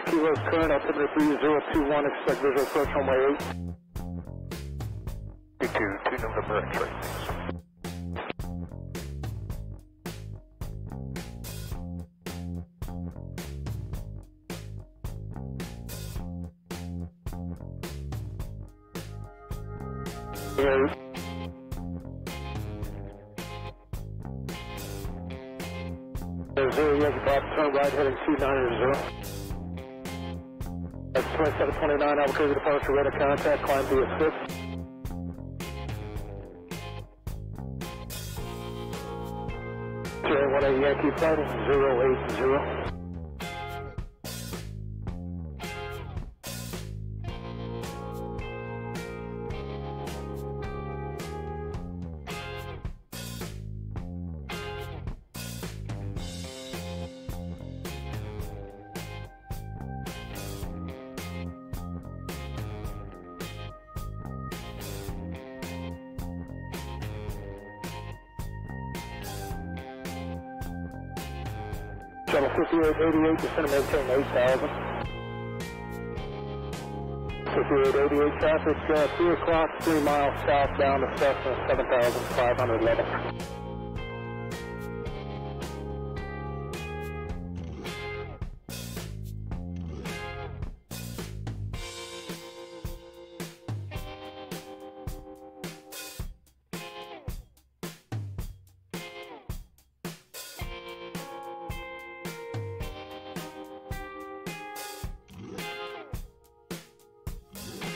kilos current, altimeter 3021, expect visual approach runway 8. 2 November X-ray. Zero, Yankee Bob, turn right heading 290. That's 2729, Albuquerque departure, radar contact, climb B6. 018 Yankee flight, 080. Shuttle 5888, descend and maintain 8,000. 5888 traffic, 3 o'clock, 3 miles southbound to Cessna 7,500 level.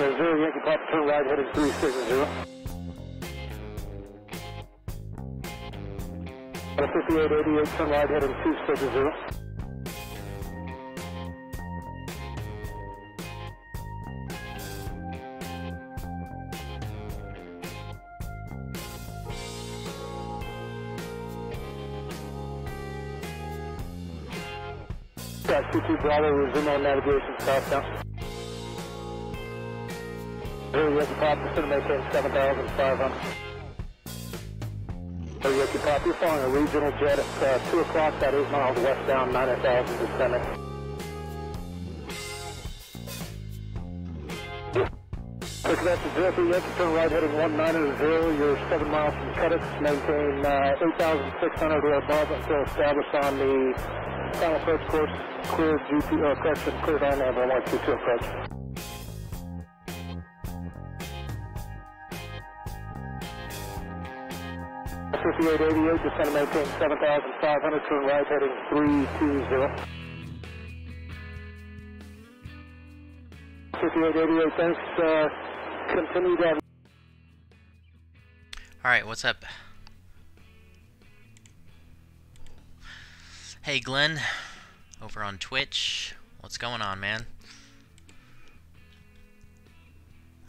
Zero Yankee Papa, turn right heading 360. 5888, turn right heading 260. Got 22 Bravo, resume on navigation southbound. Zero Yankee Pop, descend and maintain 7,500. Zero Yankee Pop, you're flying a regional jet at 2 o'clock, about 8 miles westbound, 9,000 descending. Quick message, Zero Yankee, turn right heading 190, you're 7 miles from Cuttix, maintain 8,600 or above until established on the final approach course, clear correction, clear dynamo 122 approach. 5888, descend and maintain 7,500, turn right heading 320. 5888, thanks, continue down. Alright, what's up? Hey Glenn, over on Twitch, what's going on, man?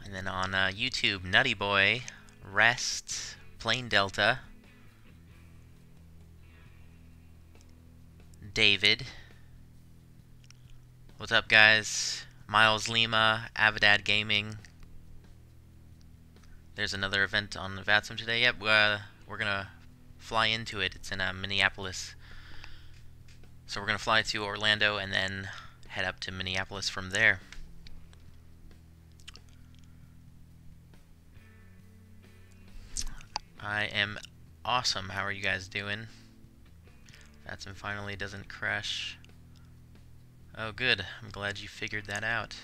And then on YouTube, Nutty Boy, Rest, Plain Delta, David, what's up guys? Miles Lima, Avidad Gaming. There's another event on VATSIM today. Yep, we're gonna fly into it. It's in Minneapolis. So we're gonna fly to Orlando and then head up to Minneapolis from there. I am awesome. How are you guys doing? VATSIM finally doesn't crash. Oh good, I'm glad you figured that out.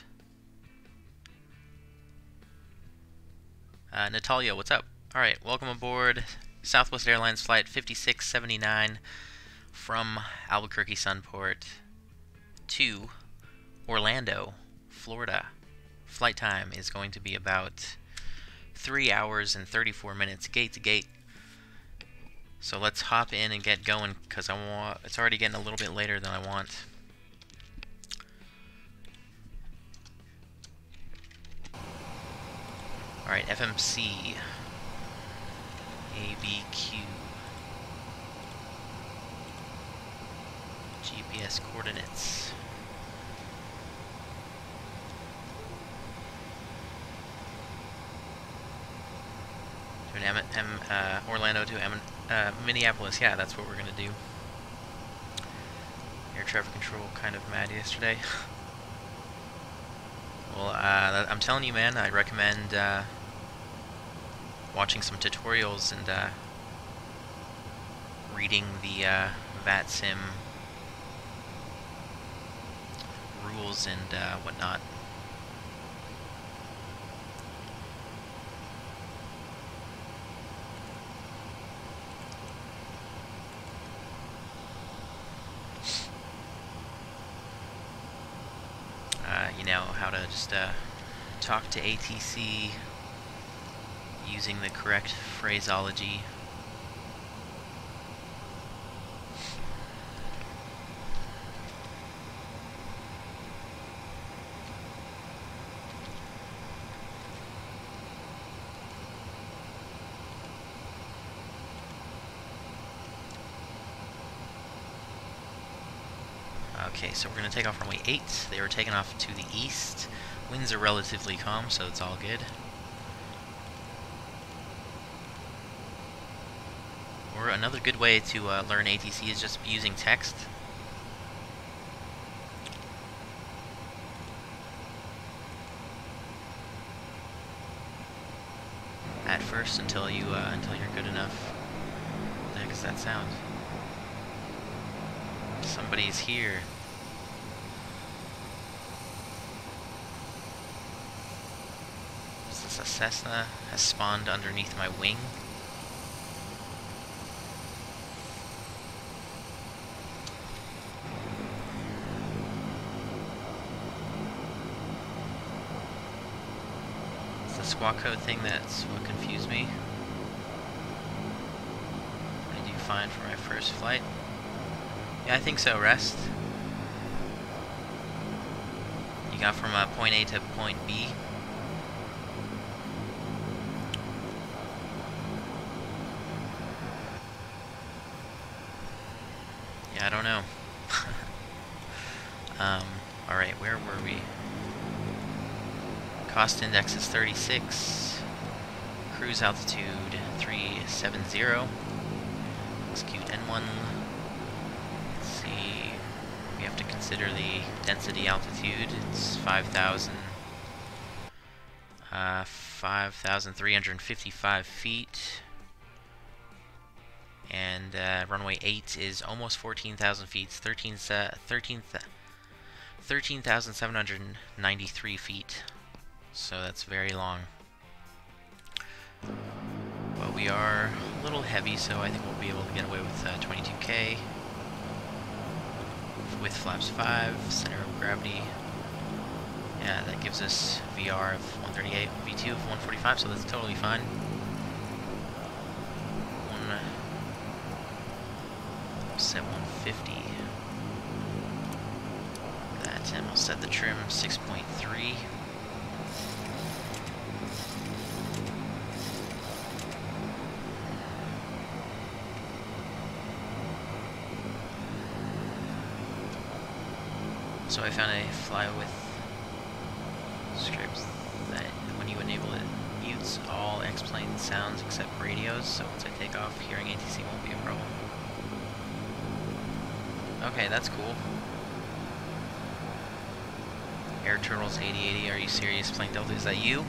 Natalia, what's up? Alright, welcome aboard Southwest Airlines Flight 5679 from Albuquerque Sunport to Orlando, Florida. Flight time is going to be about 3 hours and 34 minutes gate to gate. So let's hop in and get going because it's already getting a little bit later than I want. Alright, FMC ABQ GPS coordinates. To Orlando to Minneapolis. Yeah, that's what we're gonna do. Air traffic control kind of mad yesterday. Well, I'm telling you, man, I recommend watching some tutorials and reading the VATSIM rules and whatnot. You know how to just talk to ATC using the correct phraseology. Okay, so we're going to take off runway 8. They were taken off to the east. Winds are relatively calm, so it's all good. Or another good way to learn ATC is just using text. At first, until you're good enough. What the heck is that sound? Somebody's here. Is this a Cessna? Has spawned underneath my wing? It's the squawk code thing that's what confused me. What did you find for my first flight? Yeah, I think so, Rest. You got from point A to point B. Yeah, I don't know. Alright, where were we? Cost index is 36. Cruise altitude 370. Execute N1. We have to consider the density altitude. It's 5,355 feet. And runway 8 is almost 14,000 feet. It's 13,793 feet. So that's very long. But we are a little heavy, so I think we'll be able to get away with 22K. With flaps 5, center of gravity. Yeah, that gives us VR of 138, V2 of 145, so that's totally fine. Set 150. That, and we'll set the trim 6.3. So I found a fly with scripts that when you enable it, mutes all X-plane sounds except radios, so once I take off, hearing ATC won't be a problem. Okay, that's cool. Air Turtles 8080, are you serious? Plane Delta, is that you?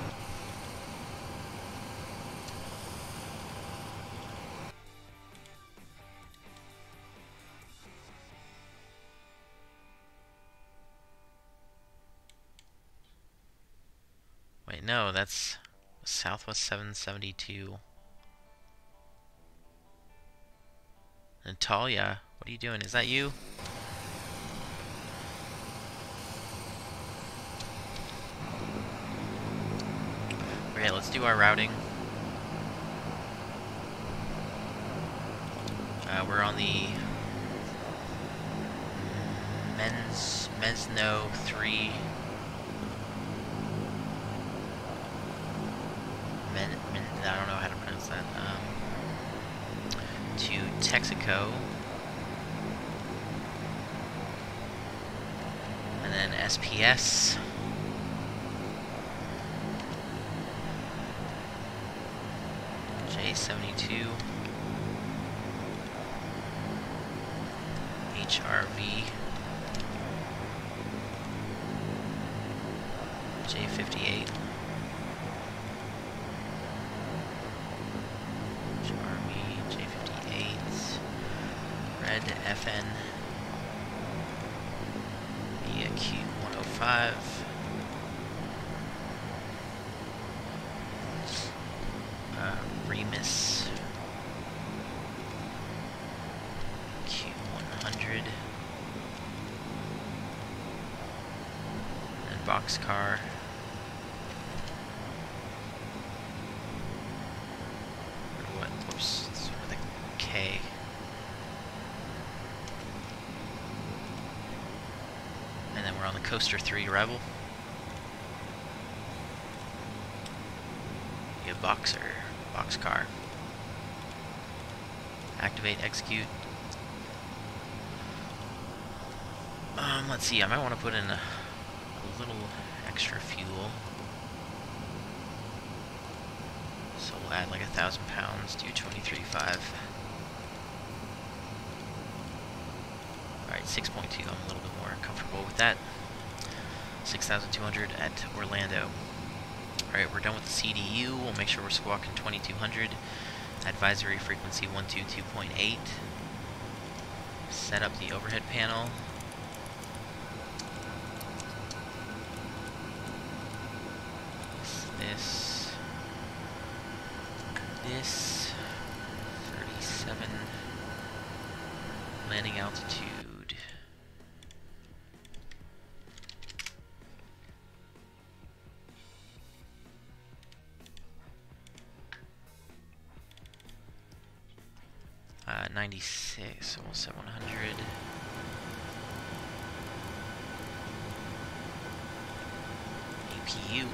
Wait, no, that's Southwest 772. Natalia, what are you doing? Is that you? Okay, let's do our routing. We're on the Mesno 3. I don't know how to pronounce that. To Texaco. And then SPS. J72. HRV. J58. Army, J58. REDFN. Via Q105. REMIS. Q100. And BOXKR. What? Whoops. It's with a K. And then we're on the Coaster 3 Rebel. You have BOXKR. Activate, execute. Let's see, I might want to put in a little extra fuel. So we'll add like 1,000 pounds, do 23.5. Alright, 6.2, I'm a little bit more comfortable with that. 6,200 at Orlando. Alright, we're done with the CDU. We'll make sure we're squawking 2200. Advisory frequency 122.8. Set up the overhead panel. This 37 landing altitude. Uh, 96, so we'll set 100. APU.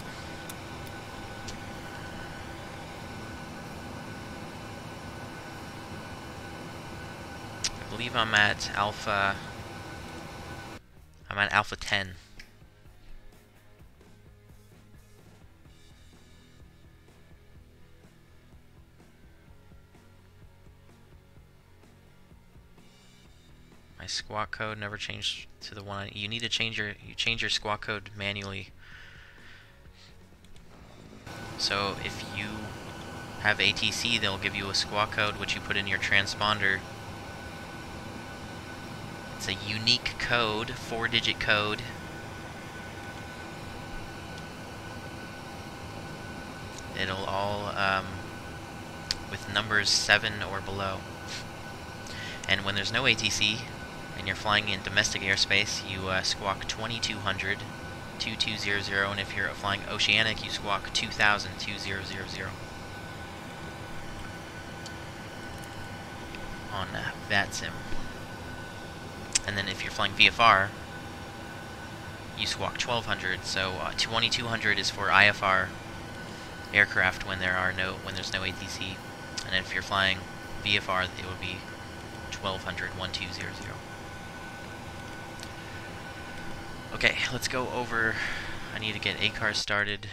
I believe I'm at Alpha 10. My squawk code never changed to the one. You need to change your squawk code manually. So if you have ATC, they'll give you a squawk code which you put in your transponder. It's a unique code, 4-digit code. It'll all with numbers 7 or below. And when there's no ATC and you're flying in domestic airspace, you squawk 2200, 2200, and if you're flying oceanic, you squawk 2000, 2000. On VATSIM. And then if you're flying VFR, you squawk 1200. So 2200 is for IFR aircraft when there's no ATC, and if you're flying VFR, it would be 1200, 1200. Okay, let's go over. I need to get ACAR started.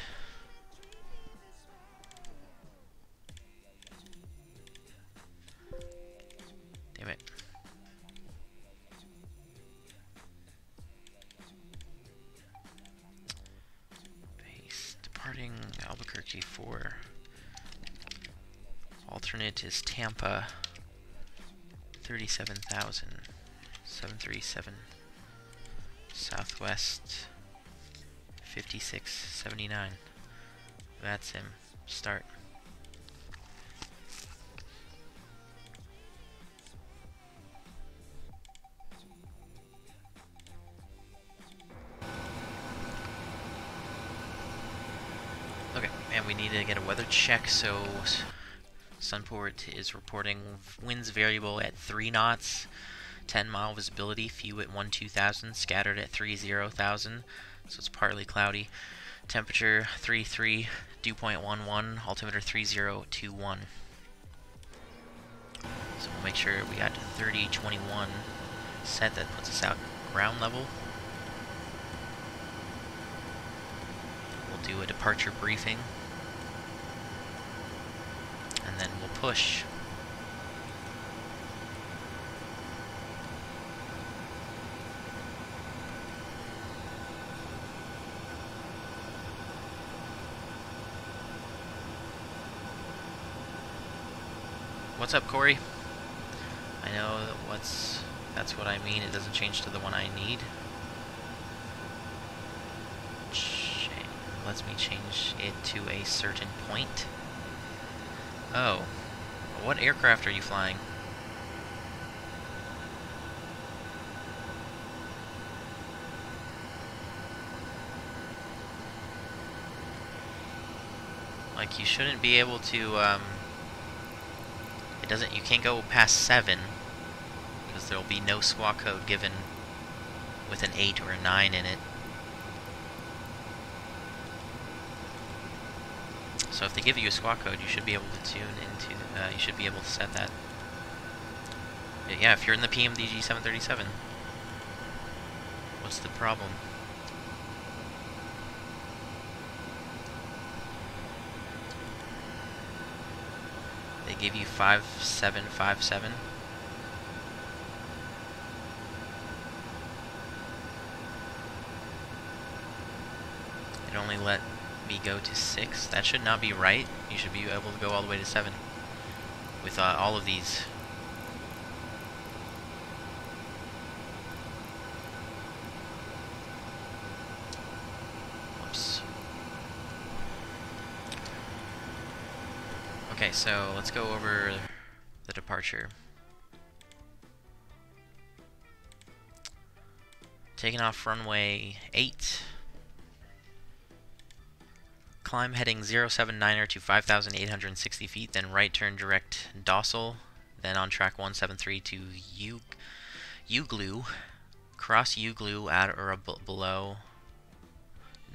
Damn it. Base departing Albuquerque for alternate is Tampa 37,000 737 Southwest 5679. VATSIM start. Okay, and we need to get a weather check, so Sunport is reporting winds variable at 3 knots, 10-mile visibility, few at 1-2000, scattered at 30,000, so it's partly cloudy. Temperature 33, dew point 11, altimeter 3021. So we'll make sure we got 3021 set. That puts us out ground level. We'll do a departure briefing, and then we'll push. What's up, Corey? I know that's what I mean. It doesn't change to the one I need. Lets me change it to a certain point. Oh. What aircraft are you flying? Like, you shouldn't be able to, you can't go past 7, because there'll be no SWA code given with an 8 or a 9 in it. So if they give you a SWA code, you should be able to tune into, you should be able to set that. Yeah, if you're in the PMDG 737. What's the problem? They give you 5757. It only let me go to 6. That should not be right. You should be able to go all the way to 7 with all of these. Whoops. Okay, so let's go over the departure. Taking off runway 8. Climb heading 079er to 5,860 feet, then right turn direct docile, then on track 173 to Ugloo, cross Ugloo at or below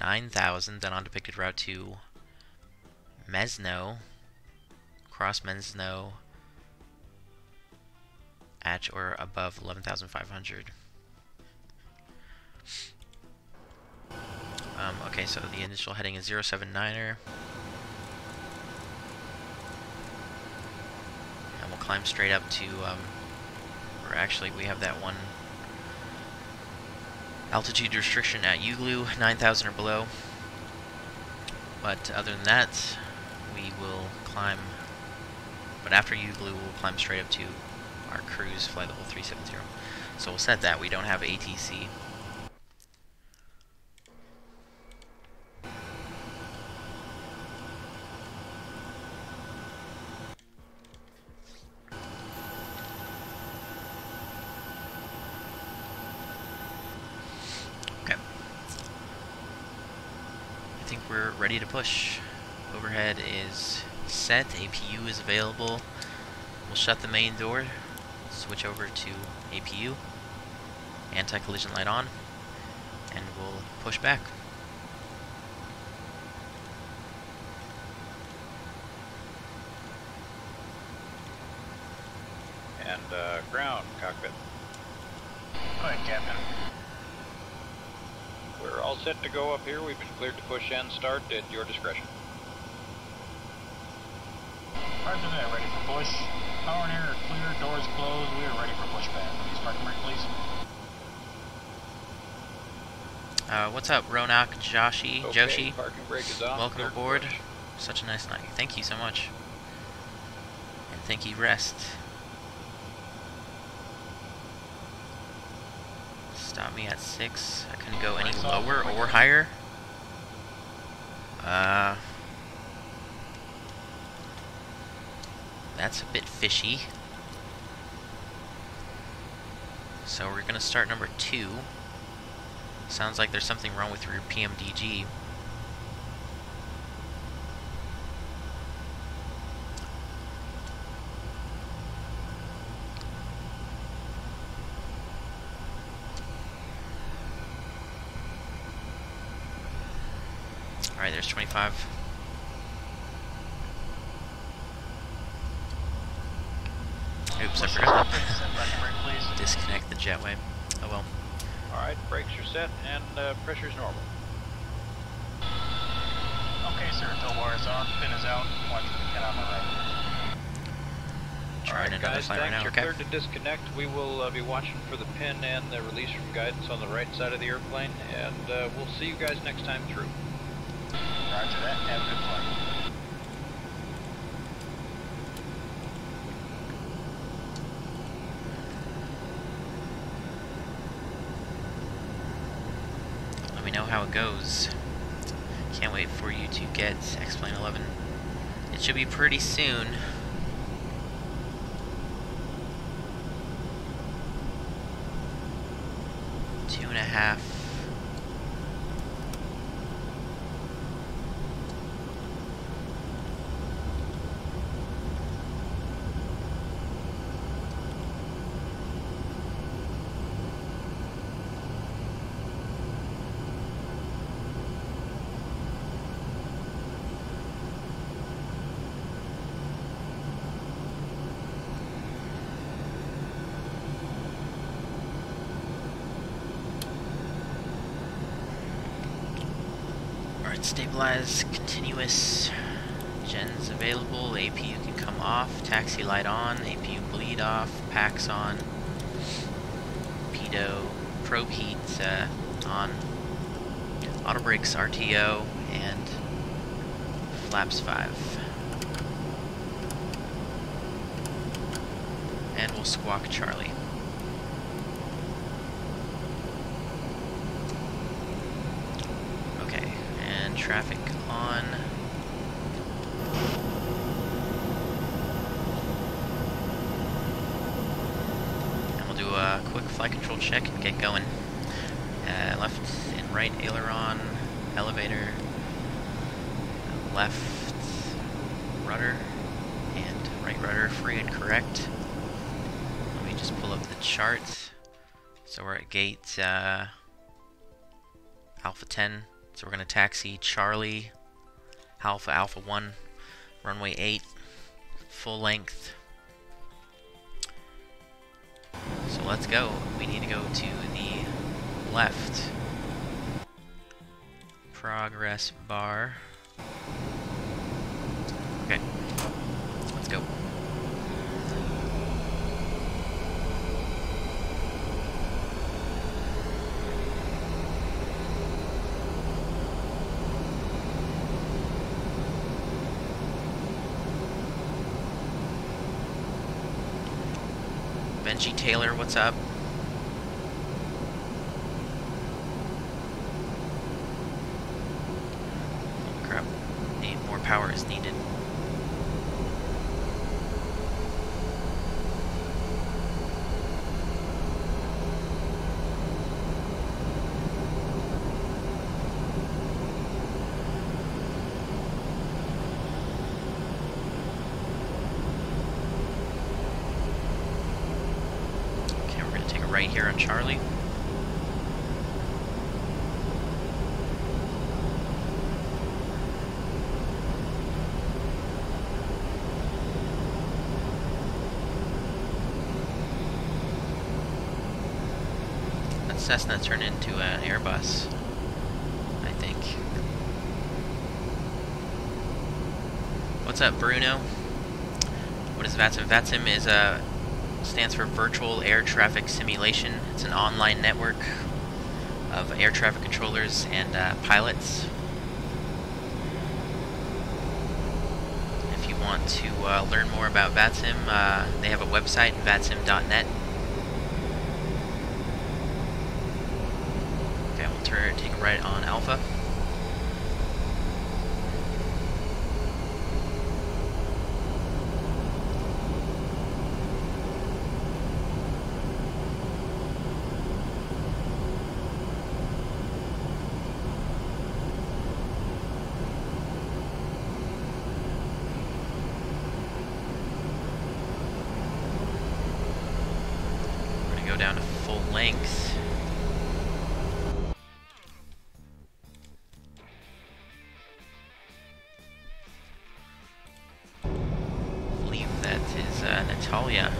9,000, then on depicted route to Mesno, cross Mesno at or above 11,500. Okay, so the initial heading is 079er. And we'll climb straight up to, or actually we have that one altitude restriction at Ugloo, 9,000 or below. But other than that, we will climb, but after Ugloo, we'll climb straight up to our cruise flight level 370. So we'll set that. We don't have ATC. We're ready to push. Overhead is set, APU is available. We'll shut the main door, switch over to APU, anti-collision light on, and we'll push back. And ground cockpit. Go ahead, Captain. We're all set to go up here. We've been cleared to push and start at your discretion. Roger that, ready for push. Power and air are clear, doors closed. We are ready for pushback. Please parking brake, please. What's up, Ronak, Joshi, Okay, Joshi? Parking brake is on. Welcome aboard. Such a nice night. Thank you so much. And thank you, Rest. Stop me at 6. I couldn't go any lower or higher. That's a bit fishy. So we're gonna start number 2. Sounds like there's something wrong with your PMDG. Alright, there's 25. Oops, I forgot to disconnect the jetway. Oh well. Alright, brakes are set and pressure's normal. Okay, sir, tow bar is on, pin is out, watch for the pin on the right. Trying another guys, flight right now, you're okay? cleared to disconnect. We will be watching for the pin and the release from guidance on the right side of the airplane, and we'll see you guys next time through. Roger that, have a good flight. know how it goes. Can't wait for you to get X-Plane 11. It should be pretty soon. Two and a half. Stabilize, continuous, gens available, APU can come off, taxi light on, APU bleed off, packs on, pedo, probe heat on, auto brakes RTO, and flaps 5. And we'll squawk Charlie. Traffic on. And we'll do a quick flight control check and get going. Left and right aileron, elevator, left rudder, and right rudder free and correct. Let me just pull up the chart. So we're at gate Alpha 10. So we're going to taxi Charlie, Alpha 1, runway 8, full length. So let's go. We need to go to the left. Progress bar. Okay, let's go. Benji Taylor, what's up? Oh crap, more power is needed. Right here on Charlie. That Cessna turned into an Airbus, I think. What's up, Bruno? What is VATSIM? VATSIM is a stands for Virtual Air Traffic Simulation. It's an online network of air traffic controllers and pilots. If you want to learn more about VATSIM, they have a website, vatsim.net. Okay, we'll take a right on Alpha. Down to full length. I believe that is Natalia.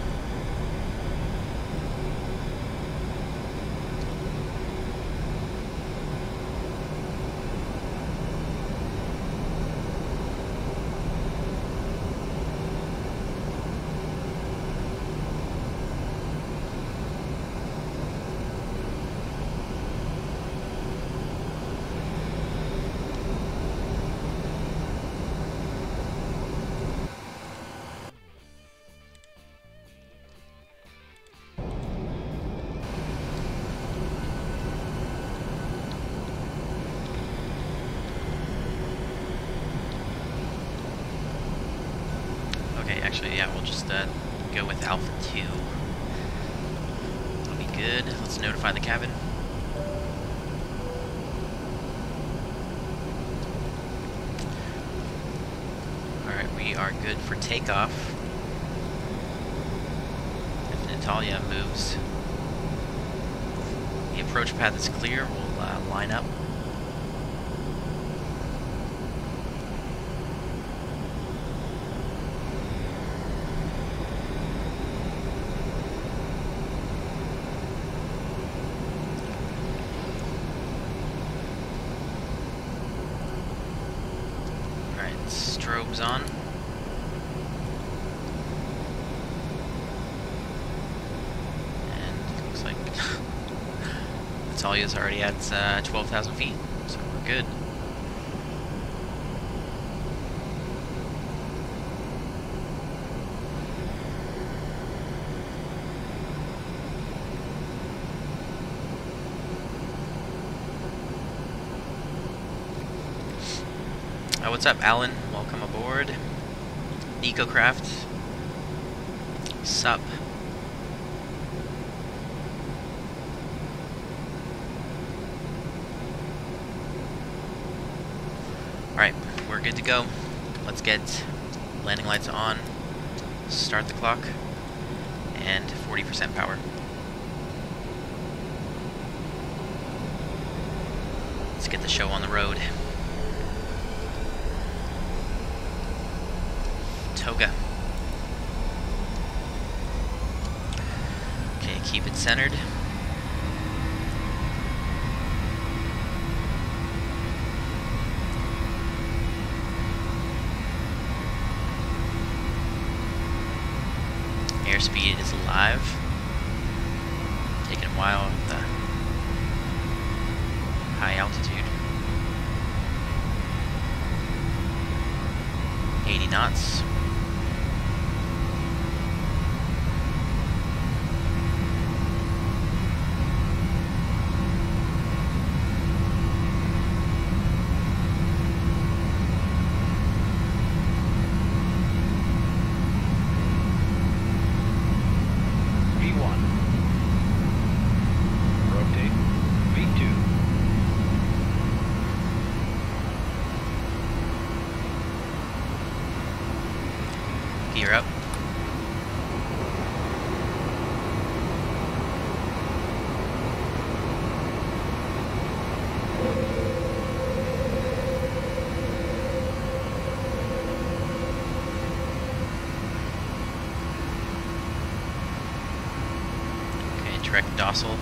Actually, yeah, we'll just go with Alpha 2. That'll be good. Let's notify the cabin. Alright, we are good for takeoff. If Natalia moves, the approach path is clear, we'll line up. Strobes on. And it looks like Natalia's already at 12,000 feet, so we're good. What's up, Alan? Welcome aboard. EcoCraft. Sup. Alright, we're good to go. Let's get landing lights on, start the clock, and 40% power. Let's get the show on the road. Toga. Okay, keep it centered. Airspeed is alive. Taking a while with the high altitude. 80 knots. Gear up. Okay, direct docile.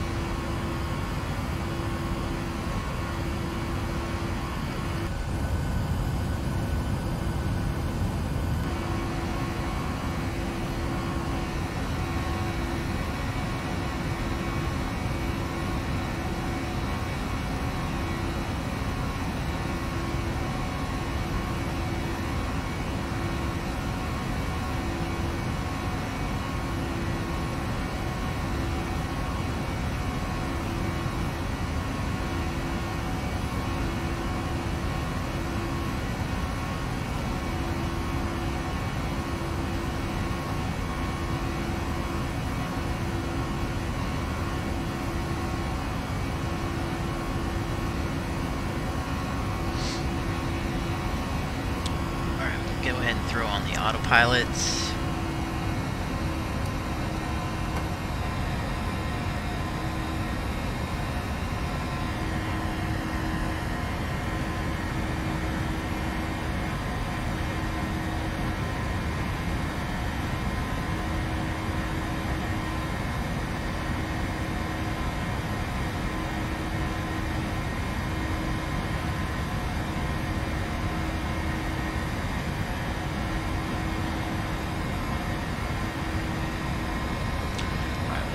Go ahead and throw on the autopilot.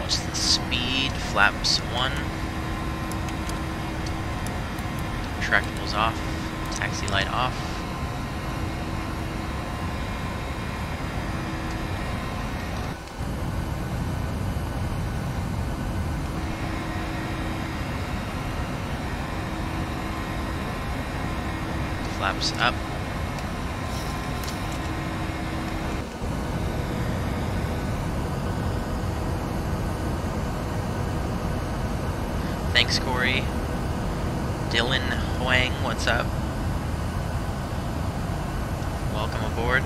The speed, flaps 1, retractables off, taxi light off. Flaps up. REMIS-3. Dylan Huang, what's up? Welcome aboard.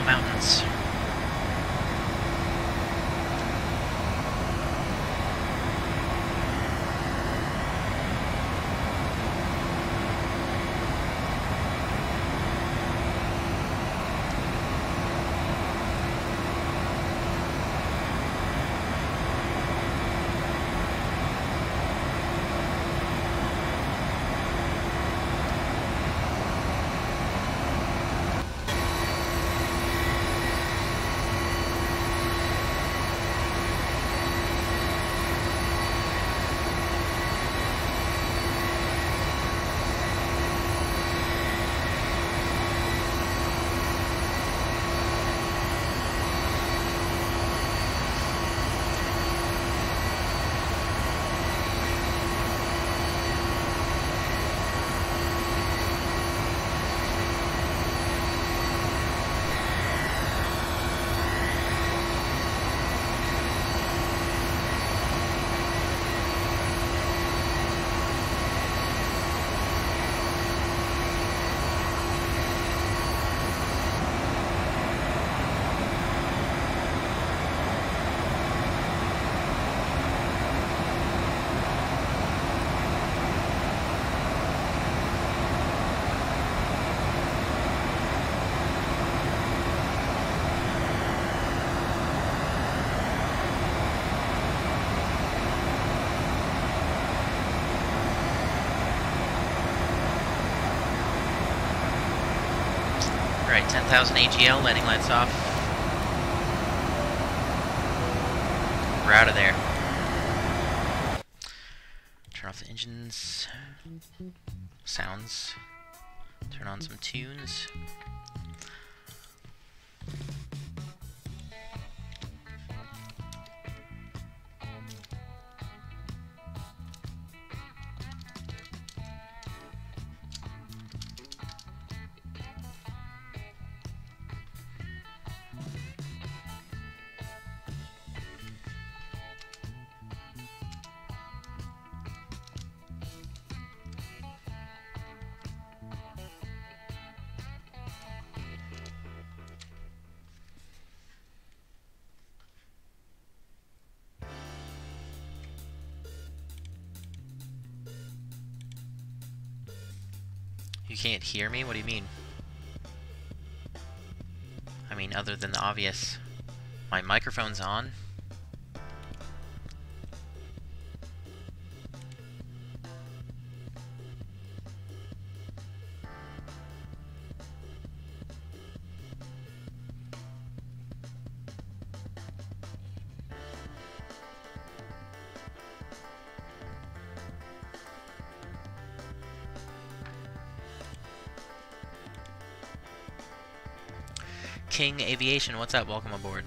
Mountains. Alright, 10,000 AGL, landing lights off. We're out of there. Turn off the engines. Sounds. Turn on some tunes. You can't hear me? What do you mean? I mean, other than the obvious. My microphone's on. King Aviation, what's up? Welcome aboard.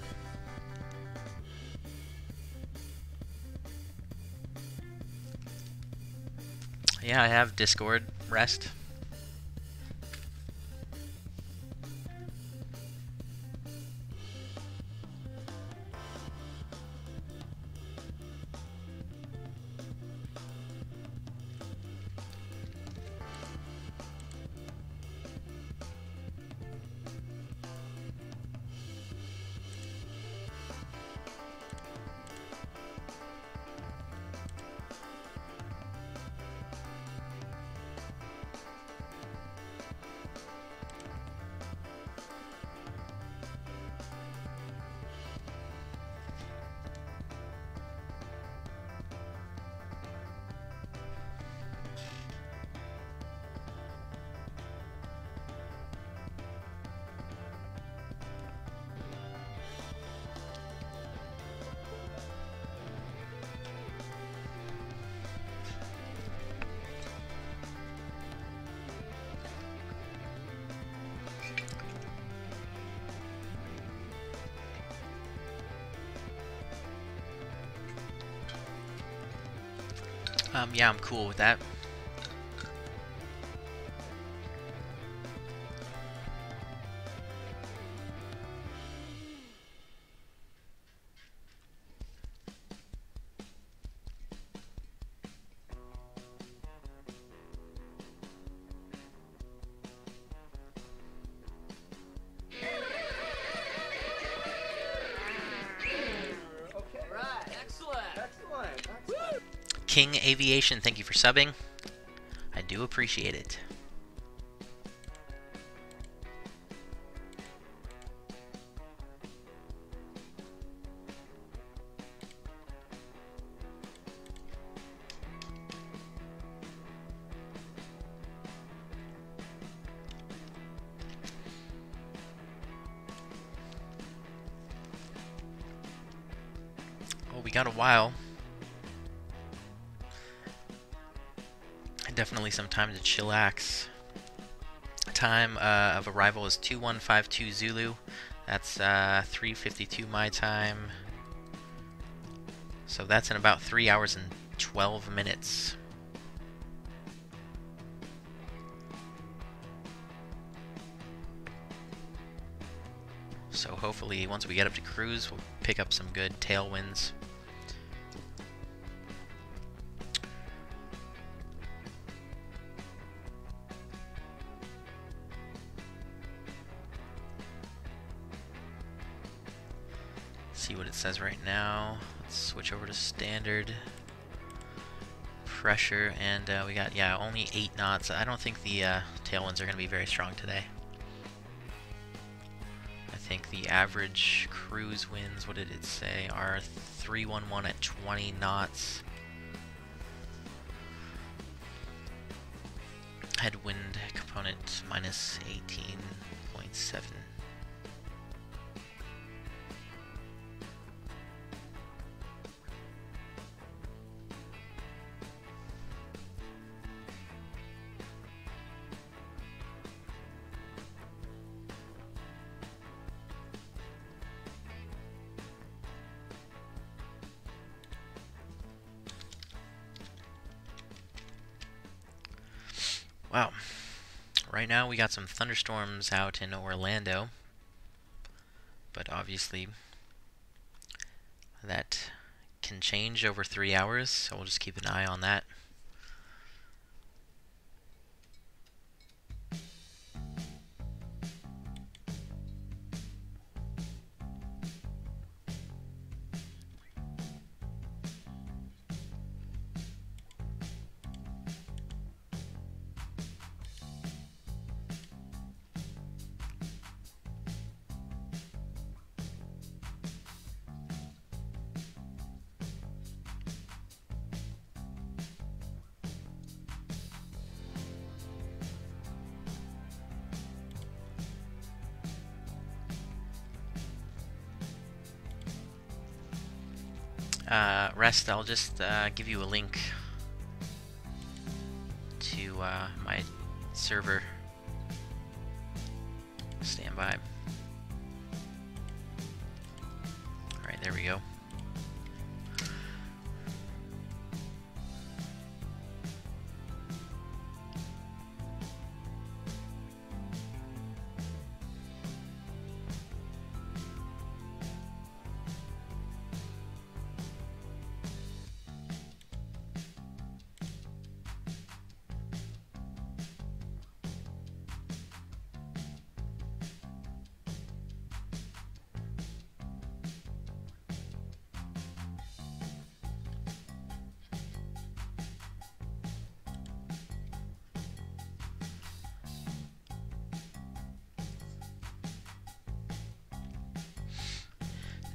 Yeah, I have Discord rest. Yeah, I'm cool with that. King Aviation, thank you for subbing. I do appreciate it. Oh, we got a while. Definitely some time to chillax. Time of arrival is 2152 Zulu. That's 3:52 my time. So that's in about 3 hours and 12 minutes. So hopefully once we get up to cruise, we'll pick up some good tailwinds. See what it says right now. Let's switch over to standard pressure, and we got, yeah, only 8 knots. I don't think the tailwinds are going to be very strong today. I think the average cruise winds, what did it say, are 311 at 20 knots. Headwind component minus 18.7. Wow. Right now we got some thunderstorms out in Orlando, but obviously that can change over 3 hours, so we'll just keep an eye on that. Rest, I'll just give you a link to my server. Stand by. Alright, there we go.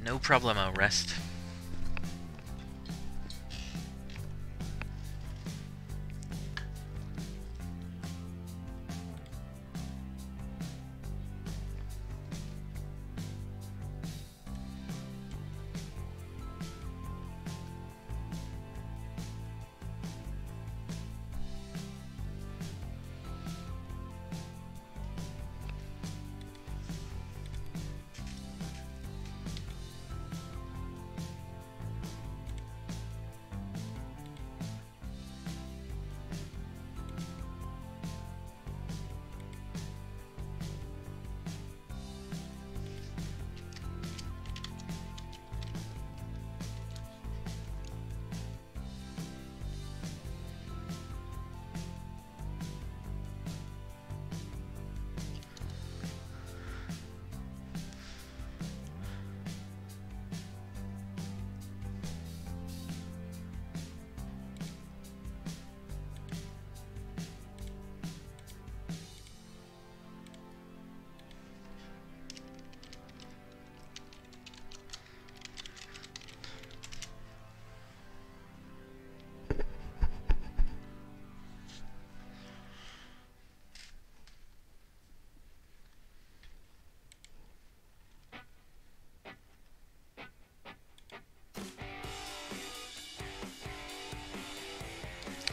No problemo, rest.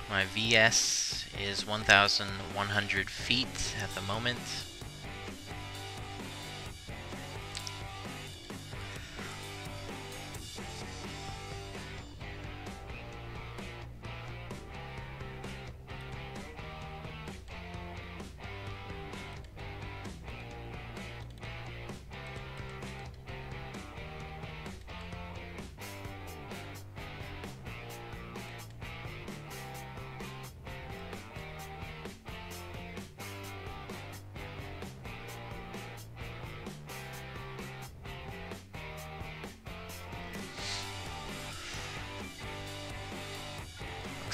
My VS is 1,100 feet at the moment.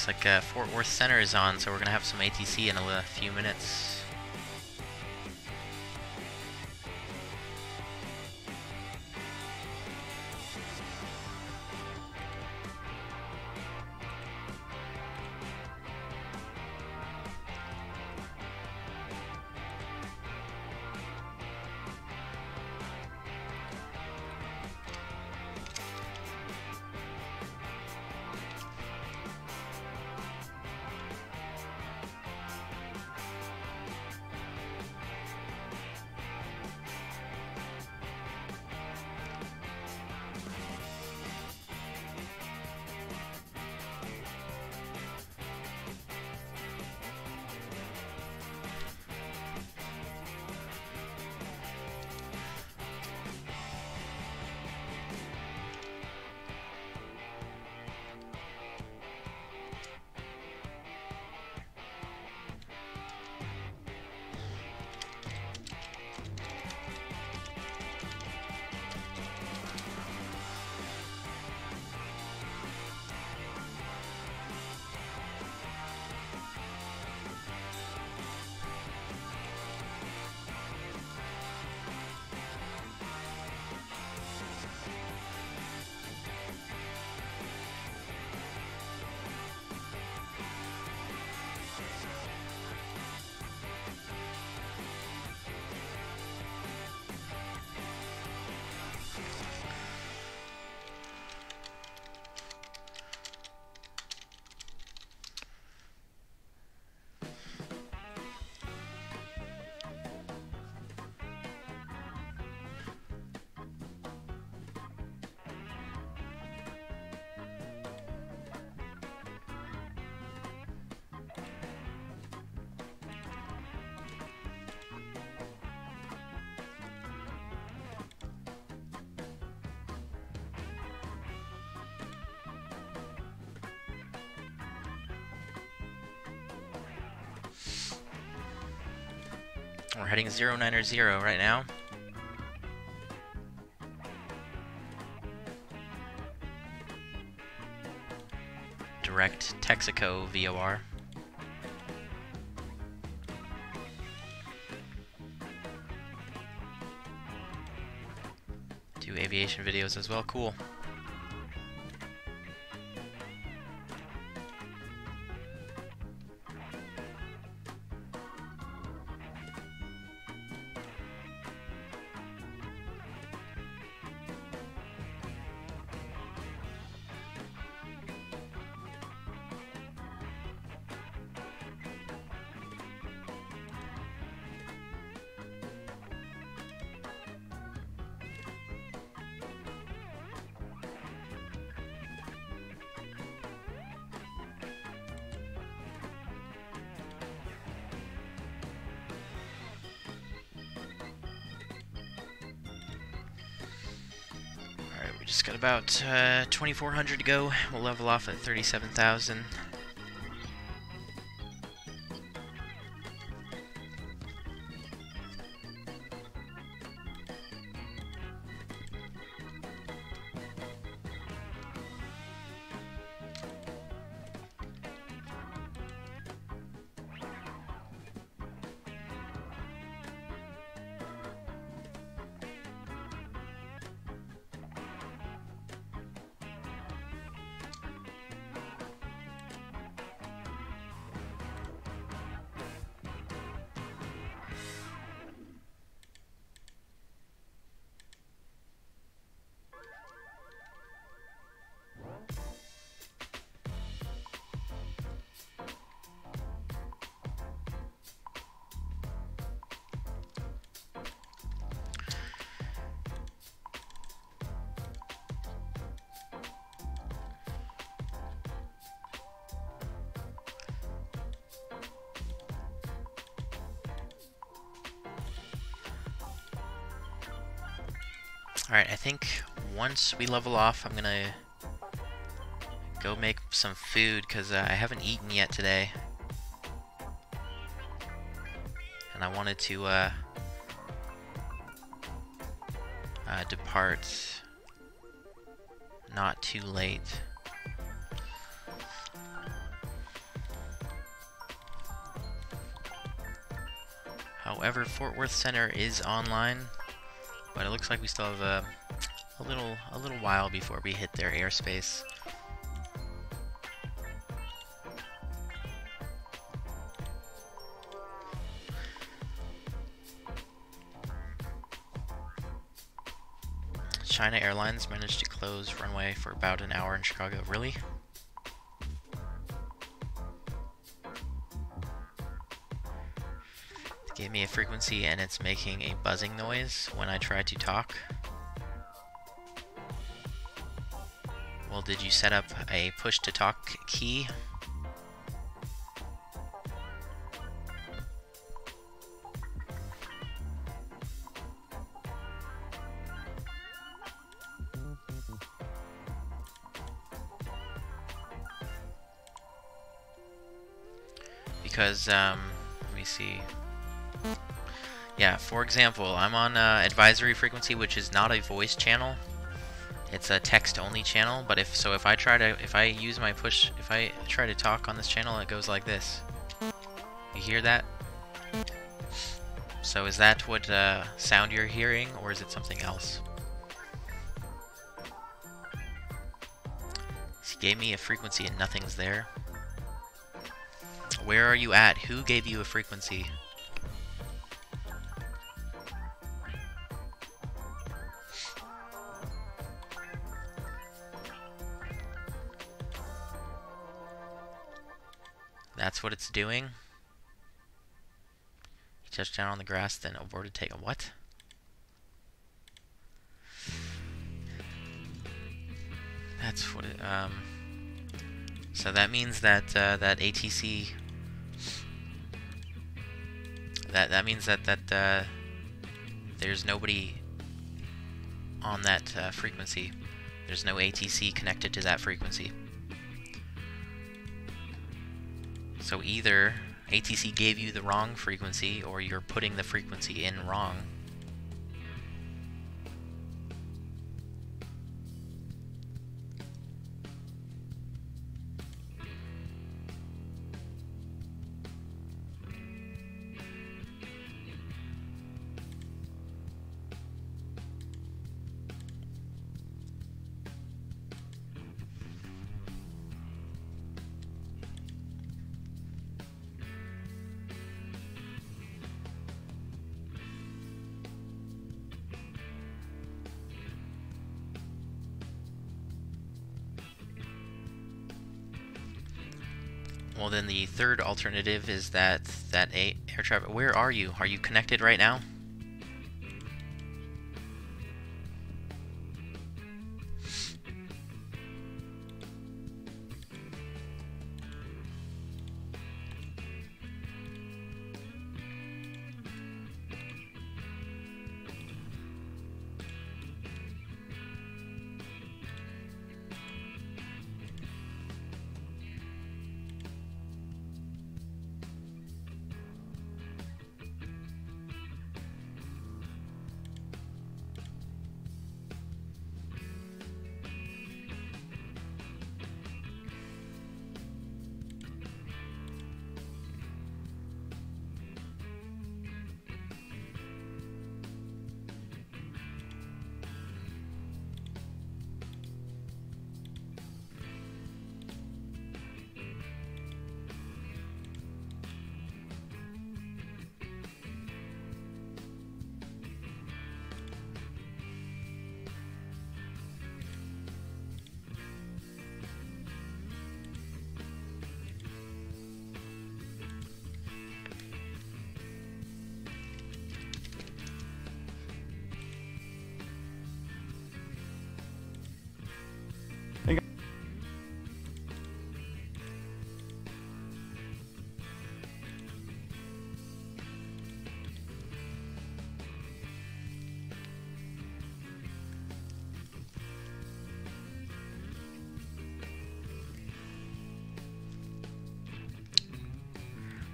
Looks like Fort Worth Center is on, so we're gonna have some ATC in a few minutes. We're heading 090 right now. Direct Texaco VOR. To aviation videos as well. Cool. We just got about 2,400 to go. We'll level off at 37,000. Alright, I think once we level off, I'm gonna go make some food, because I haven't eaten yet today. And I wanted to depart not too late. However, Fort Worth Center is online, but it looks like we still have a little while before we hit their airspace. China Airlines managed to close runway for about an hour in Chicago. Really? It gave me a frequency and it's making a buzzing noise when I try to talk. Well, did you set up a push to talk key? Because, let me see. Yeah, for example, I'm on advisory frequency, which is not a voice channel. It's a text-only channel. But if I try to talk on this channel, it goes like this. You hear that? So is that what sound you're hearing, or is it something else? He gave me a frequency and nothing's there. Where are you at? Who gave you a frequency? That's what it's doing. He touched down on the grass, then aborted take a what? That's what it, so that means that that ATC, that means that there's nobody on that frequency. There's no ATC connected to that frequency. So either ATC gave you the wrong frequency, or you're putting the frequency in wrong. Well, then the third alternative is that air traffic. Where are you? Are you connected right now?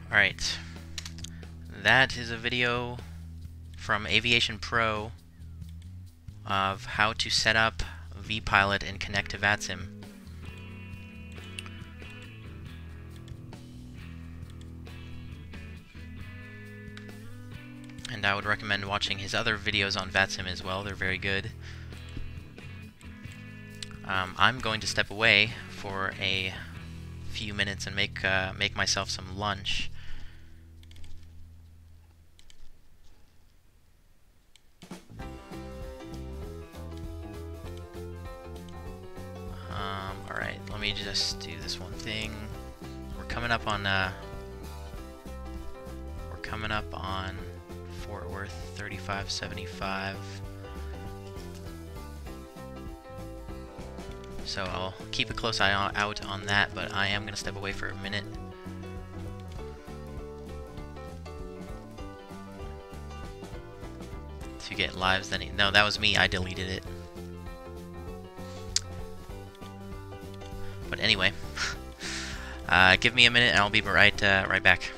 Alright, that is a video from Aviation Pro of how to set up vPilot and connect to VATSIM. And I would recommend watching his other videos on VATSIM as well, they're very good. I'm going to step away for a few minutes and make myself some lunch. Alright, let me just do this one thing. We're coming up on Fort Worth 3575. So I'll keep a close eye out on that, but I am going to step away for a minute. To get lives, then no, that was me, I deleted it. But anyway, give me a minute and I'll be right back.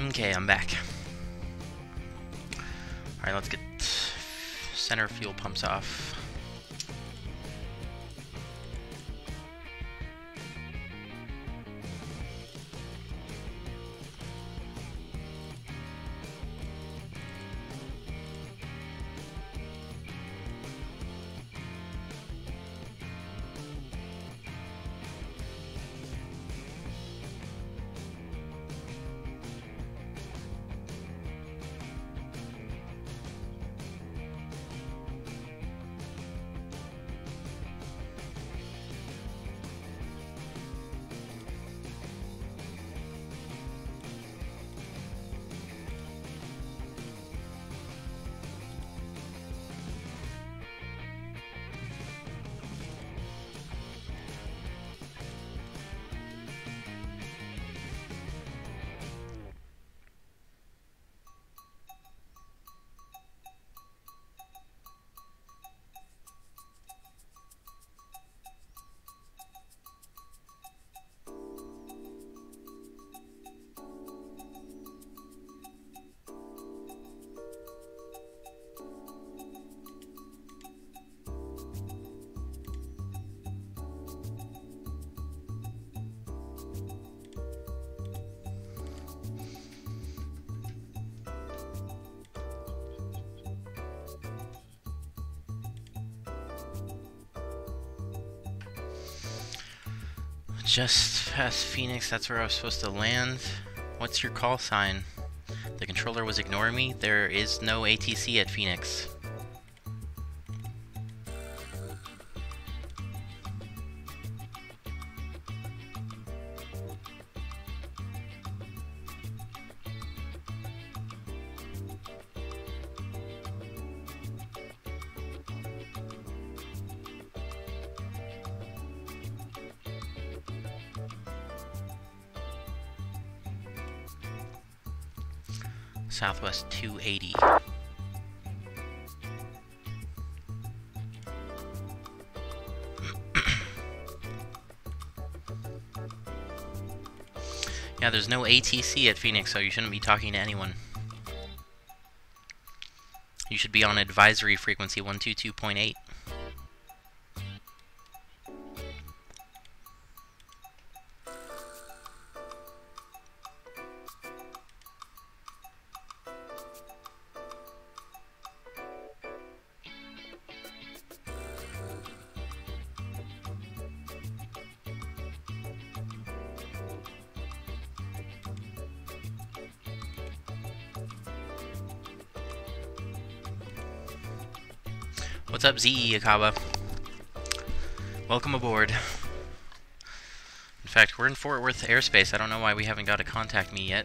Okay, I'm back. Alright, let's get center fuel pumps off. Just past Phoenix, that's where I was supposed to land. What's your call sign? The controller was ignoring me. There is no ATC at Phoenix. Southwest 280. Yeah, there's no ATC at Phoenix, so you shouldn't be talking to anyone. You should be on advisory frequency 122.8. What's up, xICocoSlayzI? Welcome aboard. In fact, we're in Fort Worth airspace. I don't know why we haven't got to contact me yet.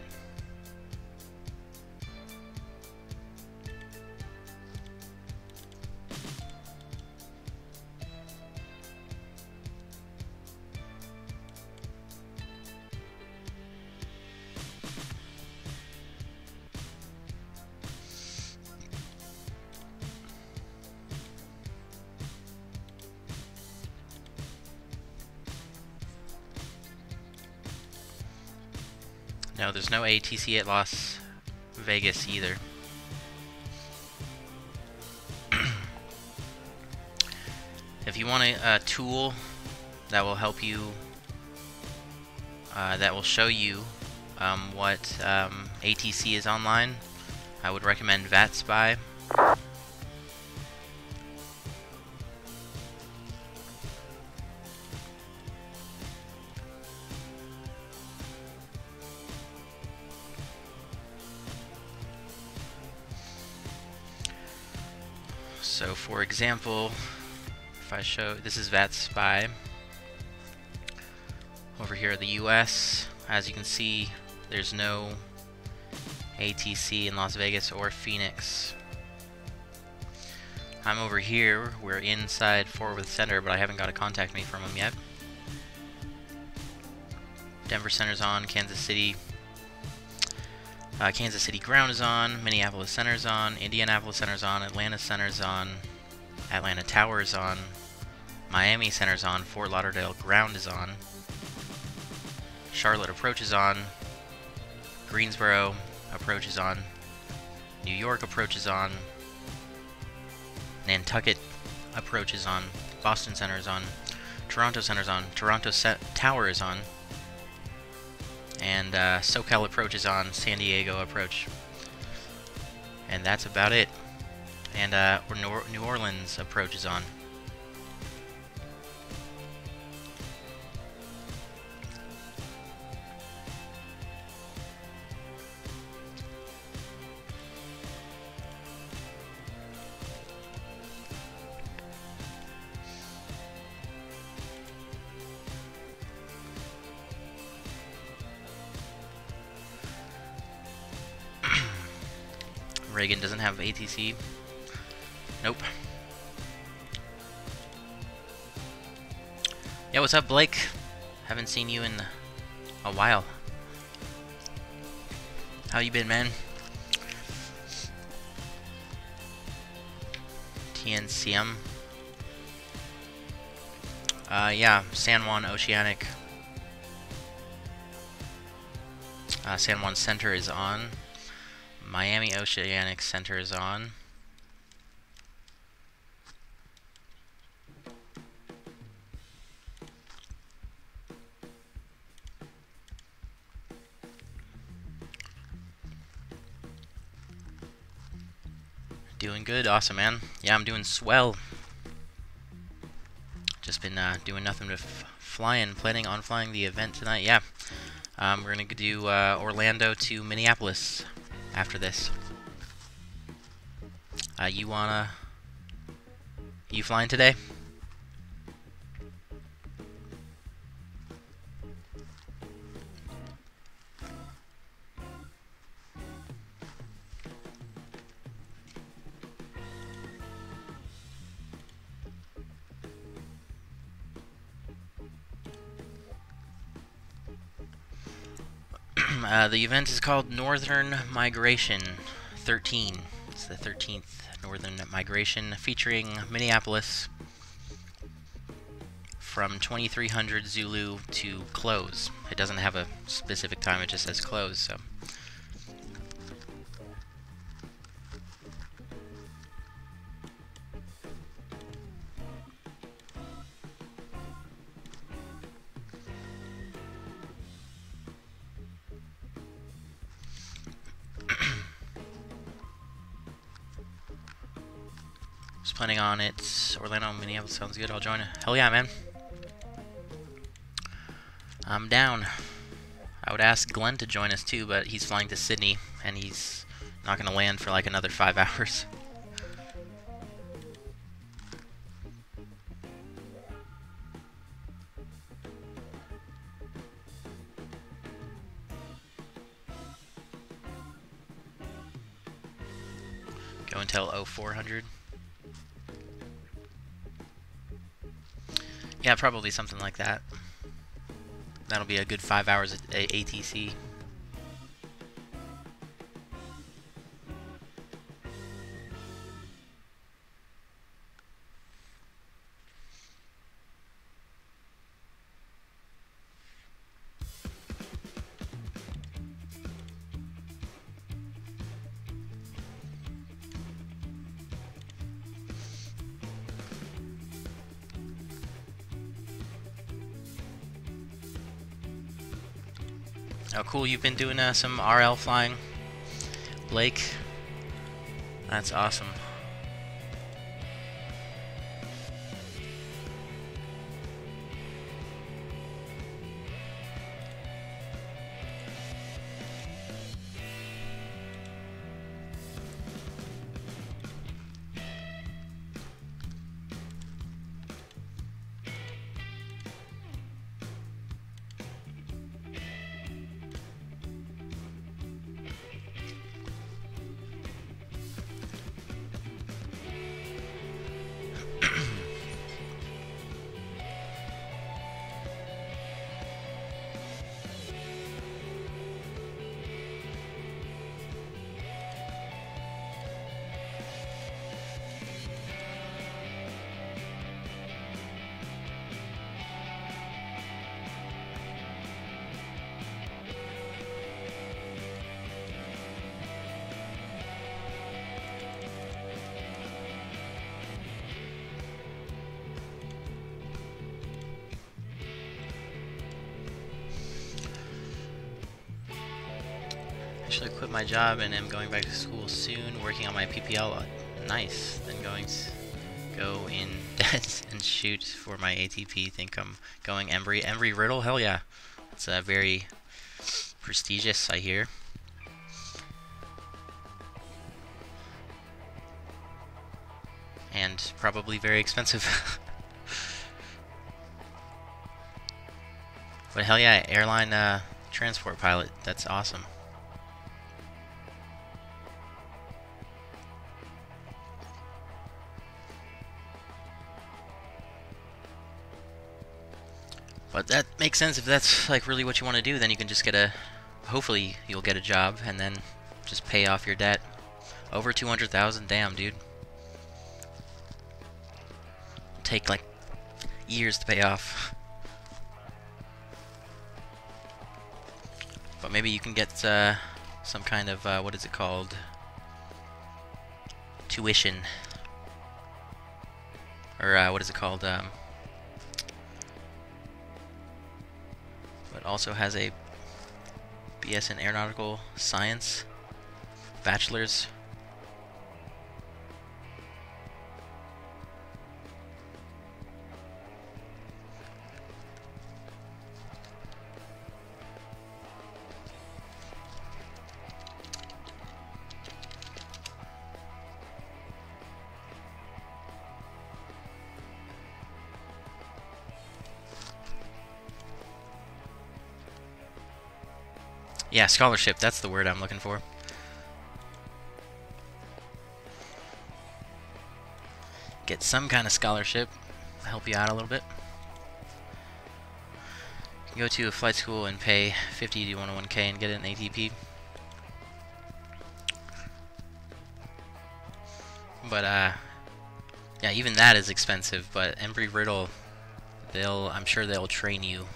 No, there's no ATC at Las Vegas either. If you want a tool that will help you, that will show you what ATC is online, I would recommend VATSIM. So for example, if I show, this is VATSIM over here in the US. As you can see, there's no ATC in Las Vegas or Phoenix. I'm over here, we're inside Fort Worth Center, but I haven't got a contact me from them yet. Denver Center's on, Kansas City ground is on, Minneapolis Center's on, Indianapolis Center's on, Atlanta Center's on, Atlanta Tower is on, Miami Center's on, Fort Lauderdale ground is on, Charlotte approach is on, Greensboro approach is on, New York approach is on, Nantucket approach is on, Boston Center is on, Toronto Center's on, Toronto Tower is on, and SoCal approach is on, San Diego approach, and that's about it. And New Orleans approach is on. Reagan doesn't have ATC. Nope. Yeah, what's up, Blake? Haven't seen you in a while. How you been, man? TNCM. Yeah, San Juan Oceanic. San Juan Center is on. Miami Oceanic Center is on. Doing good, awesome, man. Yeah, I'm doing swell. Just been doing nothing but flying. Planning on flying the event tonight. Yeah. We're gonna do Orlando to Minneapolis after this. You flying today? The event is called Northern Migration 13. It's the 13th Northern Migration, featuring Minneapolis from 2300 Zulu to close. It doesn't have a specific time, it just says close, so. Just planning on it. Orlando, Minneapolis sounds good. I'll join it. Hell yeah, man. I'm down. I would ask Glenn to join us too, but he's flying to Sydney, and he's not going to land for like another 5 hours. Go until 0400. Yeah, probably something like that. That'll be a good 5 hours at ATC. Oh, cool, you've been doing some RL flying, Blake. That's awesome. Actually quit my job and am going back to school soon, working on my PPL. Nice. Then going to go in debt and shoot for my ATP. Think I'm going Embry Riddle? Hell yeah. It's very prestigious, I hear. And probably very expensive. But hell yeah, airline transport pilot. That's awesome. But that makes sense. If that's like really what you want to do, then you can just get a, hopefully you'll get a job and then just pay off your debt. Over 200,000, damn dude. Take like years to pay off. But maybe you can get some kind of, what is it called? Tuition. Or what is it called? But also has a BS in Aeronautical Science, bachelor's. Yeah, scholarship, that's the word I'm looking for. Get some kind of scholarship, help you out a little bit. You can go to a flight school and pay $50 to $101K and get an ATP. But yeah, even that is expensive. But Embry-Riddle, I'm sure they'll train you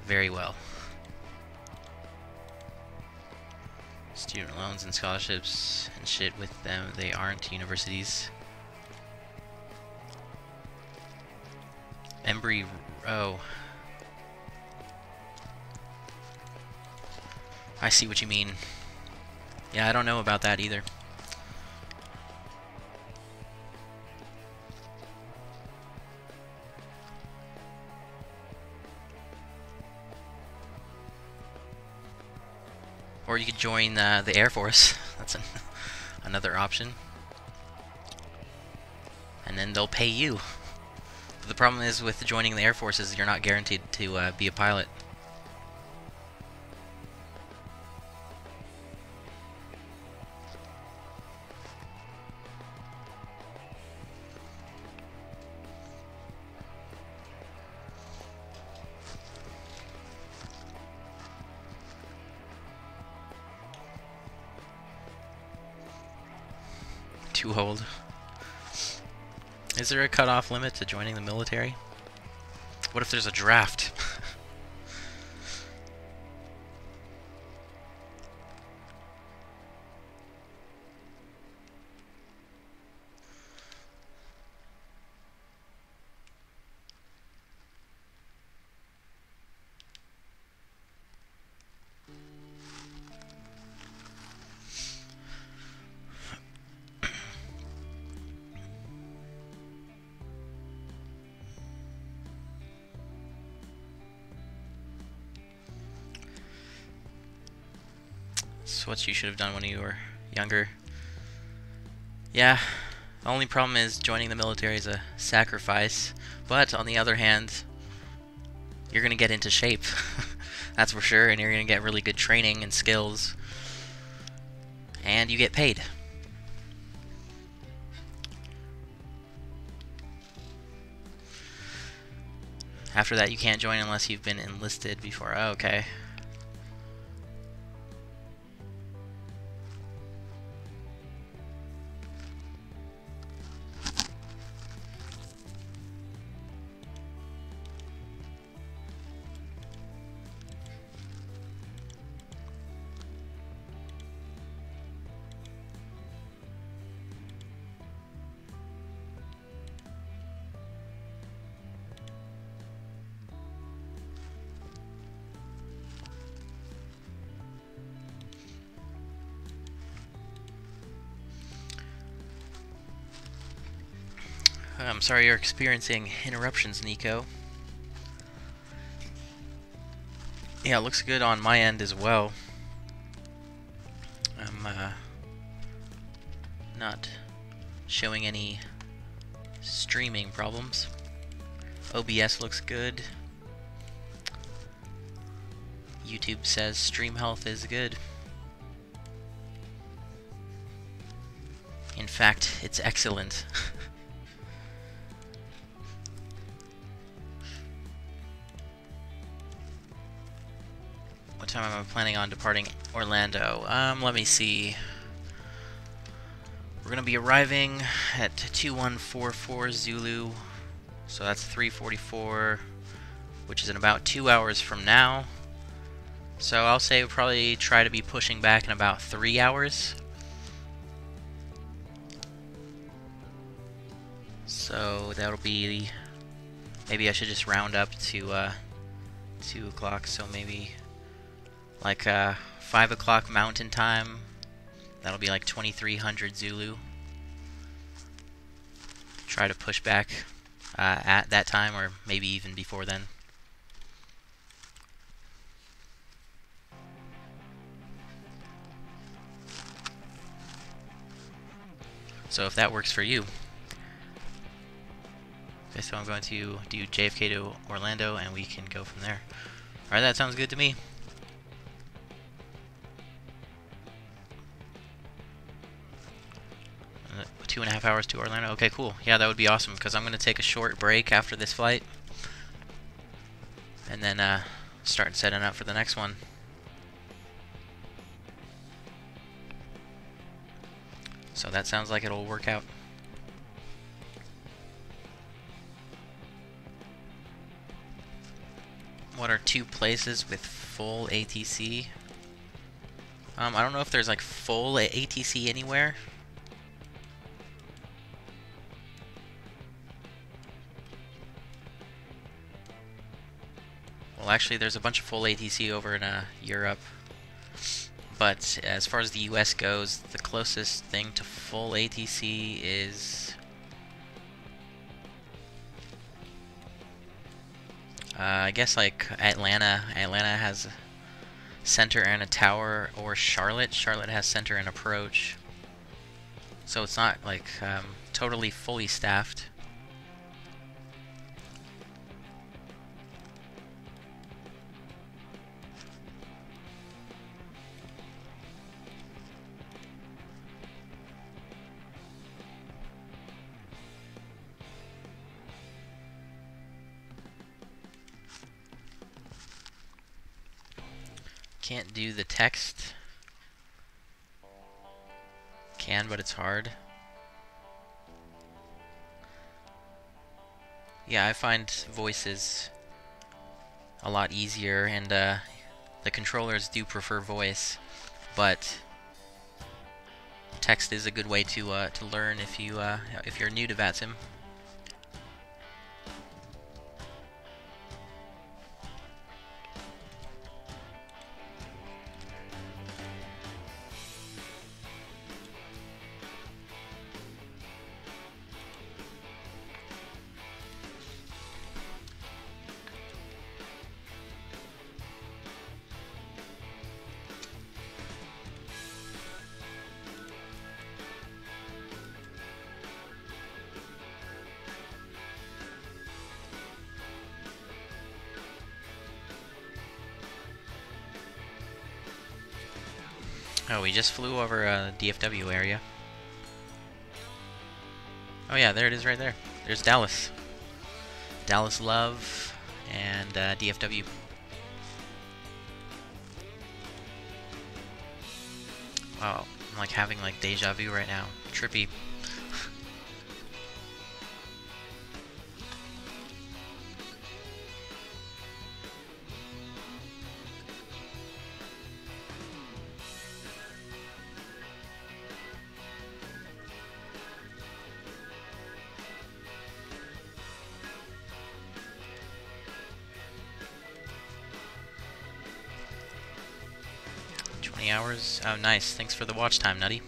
very well. Student loans and scholarships and shit with them. They aren't universities. Oh. I see what you mean. Yeah, I don't know about that either. Or you could join the Air Force. That's another option. And then they'll pay you. But the problem is with joining the Air Force is you're not guaranteed to be a pilot. Too old. Is there a cutoff limit to joining the military? What if there's a draft? That's what you should have done when you were younger. Yeah, the only problem is joining the military is a sacrifice, but on the other hand, you're gonna get into shape. That's for sure, and you're gonna get really good training and skills, and you get paid. After that, you can't join unless you've been enlisted before. Oh, okay. I'm sorry you're experiencing interruptions, Nico. Yeah, it looks good on my end as well. I'm not showing any streaming problems. OBS looks good. YouTube says stream health is good. In fact, it's excellent. What time am I planning on departing Orlando? Let me see. We're gonna be arriving at 2144 Zulu, so that's 3:44, which is in about 2 hours from now. So I'll say we'll probably try to be pushing back in about 3 hours. So that'll be, maybe I should just round up to 2 o'clock, so maybe like 5 o'clock Mountain Time. That'll be like 2300 Zulu. Try to push back at that time, or maybe even before then. So if that works for you. Okay, so I'm going to do JFK to Orlando, and we can go from there. Alright, that sounds good to me. 2.5 hours to Orlando. Okay, cool. Yeah, that would be awesome, because I'm going to take a short break after this flight. And then start setting up for the next one. So that sounds like it'll work out. What are 2 places with full ATC? I don't know if there's like full ATC anywhere. Well, actually, there's a bunch of full ATC over in Europe. But as far as the US goes, the closest thing to full ATC is... I guess like Atlanta. Atlanta has a center and a tower, or Charlotte. Charlotte has center and approach. So it's not like totally fully staffed. Can't do the text. Can, but it's hard. Yeah, I find voices a lot easier, and the controllers do prefer voice, but text is a good way to learn if you're new to VATSIM. Oh, we just flew over a DFW area. Oh yeah, there it is right there. There's Dallas. Dallas Love and DFW. Wow, I'm like having like deja vu right now. Trippy. Hours. Oh, nice. Thanks for the watch time, Nutty.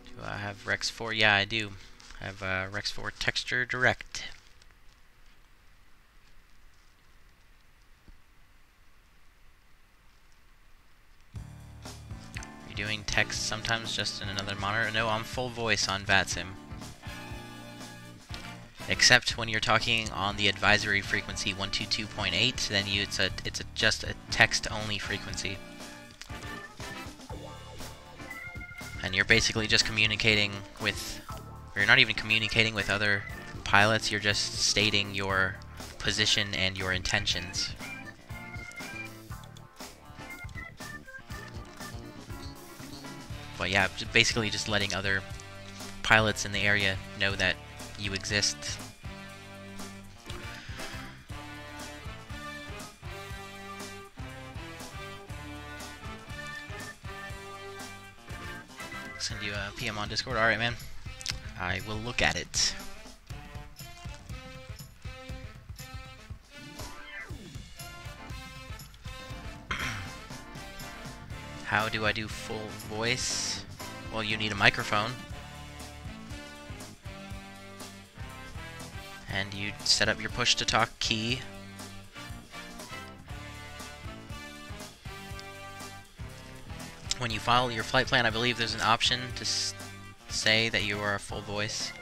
Do I have Rex 4? Yeah, I do. I have Rex 4 Texture Direct. Are you doing text sometimes just in another monitor? No, I'm full voice on VATSIM. Except when you're talking on the advisory frequency 122.8, then it's just a text-only frequency, and you're basically just communicating with, or you're not even communicating with other pilots. You're just stating your position and your intentions. But yeah, basically just letting other pilots in the area know that you exist. Send you a PM on Discord. Alright, man. I will look at it. How do I do full voice? Well, you need a microphone. And you set up your push-to-talk key. When you file your flight plan, I believe there's an option to say that you are a full voice.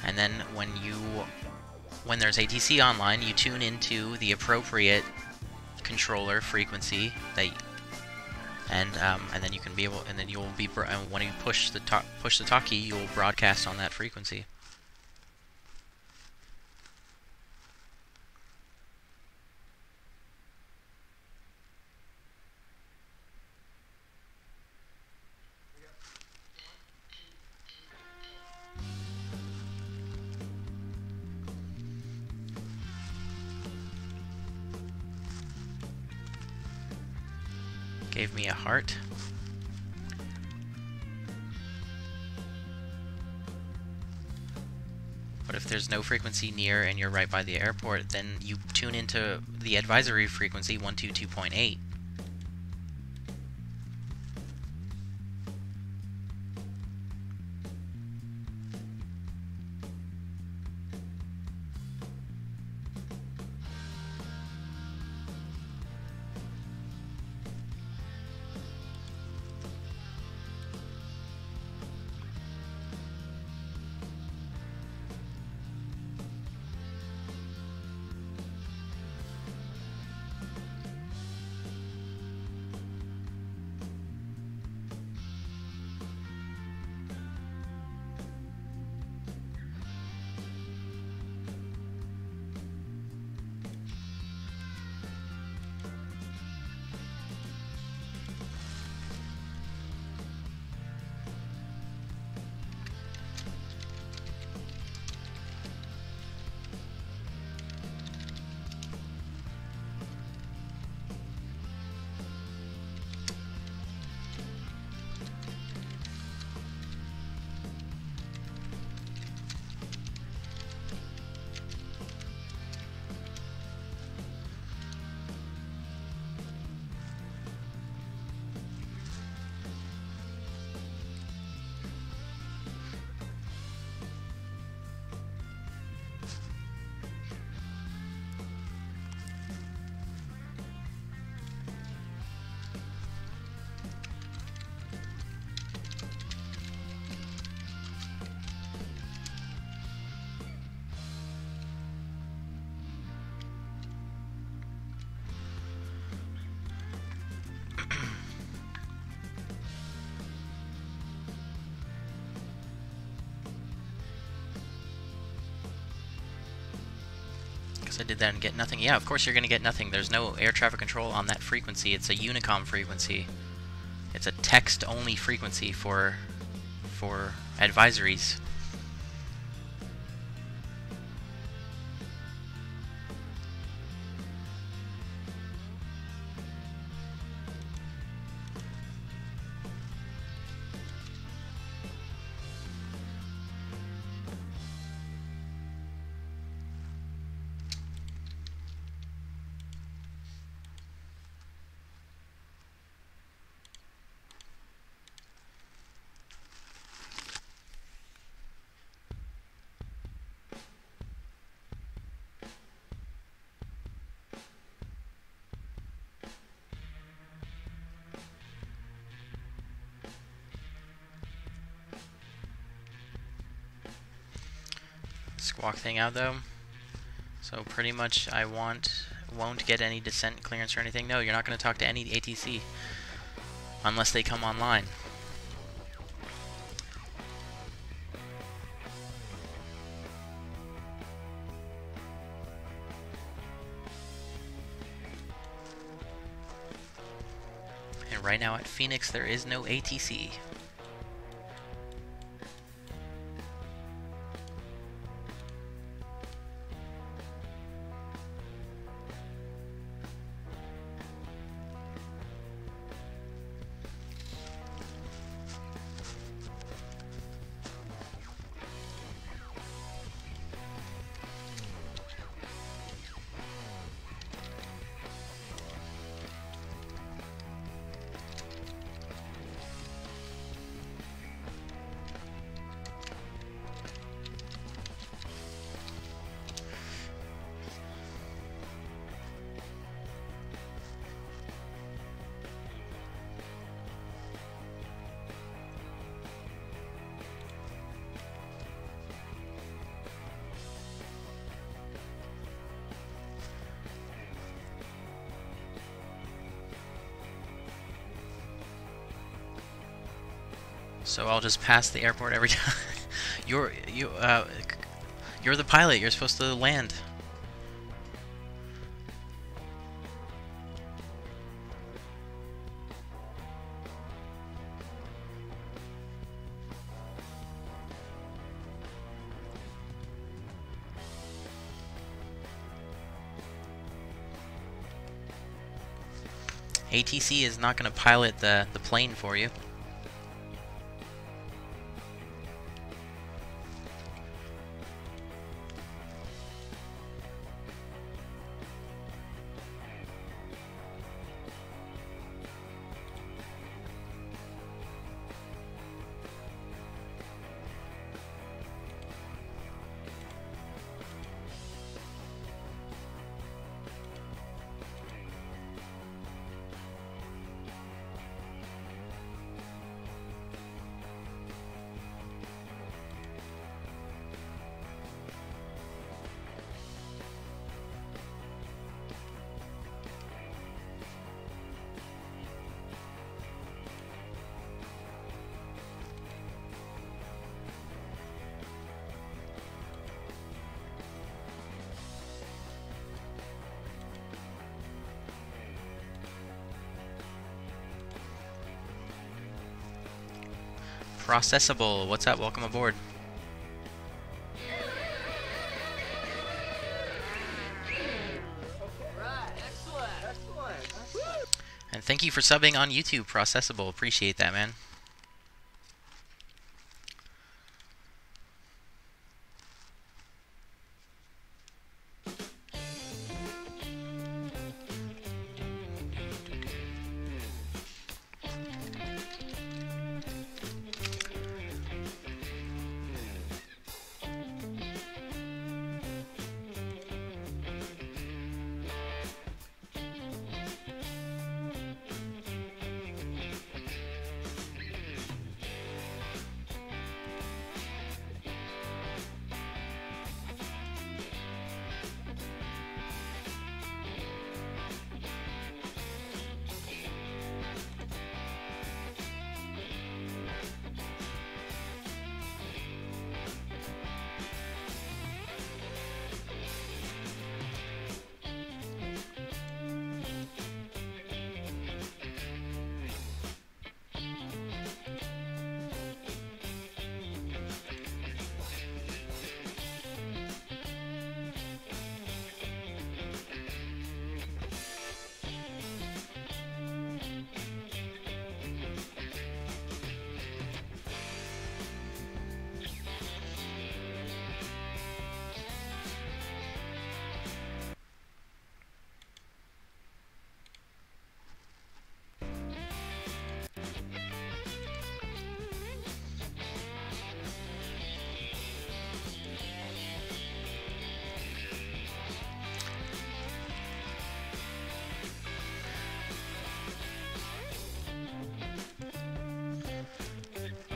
And then when there's ATC online, you tune into the appropriate controller frequency and then you can be able, and then you'll be when you push the talk key, you'll broadcast on that frequency. Gave me a heart. But if there's no frequency near and you're right by the airport, then you tune into the advisory frequency 122.8. I did that and get nothing. Yeah, of course you're going to get nothing. There's no air traffic control on that frequency. It's a Unicom frequency. It's a text-only frequency for advisories. Squawk thing out though. So pretty much I won't get any descent clearance or anything. No, you're not going to talk to any ATC unless they come online. And right now at Phoenix there is no ATC. So I'll just pass the airport every time. You're the pilot. You're supposed to land. ATC is not going to pilot the plane for you. Processable, what's up? Welcome aboard. And thank you for subbing on YouTube, Processable. Appreciate that, man.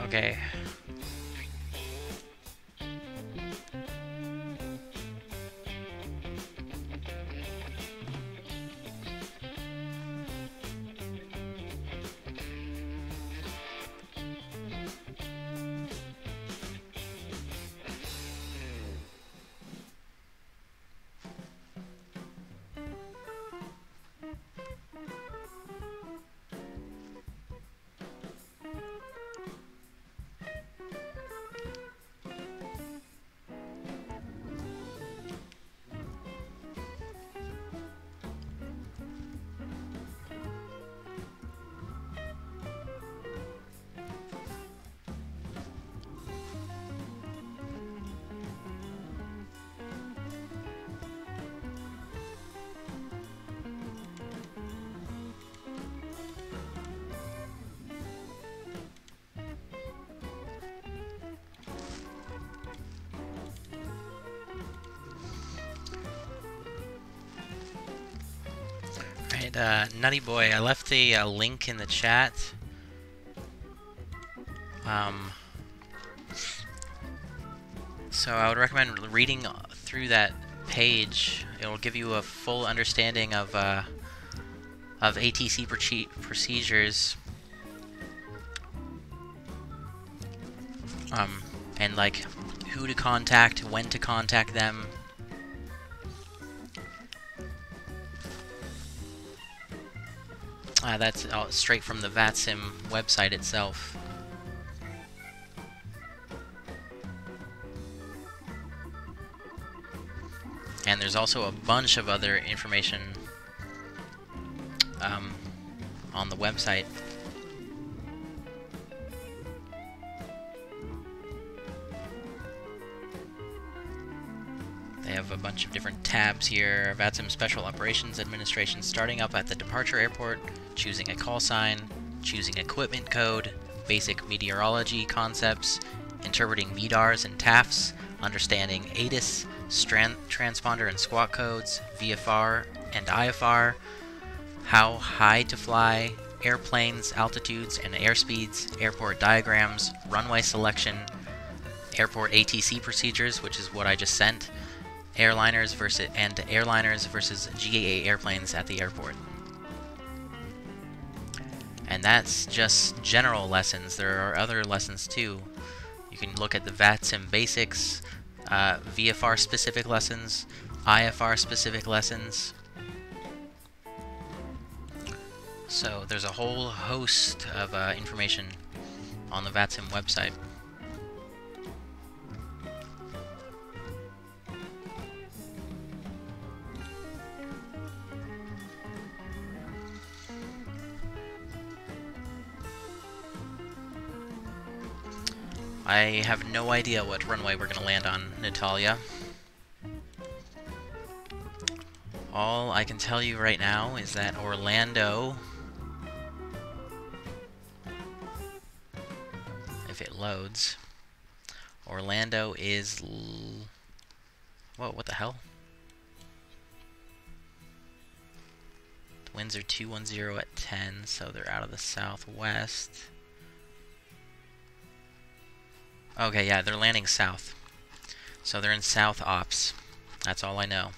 Okay. Nutty Boy, I left the link in the chat. So I would recommend reading through that page. It'll give you a full understanding of ATC procedures. and like who to contact, when to contact them. That's straight from the VATSIM website itself. And there's also a bunch of other information on the website. They have a bunch of different tabs here. VATSIM Special Operations Administration, starting up at the departure airport, choosing a call sign, choosing equipment code, basic meteorology concepts, interpreting MEDARs and TAFs, understanding ATIS, transponder and squawk codes, VFR and IFR, how high to fly, airplanes, altitudes and airspeeds, airport diagrams, runway selection, airport ATC procedures, which is what I just sent, airliners versus GAA airplanes at the airport. And that's just general lessons. There are other lessons too. You can look at the VATSIM basics, VFR specific lessons, IFR specific lessons. So there's a whole host of information on the VATSIM website. I have no idea what runway we're going to land on, Natalia. All I can tell you right now is that Orlando, if it loads, Orlando is... Whoa, what the hell? The winds are 210 at 10, so they're out of the southwest. Okay, yeah, they're landing south. So they're in south ops. That's all I know.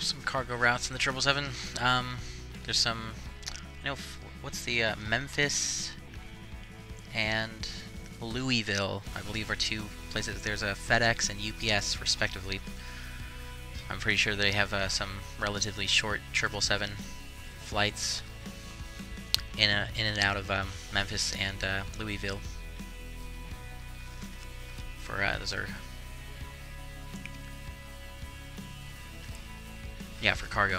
Some cargo routes in the 777. There's some, what's the Memphis and Louisville, I believe, are two places. There's a FedEx and UPS, respectively. I'm pretty sure they have some relatively short 777 flights in and out of Memphis and Louisville. Those are... Yeah, for cargo.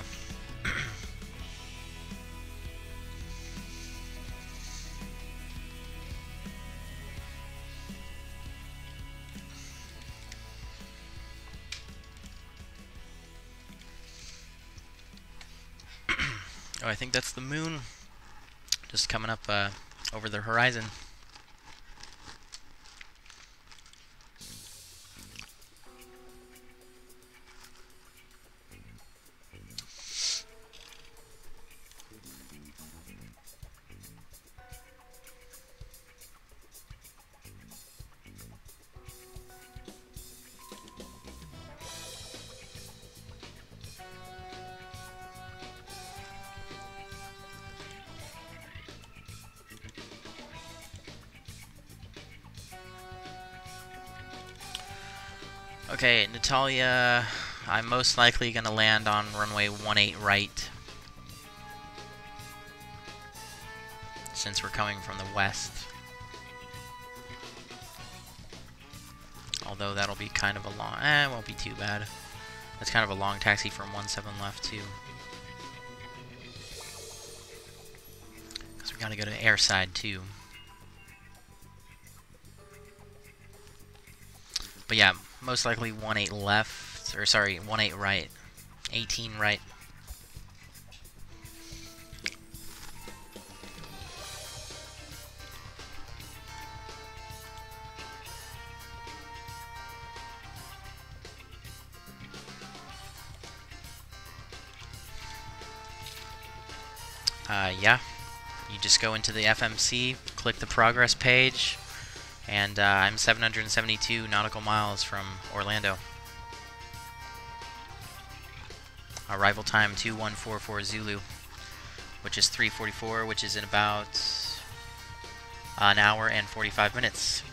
Oh, I think that's the moon just coming up over the horizon. Okay, Natalia, I'm most likely going to land on runway 18 right, since we're coming from the west. Although that'll be kind of a long, it won't be too bad. That's kind of a long taxi from 17 left too. Because we gotta go to airside too. But yeah, most likely 18 left, or sorry, 18 right. 18 right. Yeah, you just go into the FMC, click the progress page, and I'm 772 nautical miles from Orlando. Arrival time 2144 Zulu, which is 3:44, which is in about an hour and 45 minutes.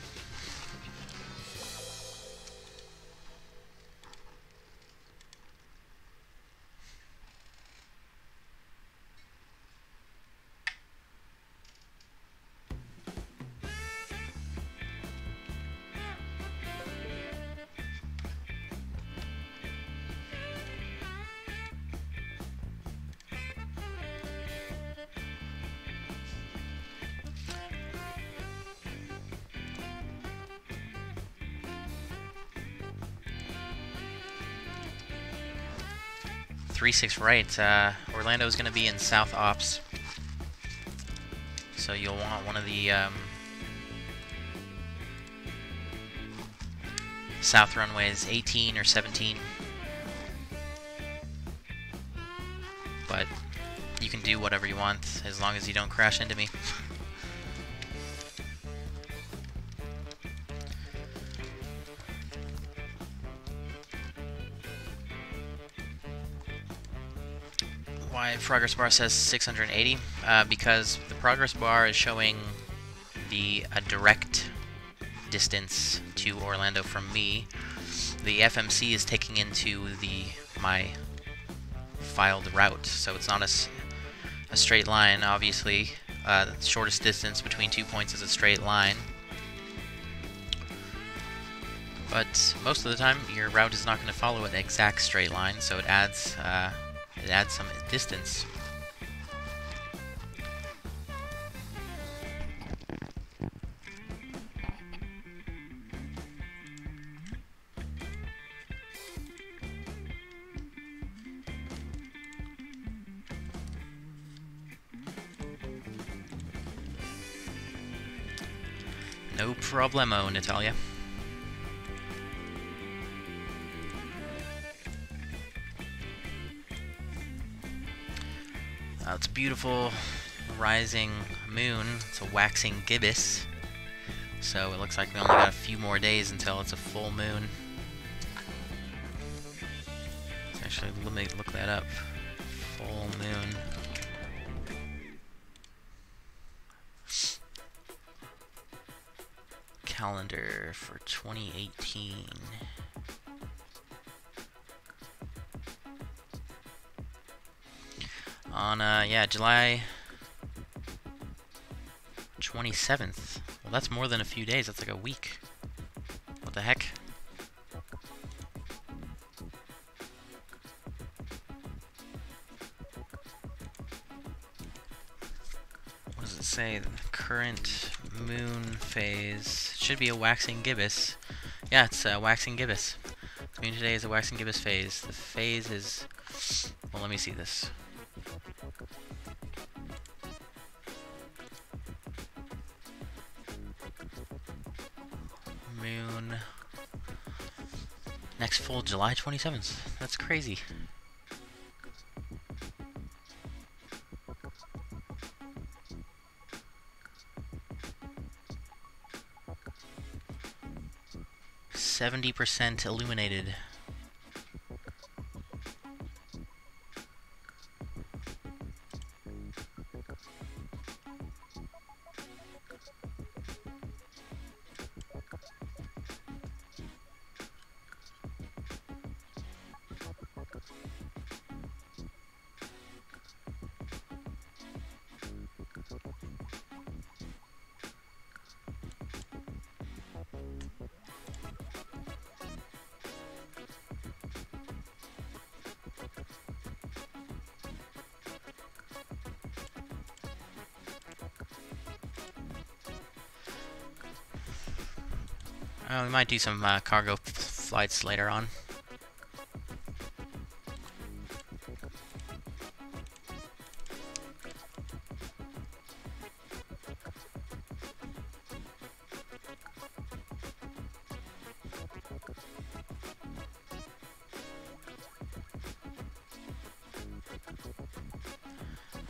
Right. Orlando is going to be in South Ops, so you'll want one of the south runways, 18 or 17. But you can do whatever you want as long as you don't crash into me. Why progress bar says 680? Because the progress bar is showing a direct distance to Orlando from me. The FMC is taking into my filed route, so it's not a straight line. Obviously, the shortest distance between 2 points is a straight line. But most of the time, your route is not going to follow an exact straight line, so it adds some distance. No problemo, Natalia. It's a beautiful rising moon. It's a waxing gibbous. So it looks like we only got a few more days until it's a full moon. Actually, let me look that up. Full moon. Calendar for 2018. On, yeah, July 27th. Well, that's more than a few days. That's like a week. What the heck? What does it say? The current moon phase should be a waxing gibbous. Yeah, it's a waxing gibbous. The moon today is a waxing gibbous phase. The phase is... Well, let me see this. Moon. Next full July 27th. That's crazy. %70 illuminated. We might do some cargo flights later on.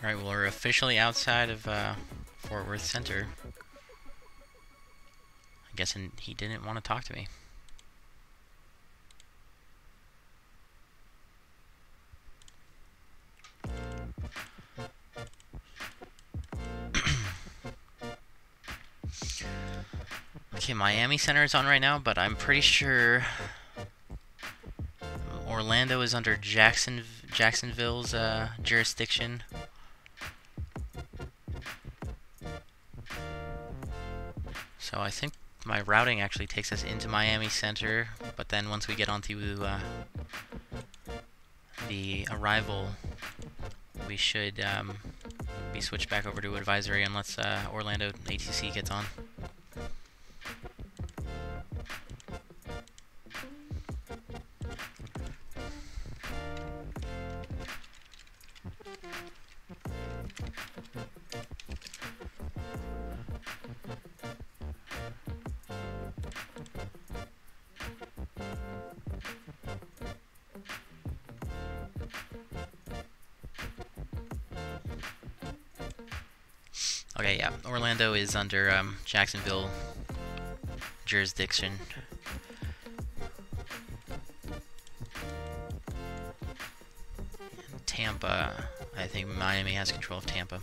Alright, well, we're officially outside of Fort Worth Center. I guess he didn't want to talk to me. Okay, Miami Center is on right now, but I'm pretty sure Orlando is under Jacksonville's jurisdiction. So I think my routing actually takes us into Miami Center, but then once we get onto the arrival, we should be switched back over to advisory unless Orlando ATC gets on. Okay, yeah, Orlando is under Jacksonville jurisdiction. And Tampa, I think Miami has control of Tampa.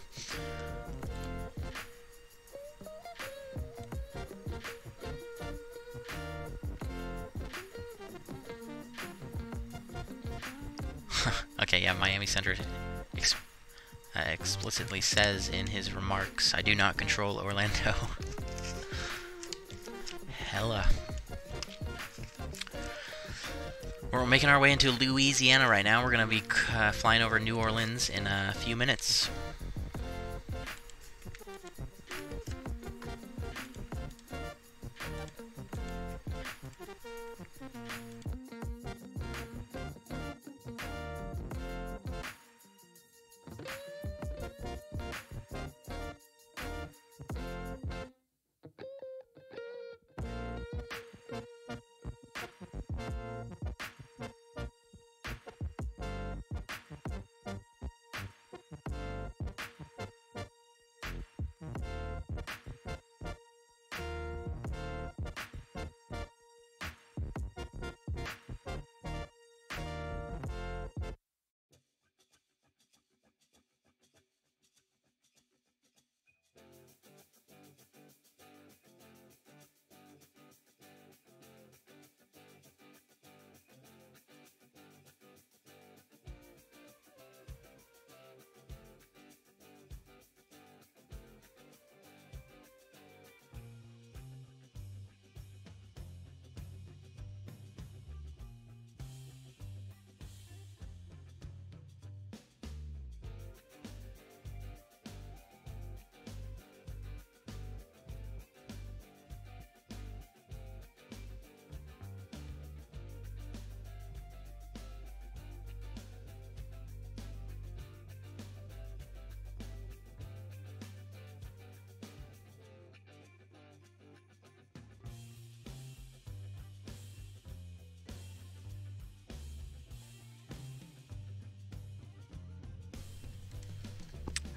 Okay, yeah, Miami Center explicitly says in his remarks, I do not control Orlando. Hella. We're making our way into Louisiana right now. We're going to be flying over New Orleans in a few minutes.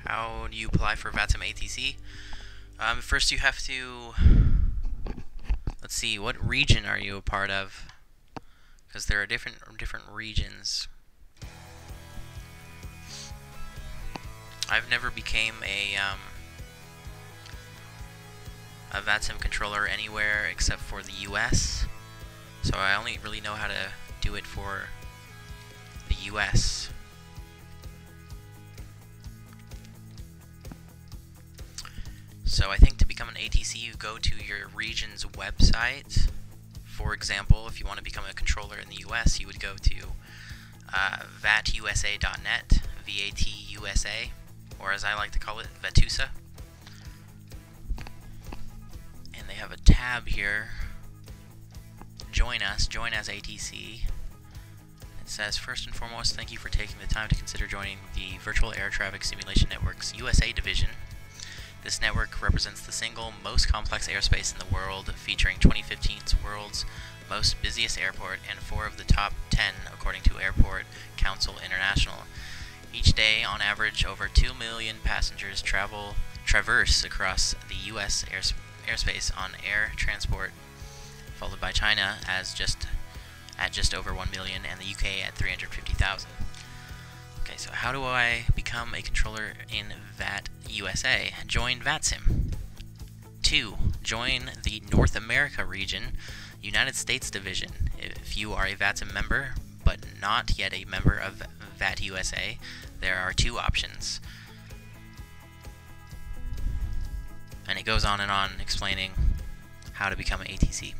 How do you apply for VATSIM ATC? First you have to, let's see, what region are you a part of? Because there are different regions. I've never became a VATSIM controller anywhere except for the US, so I only really know how to do it for the US. So I think to become an ATC, you go to your region's website. For example, if you want to become a controller in the US, you would go to vatusa.net, VATUSA, or as I like to call it, VATUSA. And they have a tab here join us, join as ATC. It says, first and foremost, thank you for taking the time to consider joining the Virtual Air Traffic Simulation Network's USA division. This network represents the single most complex airspace in the world, featuring 2015's world's most busiest airport and 4 of the top 10 according to Airport Council International. Each day, on average, over 2 million passengers traverse across the U.S. airspace on air transport, followed by China at just over 1 million and the UK at 350,000. Okay, so how do I become a controller in VAT USA? Join VATSIM. 2. Join the North America region, United States division. If you are a VATSIM member, but not yet a member of VAT USA, there are 2 options. And it goes on and on explaining how to become an ATC.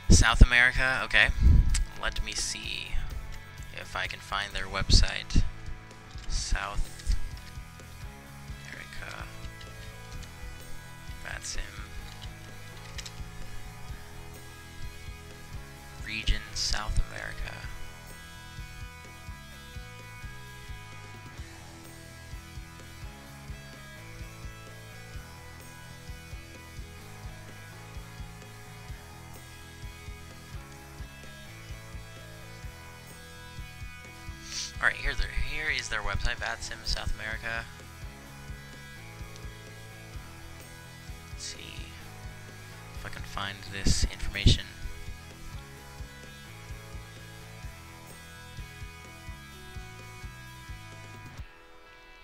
South America, okay. Let me see if I can find their website. South America, VATSIM, region, South America. Alright, here is their website, VATSIM South America. Let's see if I can find this information.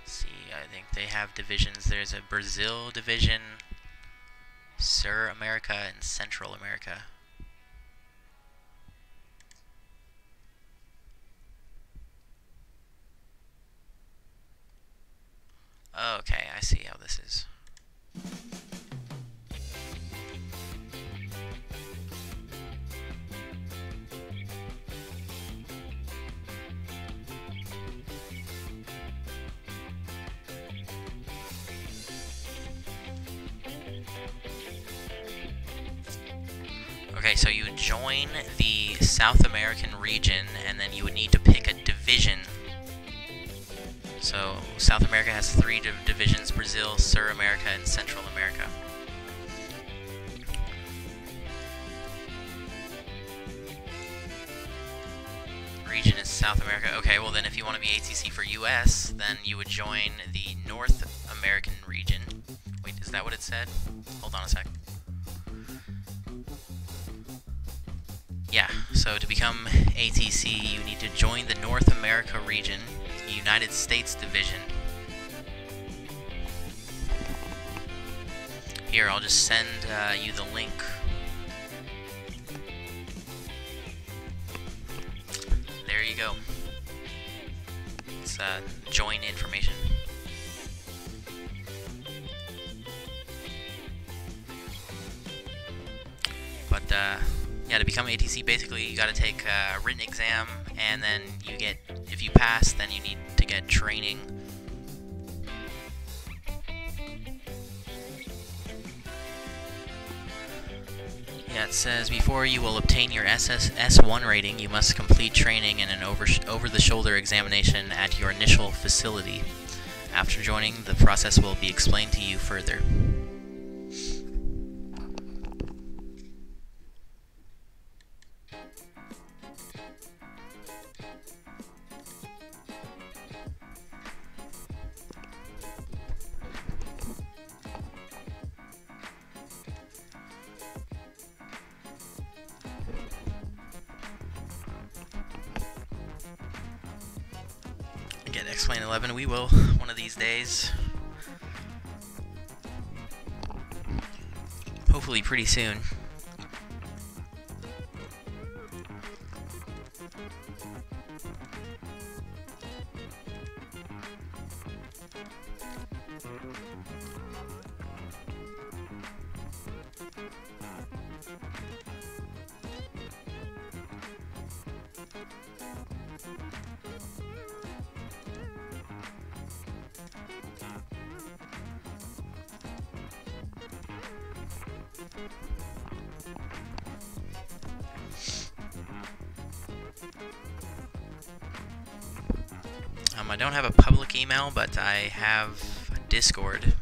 Let's see, I think they have divisions. There's a Brazil division, Sur America, and Central America. Okay, I see how this is. Okay, so you would join the South American region, and then you would need to pick a division. So, South America has 3 divisions: Brazil, Sur America, and Central America. Region is South America. Okay, well then if you want to be ATC for US, then you would join the North American region. Wait, is that what it said? Hold on a sec. Yeah, so to become ATC, you need to join the North America region, United States division. Here, I'll just send you the link. There you go. It's join information. But yeah, to become ATC, basically you got to take a written exam, and then you get, if you pass, then you need to get training. Yeah, it says before you will obtain your S1 rating, you must complete training and an over-the-shoulder examination at your initial facility. After joining, the process will be explained to you further. Get X-Plane 11, we will, one of these days. Hopefully pretty soon. I don't have a public email, but I have Discord.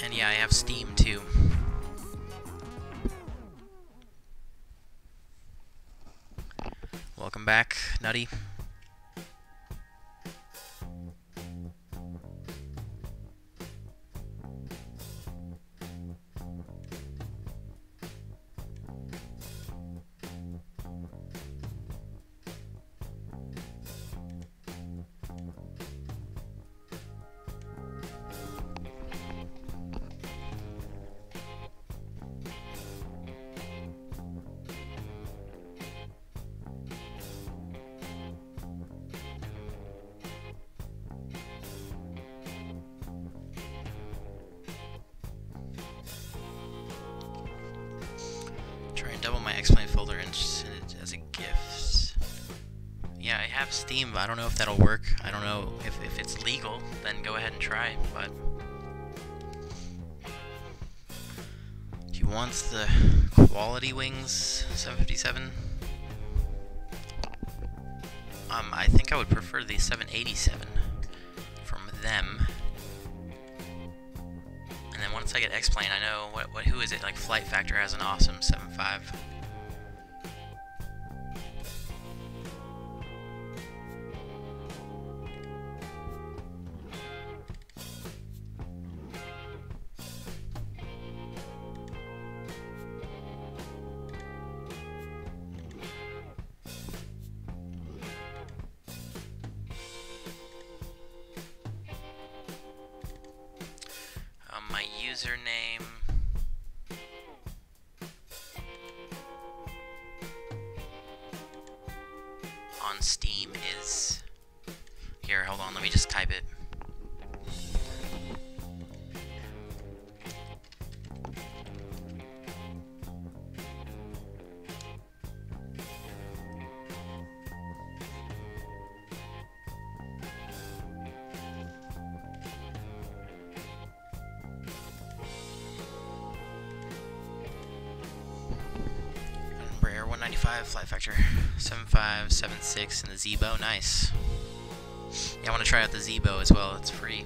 And yeah, I have Steam too. Welcome back, Nutty. Try and double my X-Plane folder and send it as a gift. Yeah, I have Steam, but I don't know if that'll work. I don't know if it's legal, then go ahead and try, but... Do you want the Quality Wings 757? I think I would prefer the 787 from them. And then once I get X-Plane, I know who is it? Like Flight Factor has an awesome 7.5. My username on Steam is here. Hold on, let me just type it. Air 195, Flight Factor 7576, and the Zebo. Nice. Yeah, I want to try out the Zebo as well. It's free.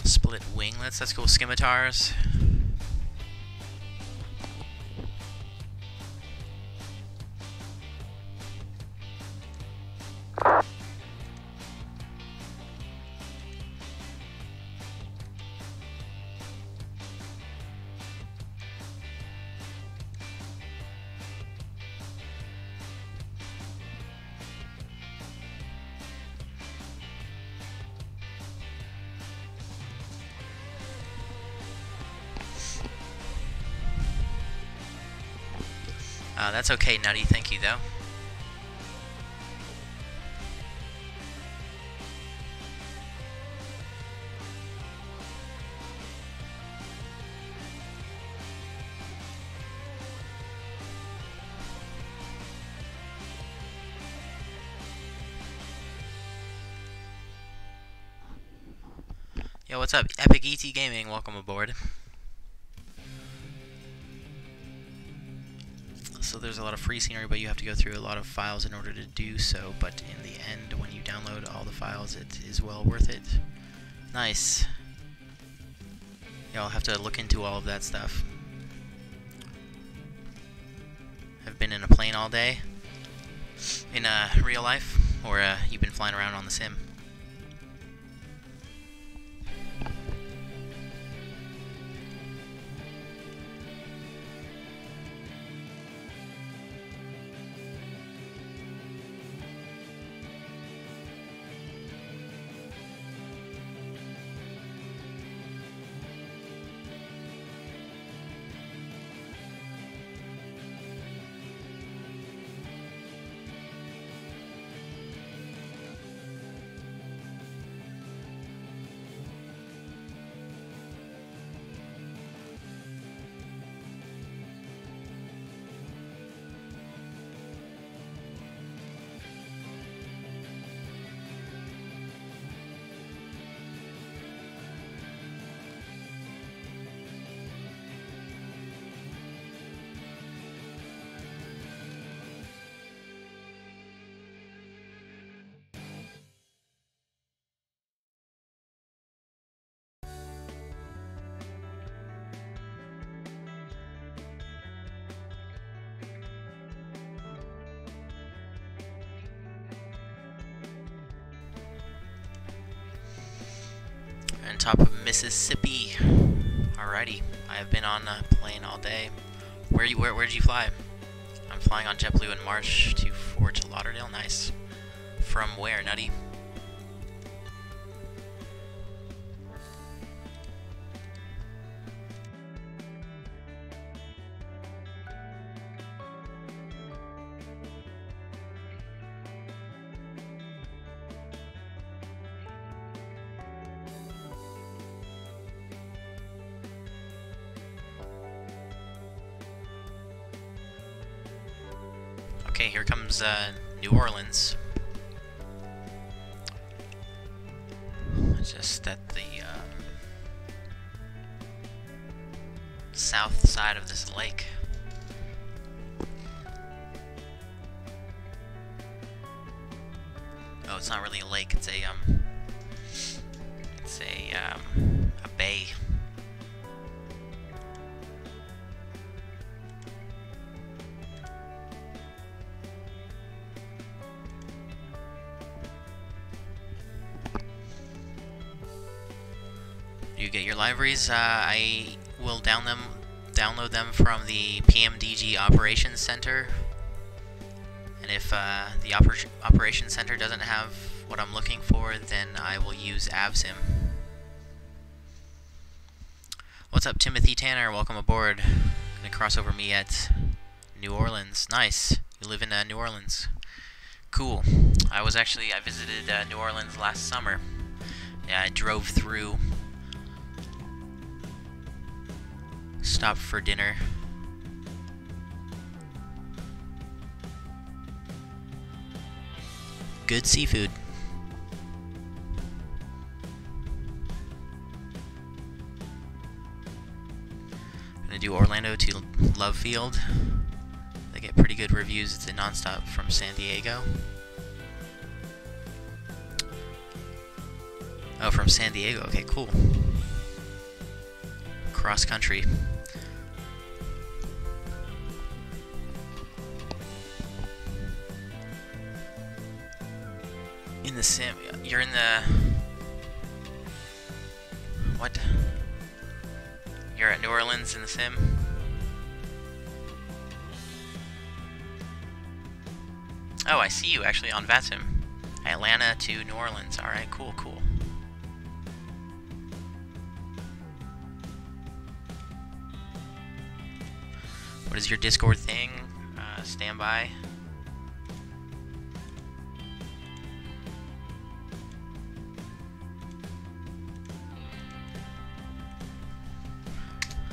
Split winglets, that's cool. Scimitars. That's okay, Nutty. Thank you, though. Yo, what's up? Epic ET Gaming, welcome aboard. So there's a lot of free scenery, but you have to go through a lot of files in order to do so, but in the end, when you download all the files, it is well worth it. Nice. Yeah, I'll have to look into all of that stuff. Have been in a plane all day in real life, or you've been flying around on the sim? On top of Mississippi. Alrighty, I have been on a plane all day. Where'd you fly? I'm flying on JetBlue in March to Fort Lauderdale. Nice. From where, Nutty? Okay, here comes New Orleans. Just at the south side of this lake. Oh, it's not really a lake. It's a bay. You get your libraries. I will download them from the PMDG Operations Center. And if the Operations Center doesn't have what I'm looking for, then I will use VATSIM. What's up, Timothy Tanner? Welcome aboard. Gonna cross over me at New Orleans. Nice. You live in New Orleans. Cool. I visited New Orleans last summer. Yeah, I drove through. Stopped for dinner. Good seafood. Gonna do Orlando to Love Field. They get pretty good reviews. It's a nonstop from San Diego. Oh, from San Diego. Okay, cool. Cross country. In the sim, you're in the... What? You're at New Orleans in the sim? Oh, I see you actually on VATSIM. Atlanta to New Orleans. Alright, cool, cool. What is your Discord thing? Stand by.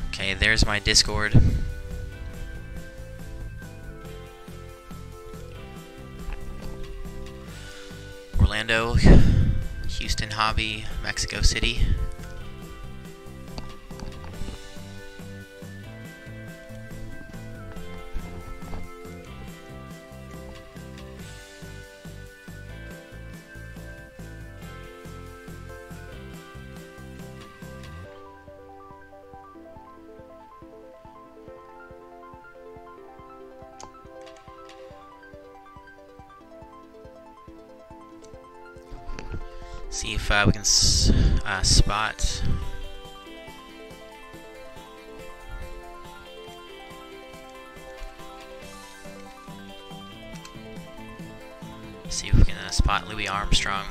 Okay, there's my Discord. Orlando, Houston Hobby, Mexico City. See if we can spot. See if we can spot Louis Armstrong.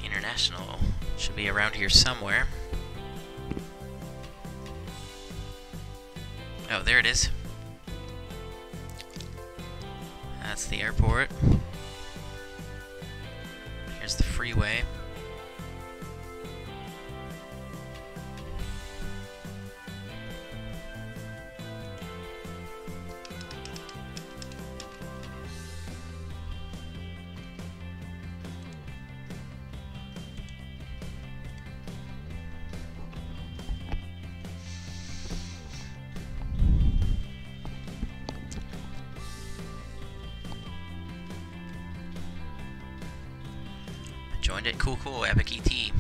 International should be around here somewhere. Oh, there it is. That's the airport. Here's the freeway. Joined it. Cool, cool. Epic ET.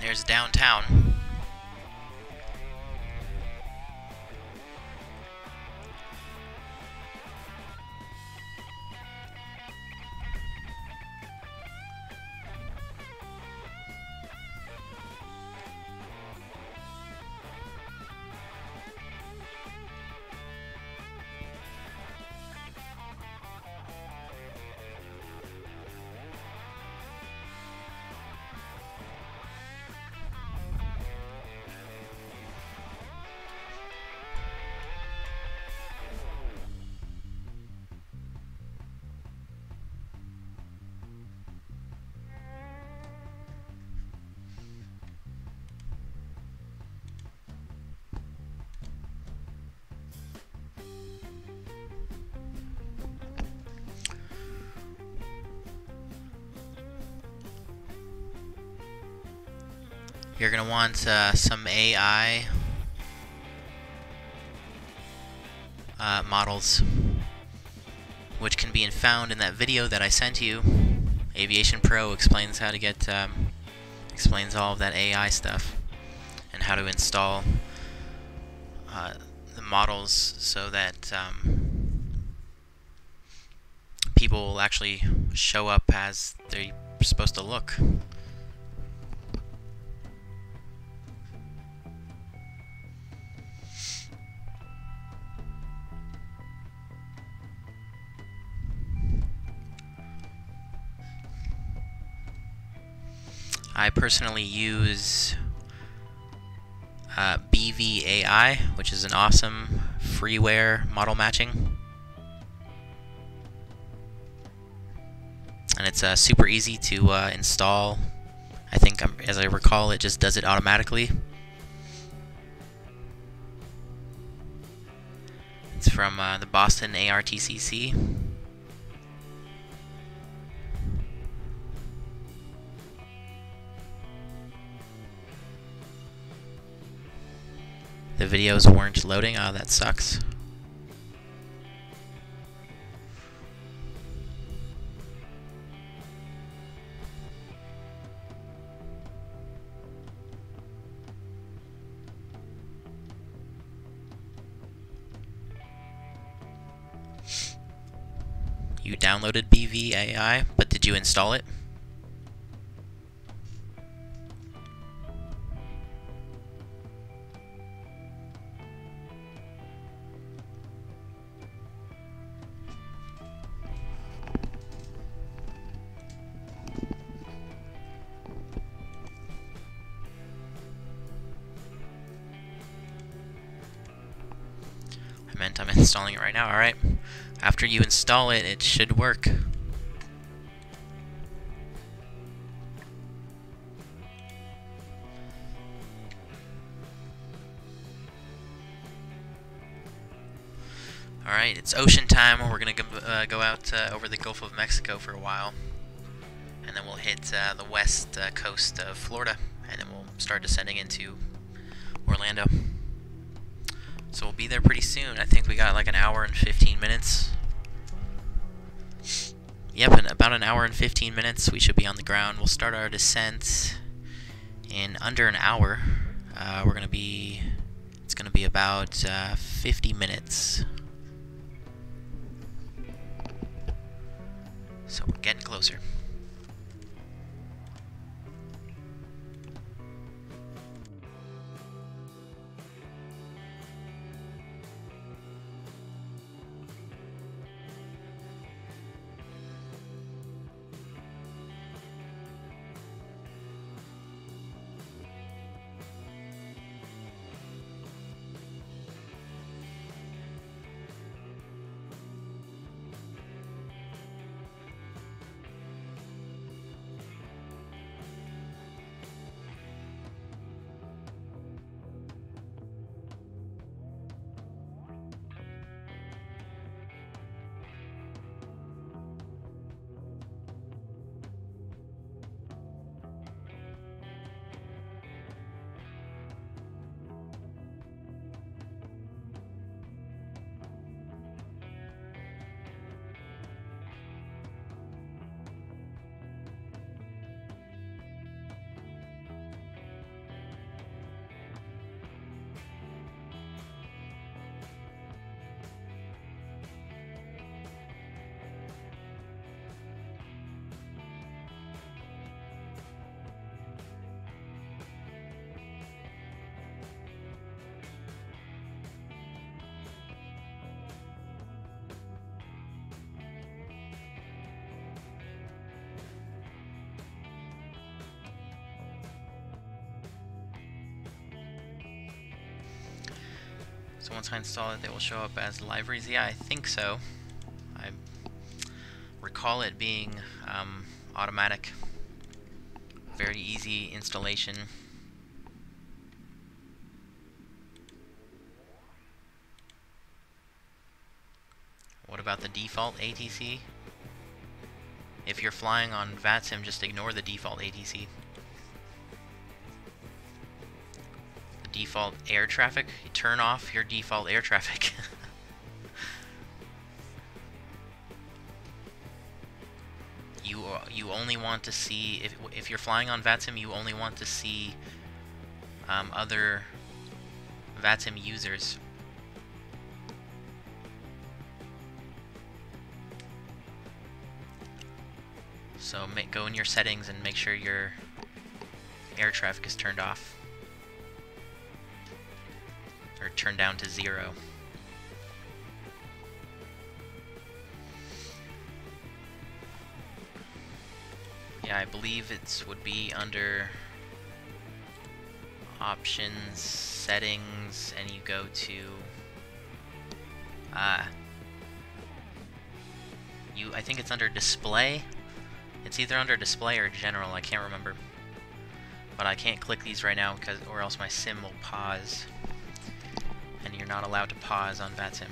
There's downtown. You're going to want some AI models, which can be found in that video that I sent you. Aviation Pro explains how to get, explains all of that AI stuff and how to install the models so that people will actually show up as they're supposed to look. I personally use BVAI, which is an awesome freeware model matching. And it's super easy to install. I think, as I recall, it just does it automatically. It's from the Boston ARTCC. The videos weren't loading. Oh, that sucks. You downloaded BVAI, but did you install it? I'm installing it right now. Alright. After you install it, it should work. Alright, it's ocean time. We're going to go out over the Gulf of Mexico for a while. And then we'll hit the west coast of Florida. And then we'll start descending into Orlando. So we'll be there pretty soon. I think we got like an hour and 15 minutes. Yep, in about an hour and 15 minutes we should be on the ground. We'll start our descent in under an hour. It's gonna be about 50 minutes. So we're getting closer. So once I install it, they will show up as LiveReZI. I think so. I recall it being automatic. Very easy installation. What about the default ATC? If you're flying on VATSIM, just ignore the default ATC. Default air traffic, you turn off your default air traffic. You only want to see, if you're flying on VATSIM, you only want to see other VATSIM users. So go in your settings and make sure your air traffic is turned off. Or turn down to 0. Yeah, I believe it would be under options, settings, and you go to I think it's under display. It's either under display or general, I can't remember. But I can't click these right now or else my sim will pause. And you're not allowed to pause on VATSIM.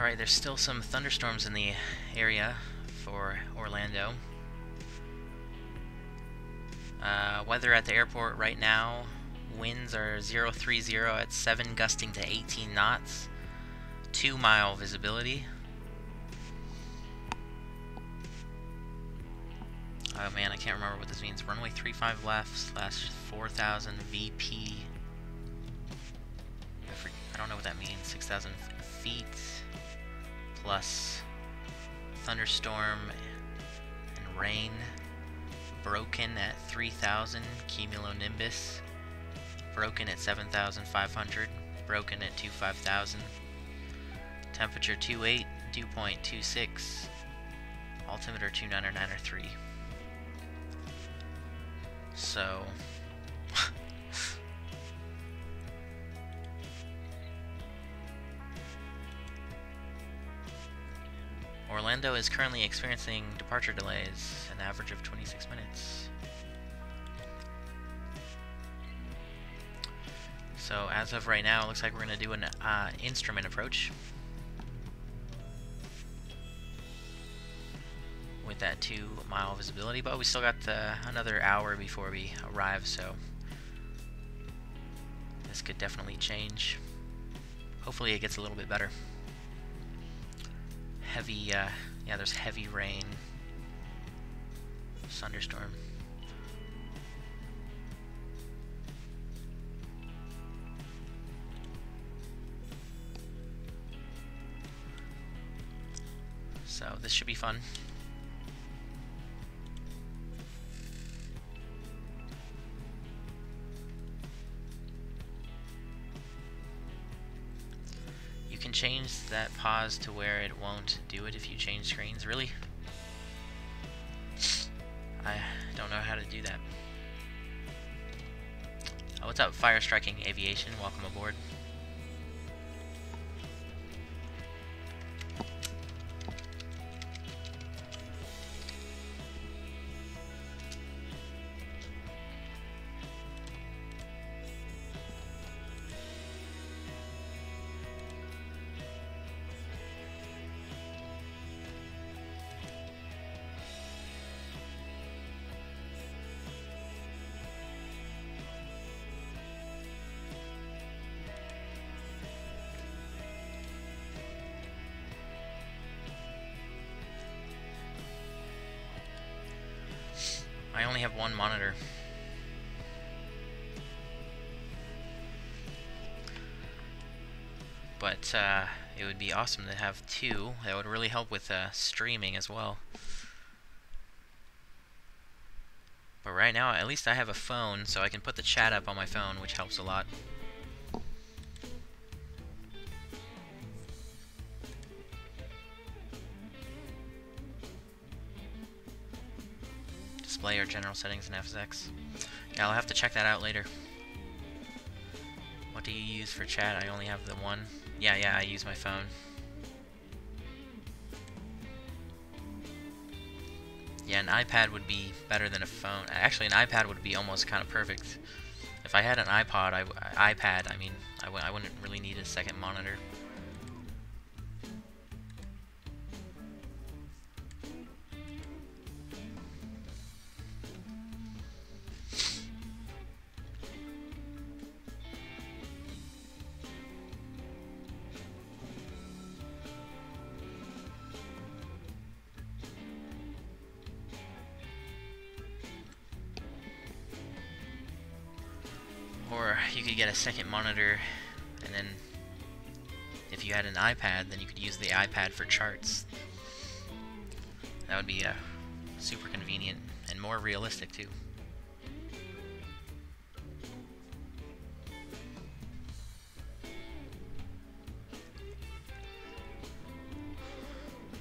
Alright, there's still some thunderstorms in the area for Orlando. Weather at the airport right now, winds are 030 at 7 gusting to 18 knots, 2-mile visibility. Oh man, I can't remember what this means. Runway 35 left / 4000 VP. I don't know what that means. 6,000 feet plus thunderstorm and rain. Broken at 3,000 cumulonimbus. Broken at 7,500. Broken at 25,000. Temperature 28, dew point 26. Altimeter 299.3. So Orlando is currently experiencing departure delays, an average of 26 minutes. So as of right now, it looks like we're going to do an instrument approach with that 2-mile visibility, but we still got another hour before we arrive, so this could definitely change. Hopefully it gets a little bit better. Heavy, yeah, there's heavy rain, thunderstorm. So this should be fun. You can change that pause to where it won't do it if you change screens. Really? I don't know how to do that. Oh, what's up, Fire Striking Aviation? Welcome aboard. I only have one monitor. But it would be awesome to have two. That would really help with streaming as well. But right now, at least I have a phone, so I can put the chat up on my phone, which helps a lot. Display or general settings in FSX. Yeah, I'll have to check that out later. What do you use for chat? I only have the one. Yeah, I use my phone. Yeah, an iPad would be better than a phone. Actually, an iPad would be almost kind of perfect. If I had an iPad, I wouldn't really need a second monitor. Or you could get a second monitor, and then if you had an iPad, then you could use the iPad for charts. That would be super convenient and more realistic too.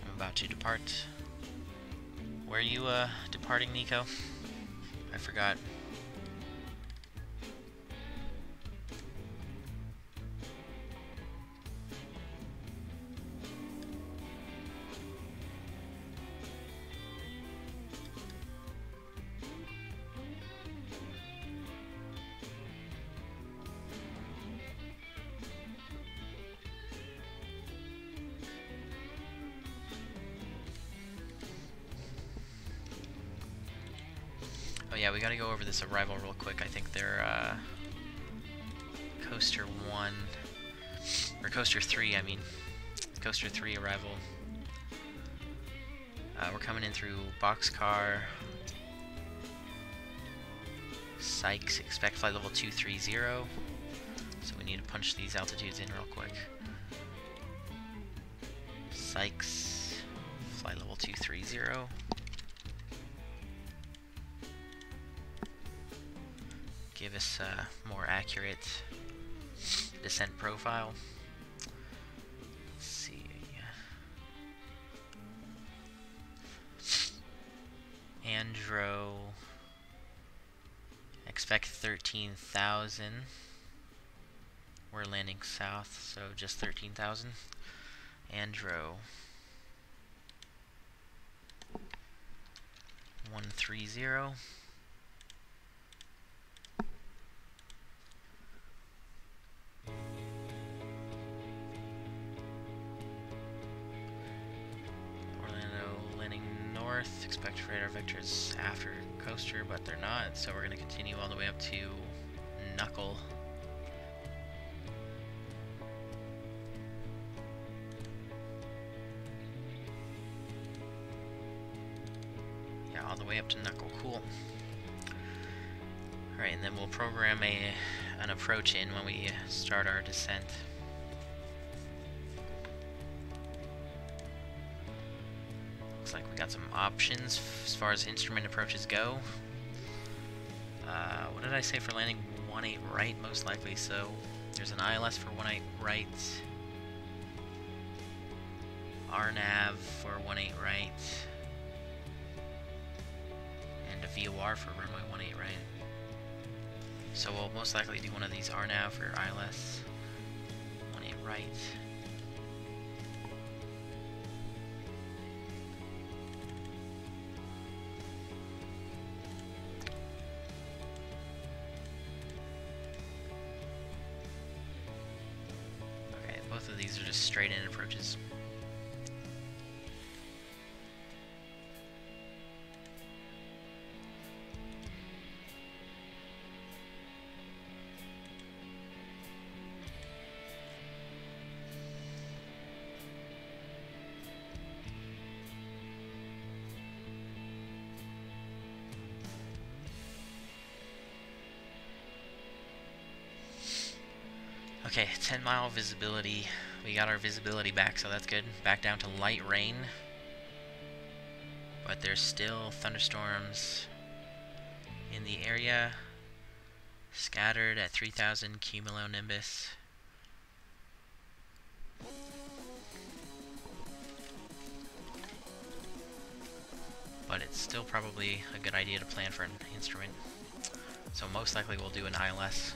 I'm about to depart. Where are you departing, Nico? I forgot. Oh yeah, we gotta go over this arrival real quick. I think they're Coaster 1, or Coaster 3, I mean. Coaster 3 arrival. We're coming in through BOXKR. Psychs, expect flight level 230. So we need to punch these altitudes in real quick. Psychs, flight level 230. Give us a more accurate descent profile. Let's see. Andro, expect 13,000. We're landing south, so just 13,000. Andro 130. Expect radar vectors after coaster, but they're not, so we're going to continue all the way up to Knuckle. Yeah, all the way up to Knuckle. Cool. Alright, and then we'll program an approach in when we start our descent. Like we got some options as far as instrument approaches go. What did I say for landing 18 right? Most likely. So there's an ILS for 18 right, RNAV for 18 right, and a VOR for runway 18 right. So we'll most likely do one of these RNAV for ILS 18 right. Both of these are just straight-in approaches. Okay, 10-mile visibility. We got our visibility back, so that's good. Back down to light rain. But there's still thunderstorms in the area. Scattered at 3,000 cumulonimbus. But it's still probably a good idea to plan for an instrument. So most likely we'll do an ILS.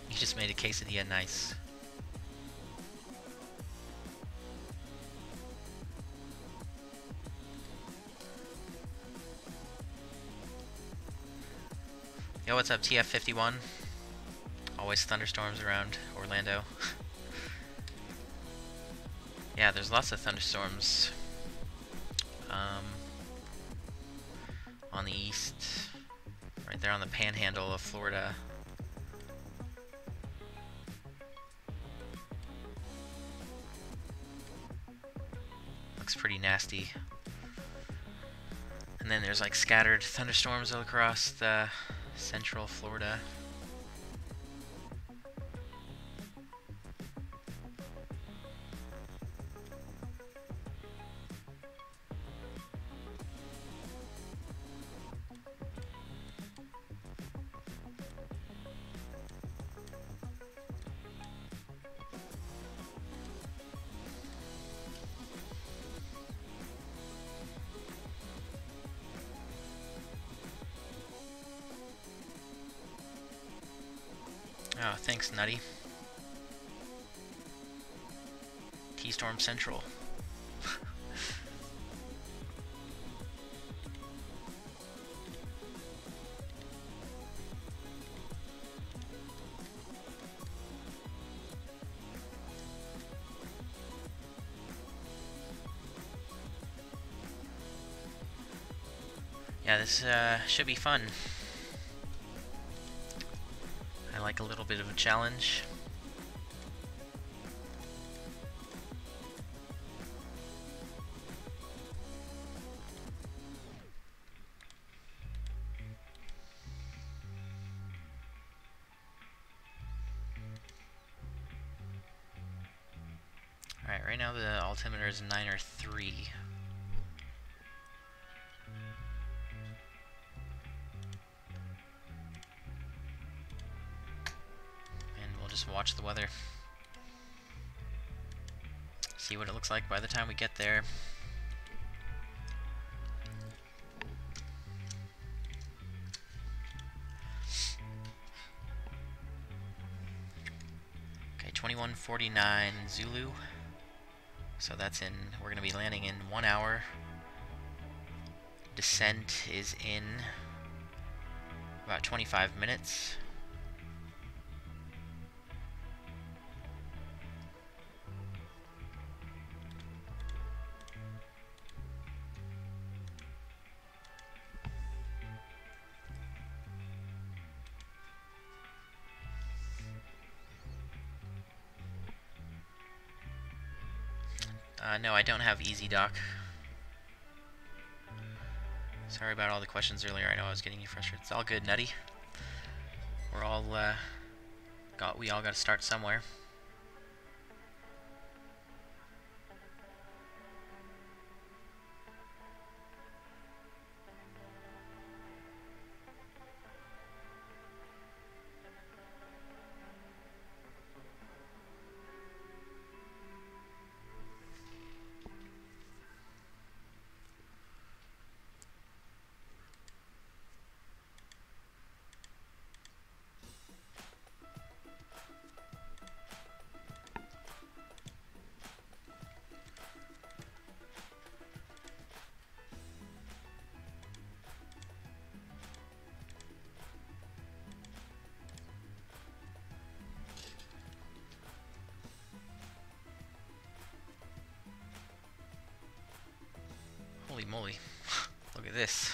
You just made a quesadilla nice. Yo, what's up, TF51? Always thunderstorms around Orlando. Yeah, there's lots of thunderstorms on the east, right there on the panhandle of Florida. Looks pretty nasty. And then there's like scattered thunderstorms all across the central Florida. Oh, thanks, Nutty. T-Storm Central. Yeah, this should be fun. I like a little bit of a challenge. Alright, right now the altimeter is 9 or 3. Just watch the weather. See what it looks like by the time we get there. Okay, 2149 Zulu. So that's in, we're going to be landing in 1 hour. Descent is in about 25 minutes. No, I don't have Easy Dock. Sorry about all the questions earlier. I know I was getting you frustrated. It's all good, Nutty. We're all we all got to start somewhere. Holy moly. Look at this.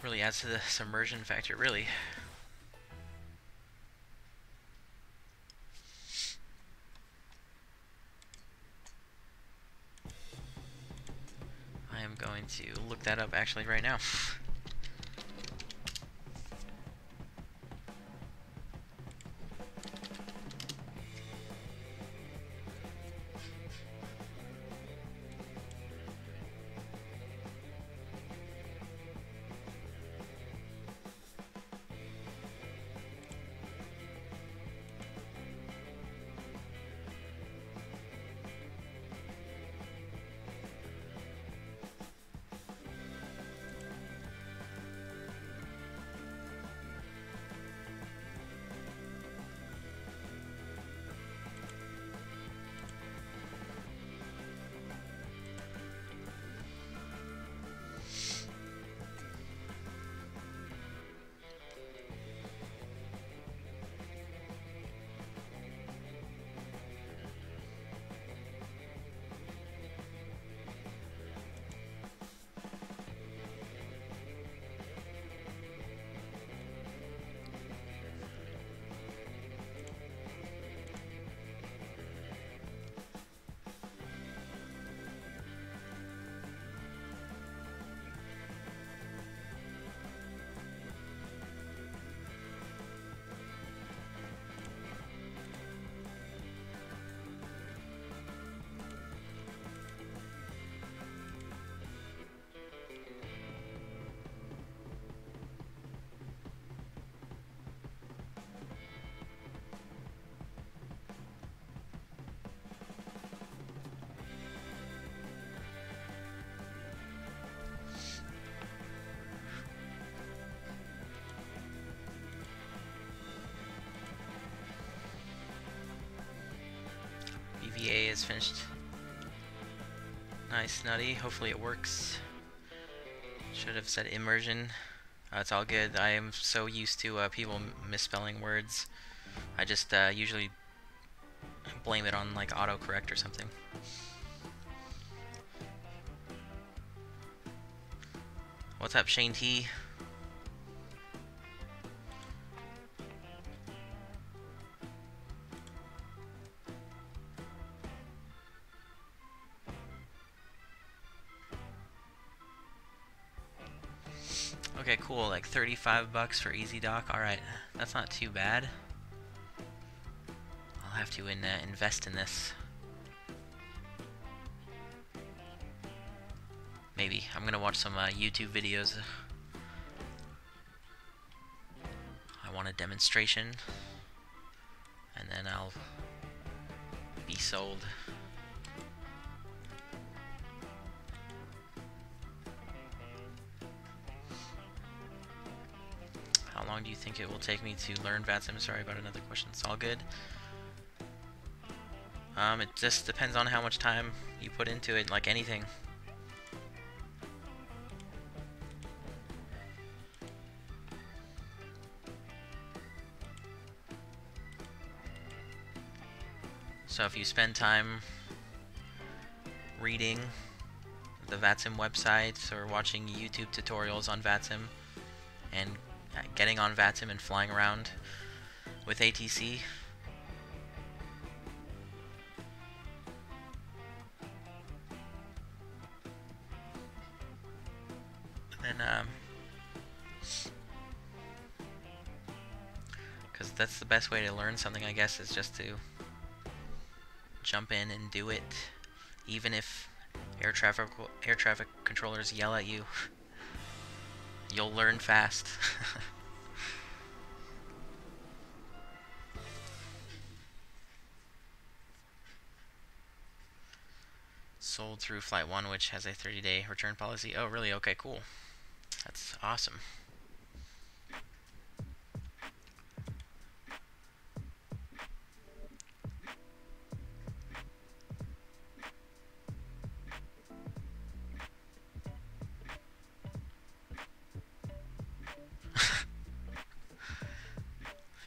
Really adds to the submersion factor, really. I am going to look that up actually right now. is finished. Nice, Nutty. Hopefully it works. Should have said immersion. It's all good. I am so used to people misspelling words. I just usually blame it on like autocorrect or something. What's up, Shane T? Okay, cool. Like 35 bucks for Easy Dock. All right, that's not too bad. I'll have to invest in this. Maybe. I'm gonna watch some YouTube videos. I want a demonstration, and then I'll be sold. How long do you think it will take me to learn VATSIM? Sorry about another question. It's all good. It just depends on how much time you put into it, like anything. So if you spend time reading the VATSIM website or watching YouTube tutorials on VATSIM and getting on VATSIM and flying around with ATC, then because that's the best way to learn something, I guess, is just to jump in and do it, even if air traffic controllers yell at you. You'll learn fast. Sold through Flight 1, which has a 30-day return policy. Oh, really? Okay, cool. That's awesome.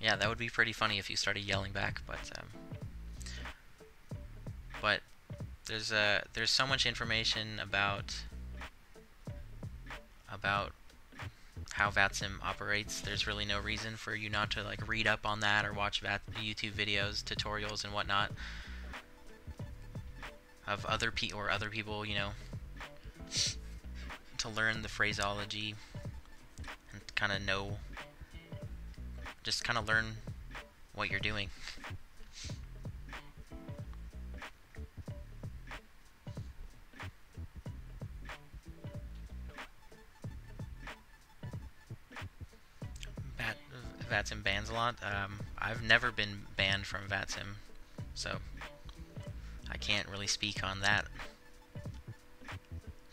Yeah, that would be pretty funny if you started yelling back, but there's so much information about how VATSIM operates. There's really no reason for you not to like read up on that or watch YouTube videos, tutorials, and whatnot of other people, you know, to learn the phraseology and kind of know. Just kind of learn what you're doing. VATSIM bans a lot. I've never been banned from VATSIM, so I can't really speak on that.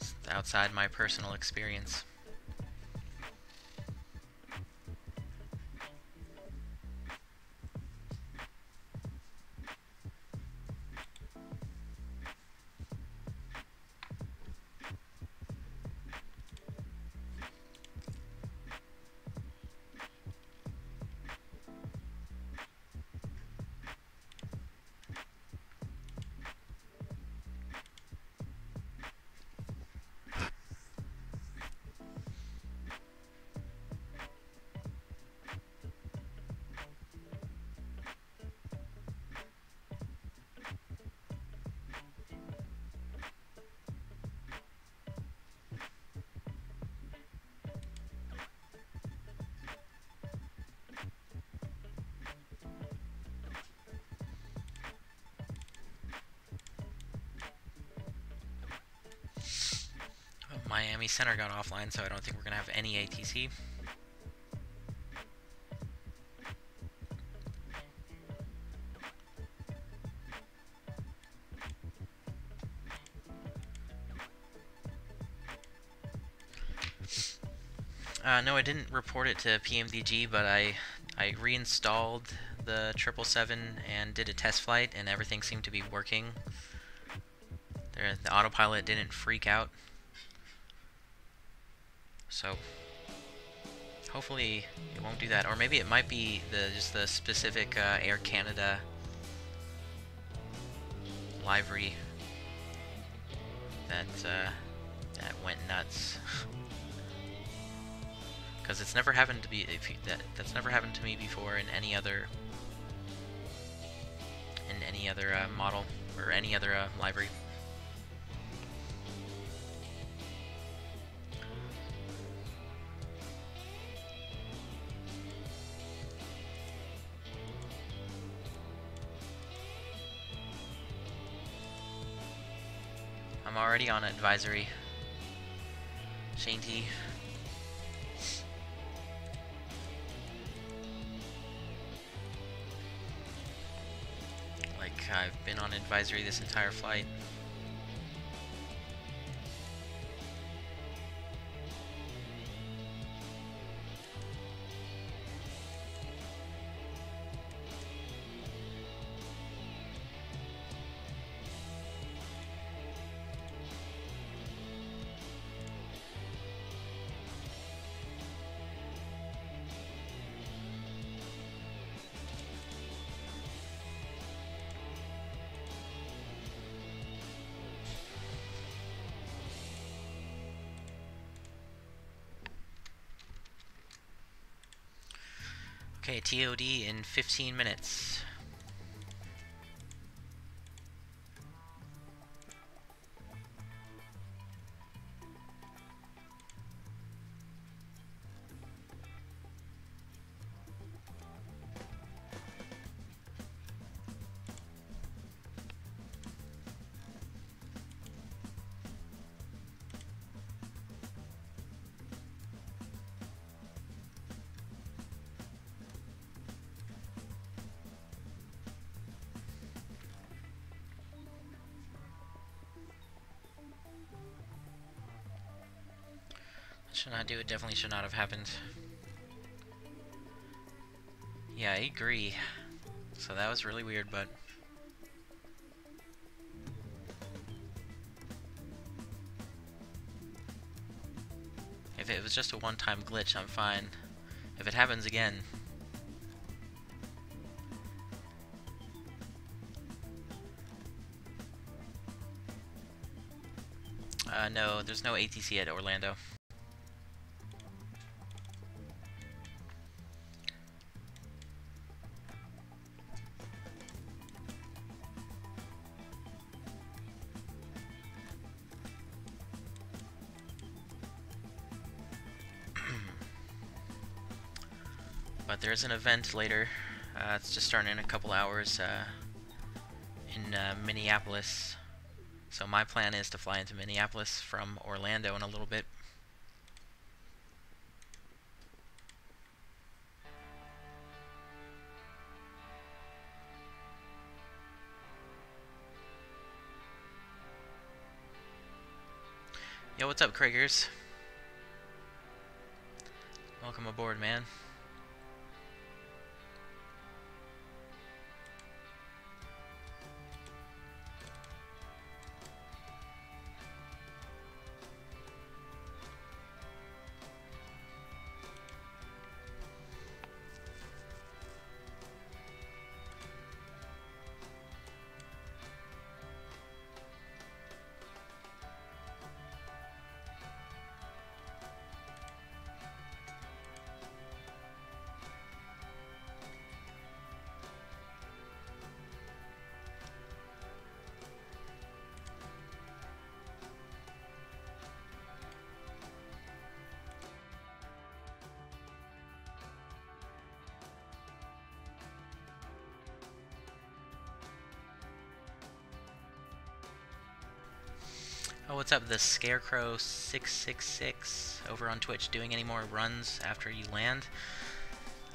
It's outside my personal experience. Miami Center got offline, so I don't think we're gonna have any ATC. No, I didn't report it to PMDG, but I reinstalled the 777 and did a test flight, and everything seemed to be working. The autopilot didn't freak out. So hopefully it won't do that, or maybe it might be just the specific Air Canada livery that went nuts. Because it's never happened to be that's never happened to me before in any other model or any other livery. I'm already on advisory. Shane T. I've been on advisory this entire flight. Okay, TOD in 15 minutes. Should not do it, definitely should not have happened. Yeah, I agree. So that was really weird, but if it was just a one-time glitch, I'm fine. If it happens again, no, there's no ATC at Orlando. But there's an event later. It's just starting in a couple hours in Minneapolis. So my plan is to fly into Minneapolis from Orlando in a little bit. Yo, what's up, Kraigers? Welcome aboard, man. Oh, what's up, the Scarecrow 666 over on Twitch? Doing any more runs after you land?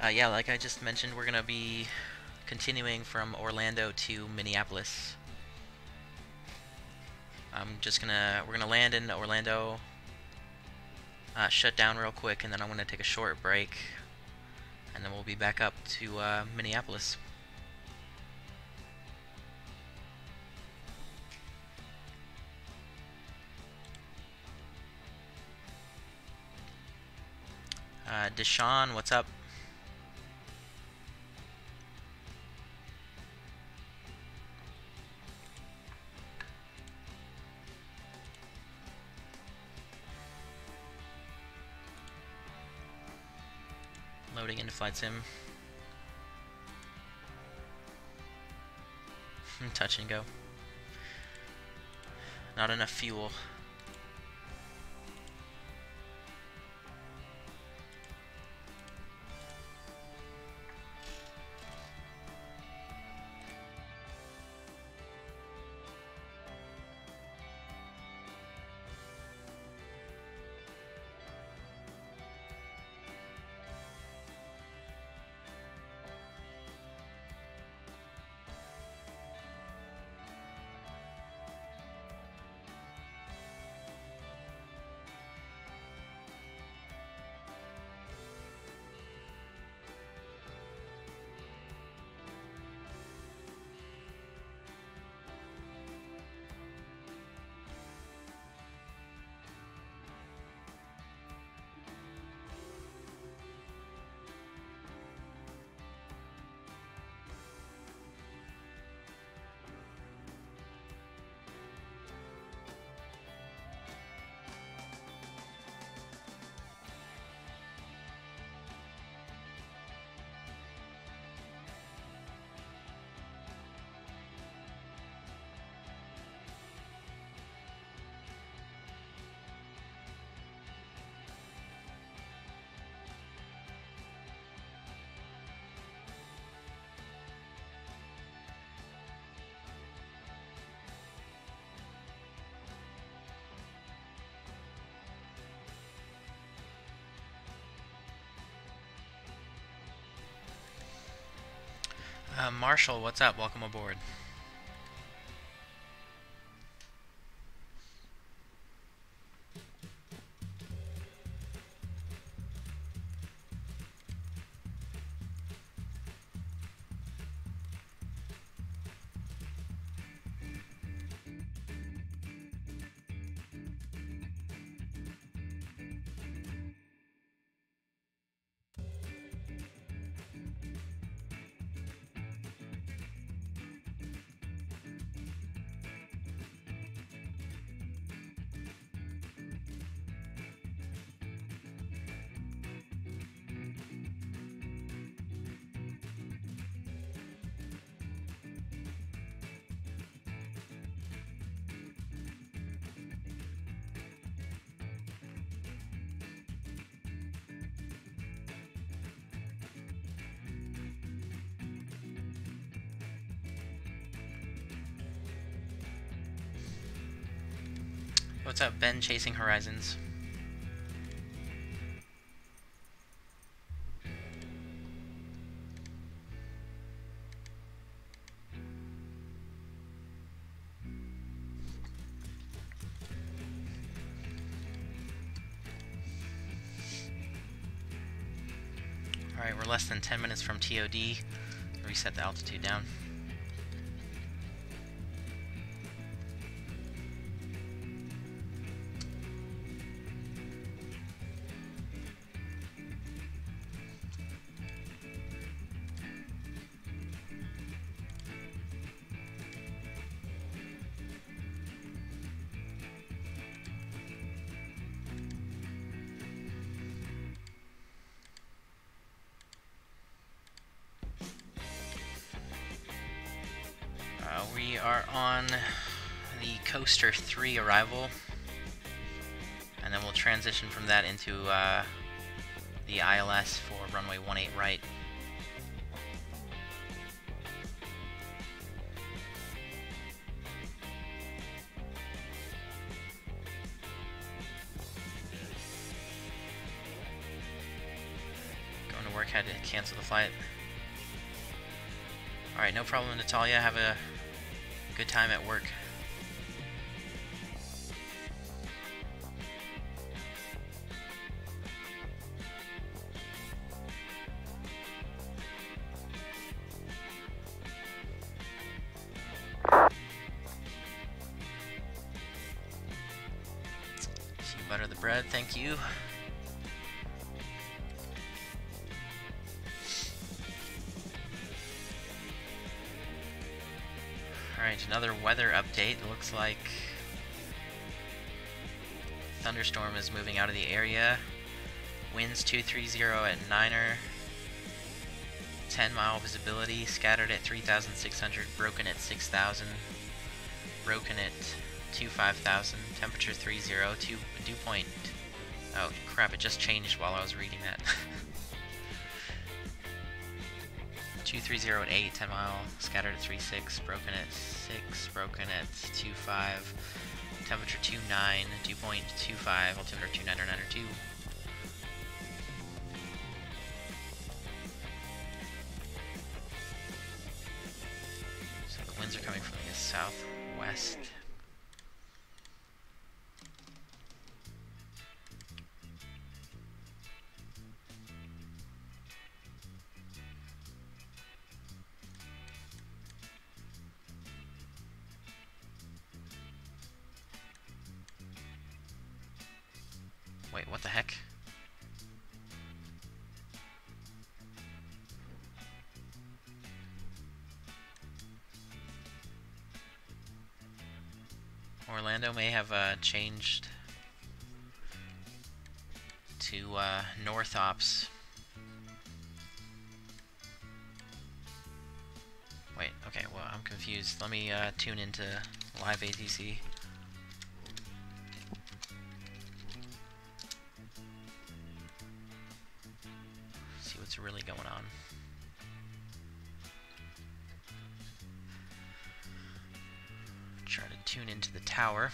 Yeah, like I just mentioned, we're gonna be continuing from Orlando to Minneapolis. We're gonna land in Orlando, shut down real quick, and then I'm going to take a short break, and then we'll be back up to Minneapolis. Deshaun, what's up? Loading into flight sim. Touch and go. Not enough fuel. Marshall, what's up? Welcome aboard. What's up, Ben? Chasing Horizons. Alright, we're less than 10 minutes from TOD. Reset the altitude down. We are on the Coaster 3 arrival, and then we'll transition from that into the ILS for runway 18 right. Going to work, had to cancel the flight. Alright, no problem, Natalia. Have a good time at work. bread, thank you. Alright, another weather update. It looks like thunderstorm is moving out of the area. Winds 230 at 9er. 10-mile visibility, scattered at 3,600, broken at 6,000, broken at 25,000, temperature 30, dew point. Oh crap, it just changed while I was reading that. 230 at 8, 10 mile, scattered at 36, broken at 6, broken at 25, temperature 29, dew point 25, altimeter 2992. So the winds are coming from the southwest. Wait, what the heck? Orlando may have changed to North Ops. Wait, okay, well, I'm confused. Let me tune into live ATC. See what's really going on. Try to tune into the tower.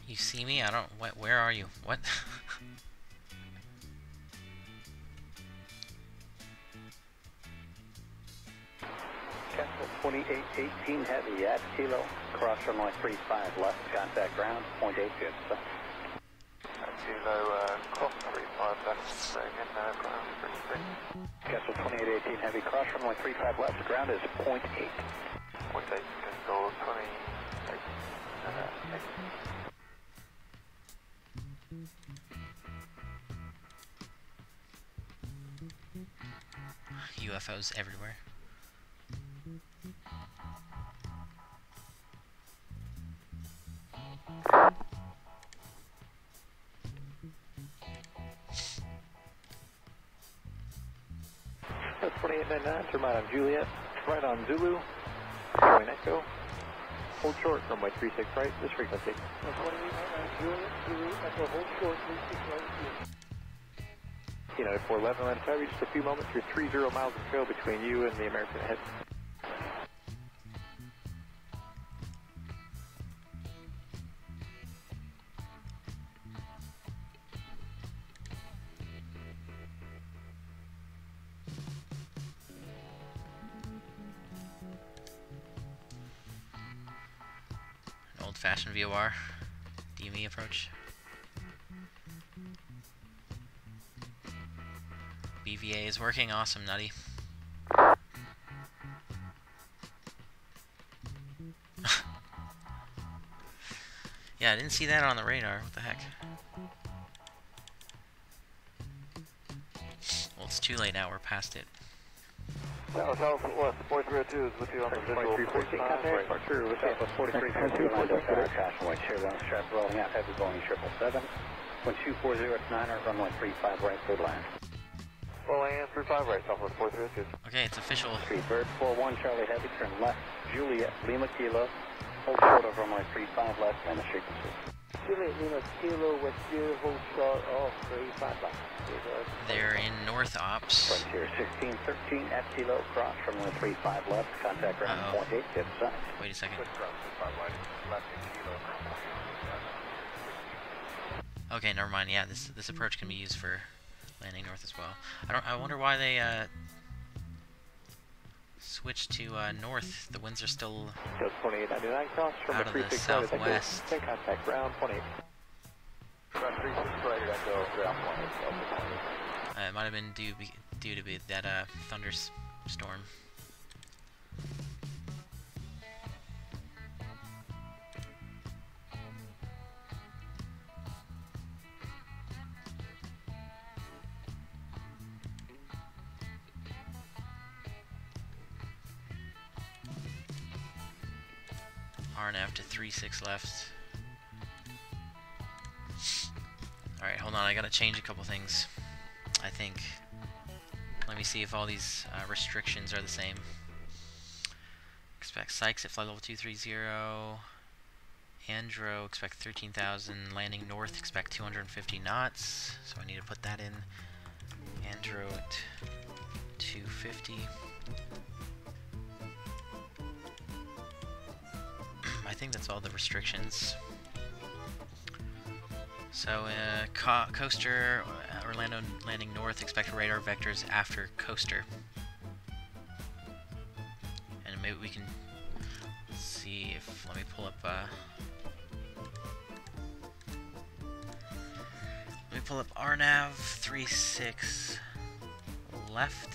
You see me? I don't. What? Where are you? What? Castle 2818 heavy at kilo, cross runway 35 left, contact ground, 0.8 good. Kilo, cross 35 left, staying in ground 33. Castle 2818 heavy, cross runway 35 left, ground is 0.8. 0.8, Castle 28. UFOs everywhere. That's 2899, turn right on Juliet, right on Zulu, going Echo, hold short, runway 36 right, this frequency. 2899, Juliet, Zulu, Echo, hold short, 36 right, 411, land heavy, just a few moments, you're 30 miles to go between you and the American head. An old-fashioned VOR DME approach. BVAI is working, awesome, Nutty. Yeah, I didn't see that on the radar. What the heck? Well, it's too late now. We're past it. South West 4302 is with you on the visual. 4314, contact, departure with Southwest 4342, line up tower, caution white chair, down strap rolling out, heavy Boeing 777, wind 240 at 9er, runway 35 right, clear land. Rolling in 35 right, Southwest 4302. Okay, it's official. Street bird, 41 Charlie heavy, turn left, Juliet, Lima Kilo, hold short of runway 35 left, and the frequency. Juliet, Lima Kilo with you, hold short of 35 left. They're in North Ops. Frontier 1613 at Kilo, cross runway 35 left, contact ground 0.8, get sight. Wait a second. Okay, never mind. Yeah, this approach can be used for landing north as well. I wonder why they switched to north. The winds are still 2899 cross from out of the southwest. contact ground 0.8. Ground 36 right here, It might have been due to be that thunderstorm. RNAV to 3-6 left. Alright, hold on, I gotta change a couple things, I think. Let me see if all these restrictions are the same. Expect Sykes at flight level 230. Andro, expect 13,000. Landing north, expect 250 knots. So I need to put that in. Andro at 250. I think that's all the restrictions. So, coaster, Orlando landing north, expect radar vectors after coaster. And maybe we can see if, let me pull up, RNAV 3-6 left.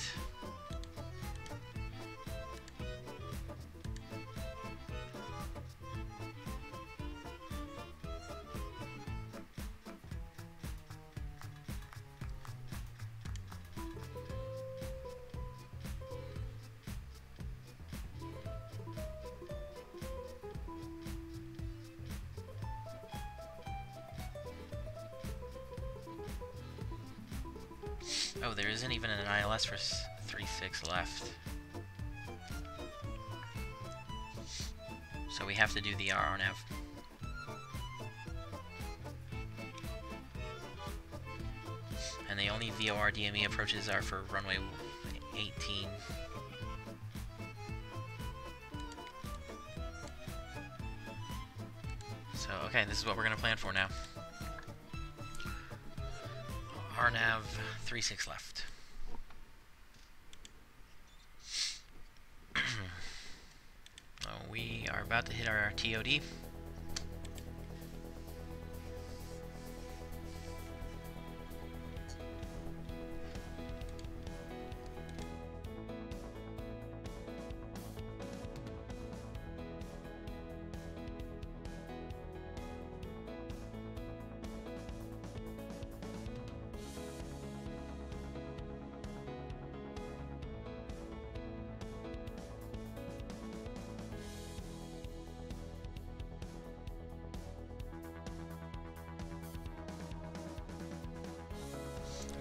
Oh, there isn't even an ILS for 3-6 left. So we have to do the RNAV. And the only VOR DME approaches are for runway 18. So, okay, this is what we're going to plan for now. RNAV 3-6 left. We are about to hit our TOD.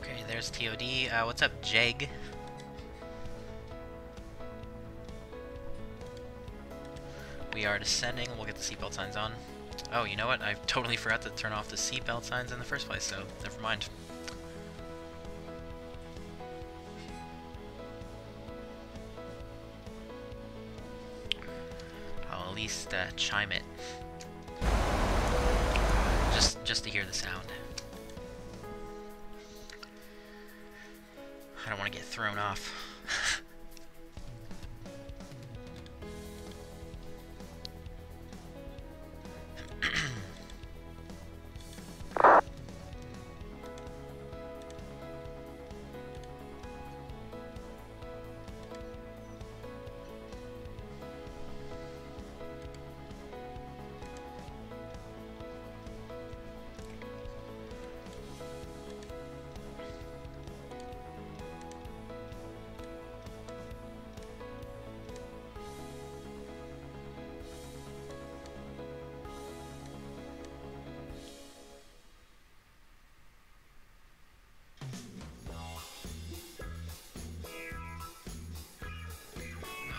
Okay, there's TOD. What's up, Jeg? We are descending. We'll get the seatbelt signs on. Oh, you know what? I totally forgot to turn off the seatbelt signs in the first place, so never mind. I'll at least chime it. Just to hear the sound. I don't want to get thrown off.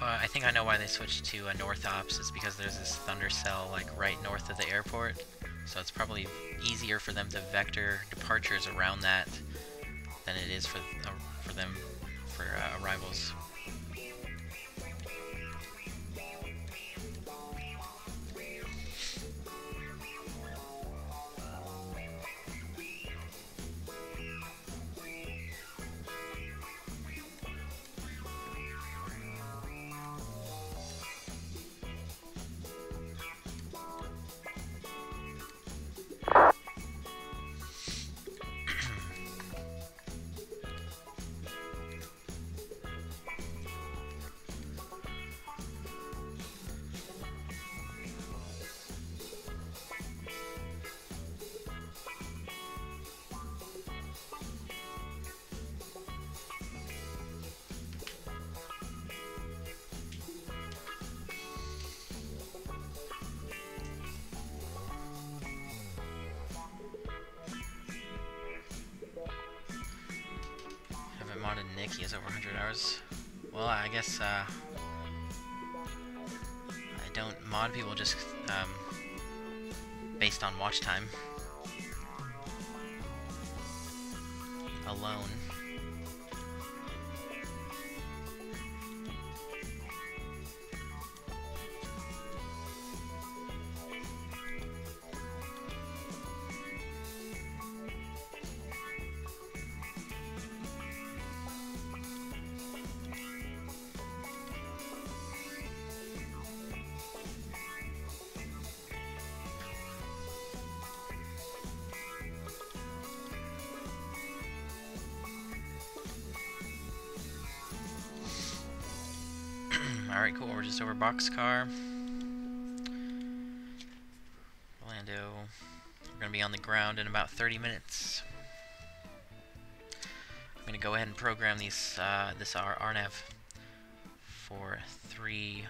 I think I know why they switched to north ops. It's because there's this thunder cell like right north of the airport, so it's probably easier for them to vector departures around that than it is for them for arrivals. Nick, he has over 100 hours. Well, I guess, I don't mod people just, based on watch time. Alone. Alright, cool, we're just over BOXKR. Orlando. We're going to be on the ground in about 30 minutes. I'm going to go ahead and program these, this RNAV for 3,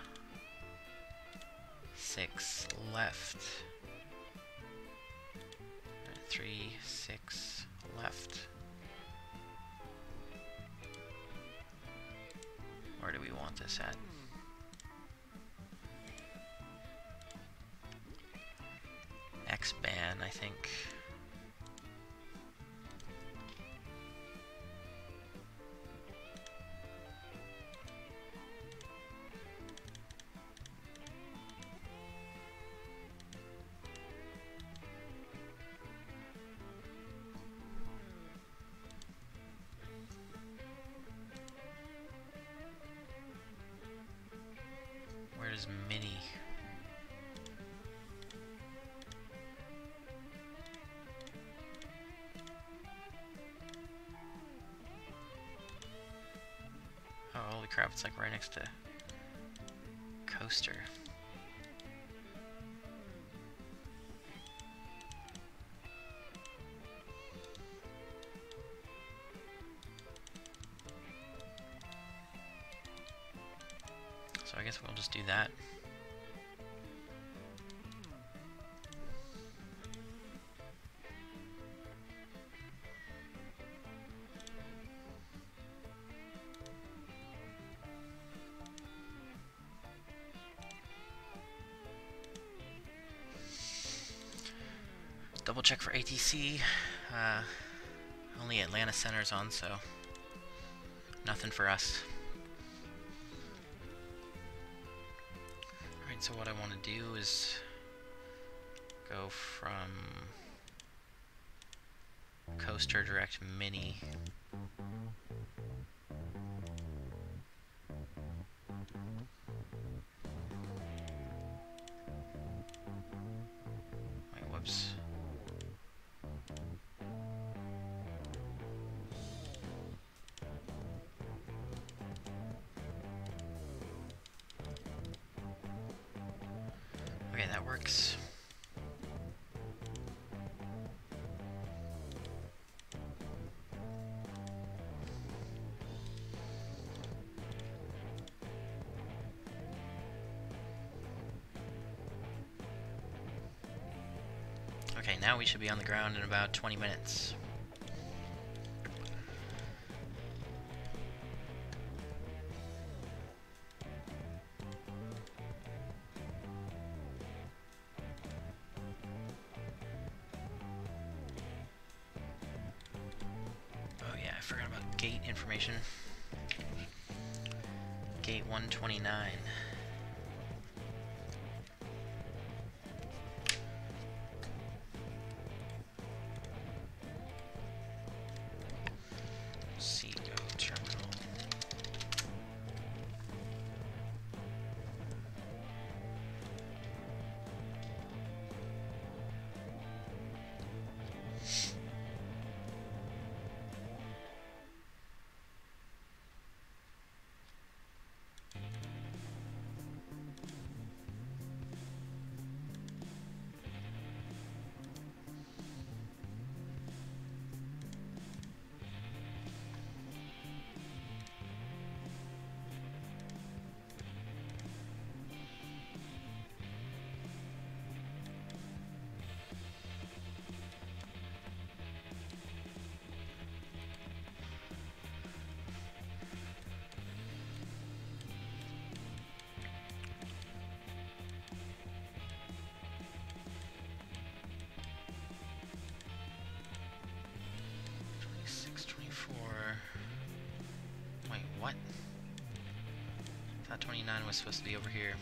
6 left. 3, 6 left. Where do we want this at? X-band, I think. Where's Mini? Oh, holy crap, it's like right next to Coaster. So I guess we'll just do that. Double check for ATC. Only Atlanta Center's on, so nothing for us. Alright, so what I want to do is go from Coaster direct Mini. Wait, whoops. Okay, that works. Okay, now we should be on the ground in about 20 minutes. Oh yeah, I forgot about gate information. Gate 129. thought 29 was supposed to be over here.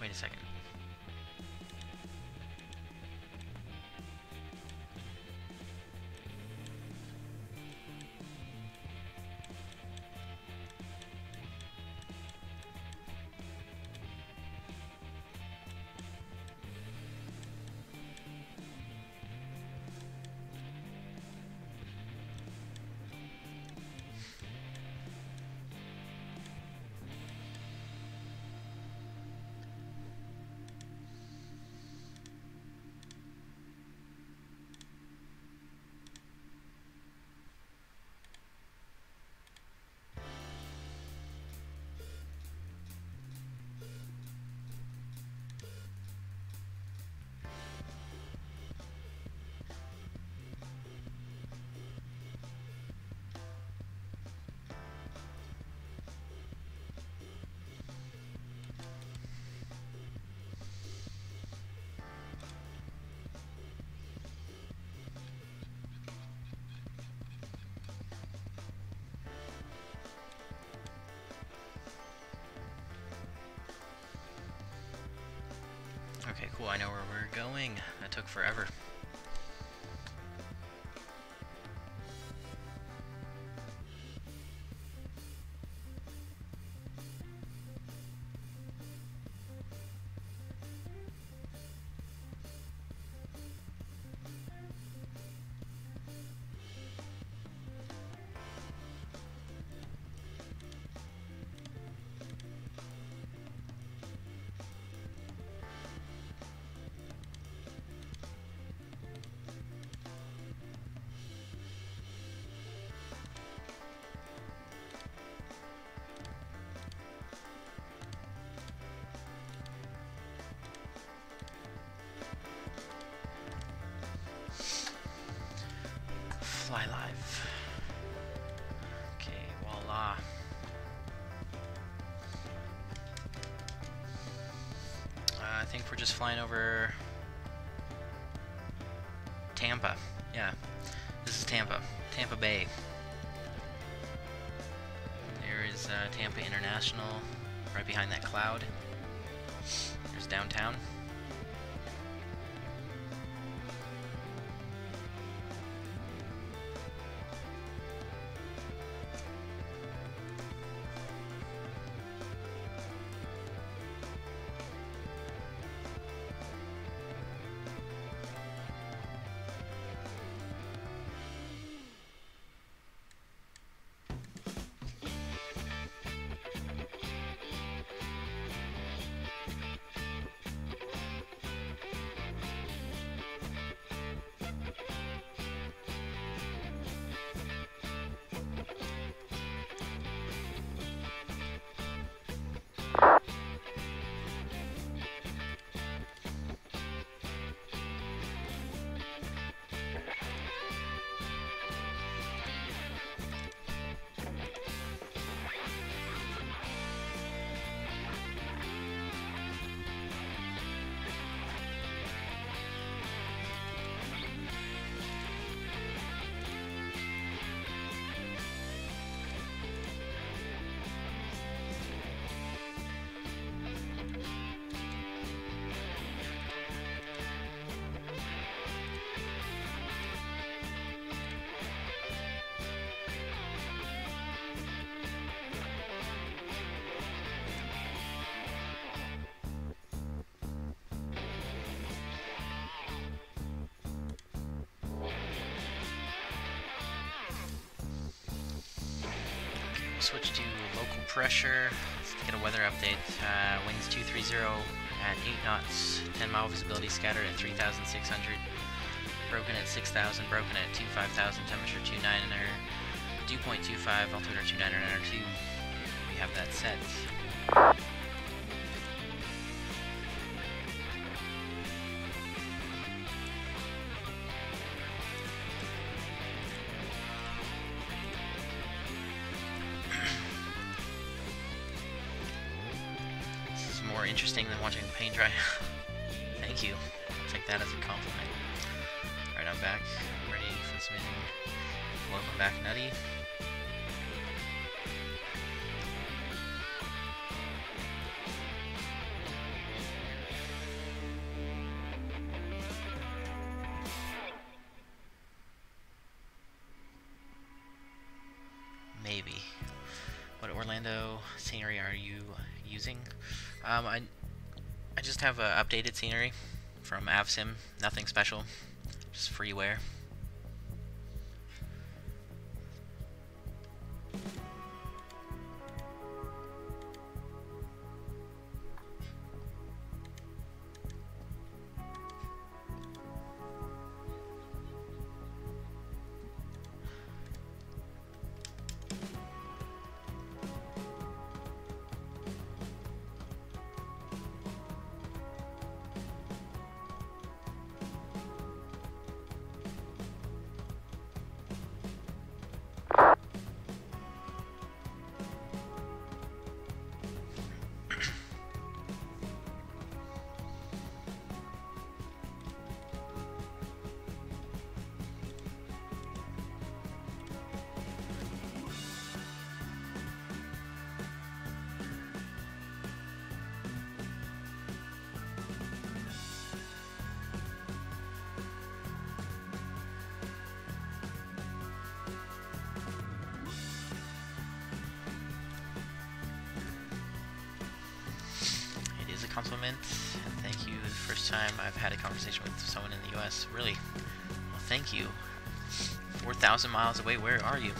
Wait a second. Okay, cool, I know where we're going. That took forever. Fly live. Okay, voila. I think we're just flying over Tampa. Yeah, this is Tampa. Tampa Bay. There is Tampa International right behind that cloud. There's downtown. Switch to local pressure. Let's get a weather update. Winds 230 at 8 knots, 10 mile visibility, scattered at 3,600, broken at 6,000, broken at 25,000, temperature 29er, dew point 25, altimeter 29er, 2. We have that set. interesting than watching the paint dry. Thank you. I'll take that as a compliment. Alright, I'm back. I'm ready for some amazing. Welcome back, Nutty. Maybe. What Orlando scenery are you using? I just have updated scenery from VATSIM. Nothing special, just freeware. Compliment, and thank you. The first time I've had a conversation with someone in the US. Really? Well, thank you. 4,000 miles away, where are you?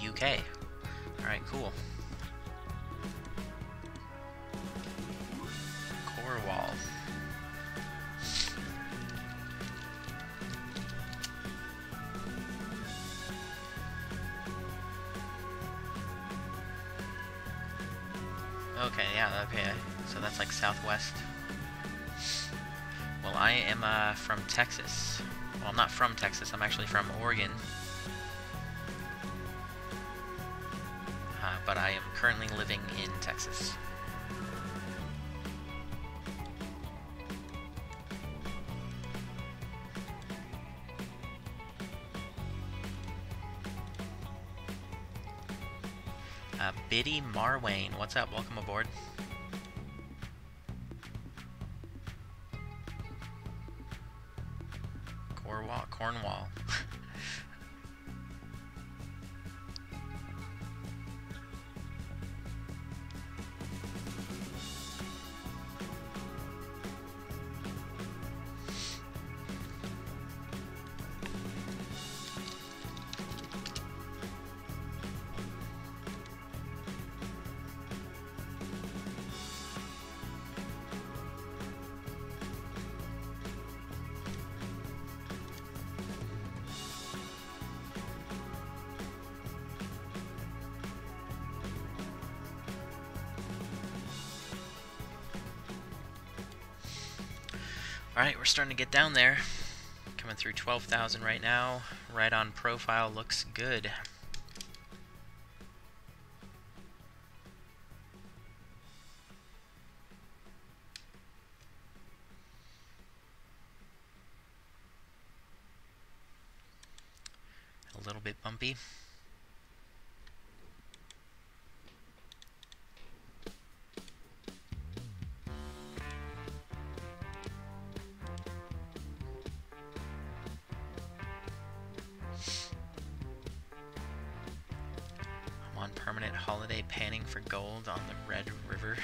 UK. Alright, cool. Core wall. Okay, yeah, okay. So that's like southwest. Well, I am from Texas. Well, I'm not from Texas, I'm actually from Oregon. But I am currently living in Texas. Biddy Marwane, what's up? Welcome aboard. Cornwall. Alright, we're starting to get down there. Coming through 12,000 right now. Right on profile, looks good. A little bit bumpy. On permanent holiday panning for gold on the Red River.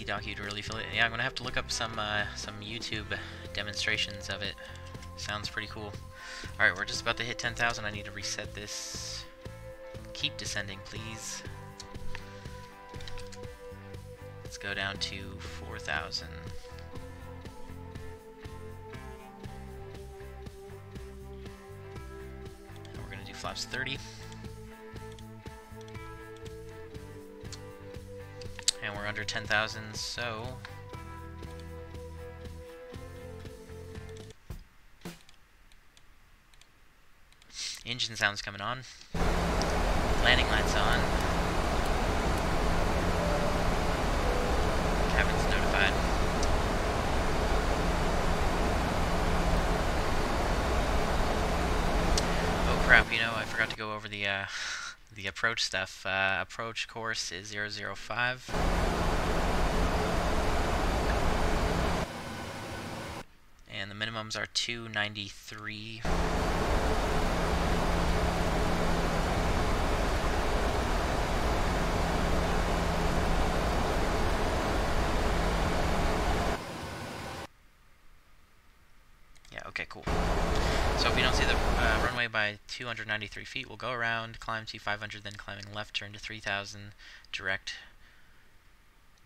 T-Doc, you'd really feel it. Yeah, I'm gonna have to look up some YouTube demonstrations of it. Sounds pretty cool. Alright, we're just about to hit 10,000. I need to reset this. Keep descending, please. Let's go down to 4,000. And we're gonna do flaps 30. And we're under 10,000, so engine sounds coming on. Landing lights on. Cabin's notified. Oh crap, you know, I forgot to go over the approach stuff. Approach course is 005. And the minimums are 293. Yeah, okay, cool. So if we don't see the runway by 293 feet, we'll go around, climb to 500, then climbing left, turn to 3,000, direct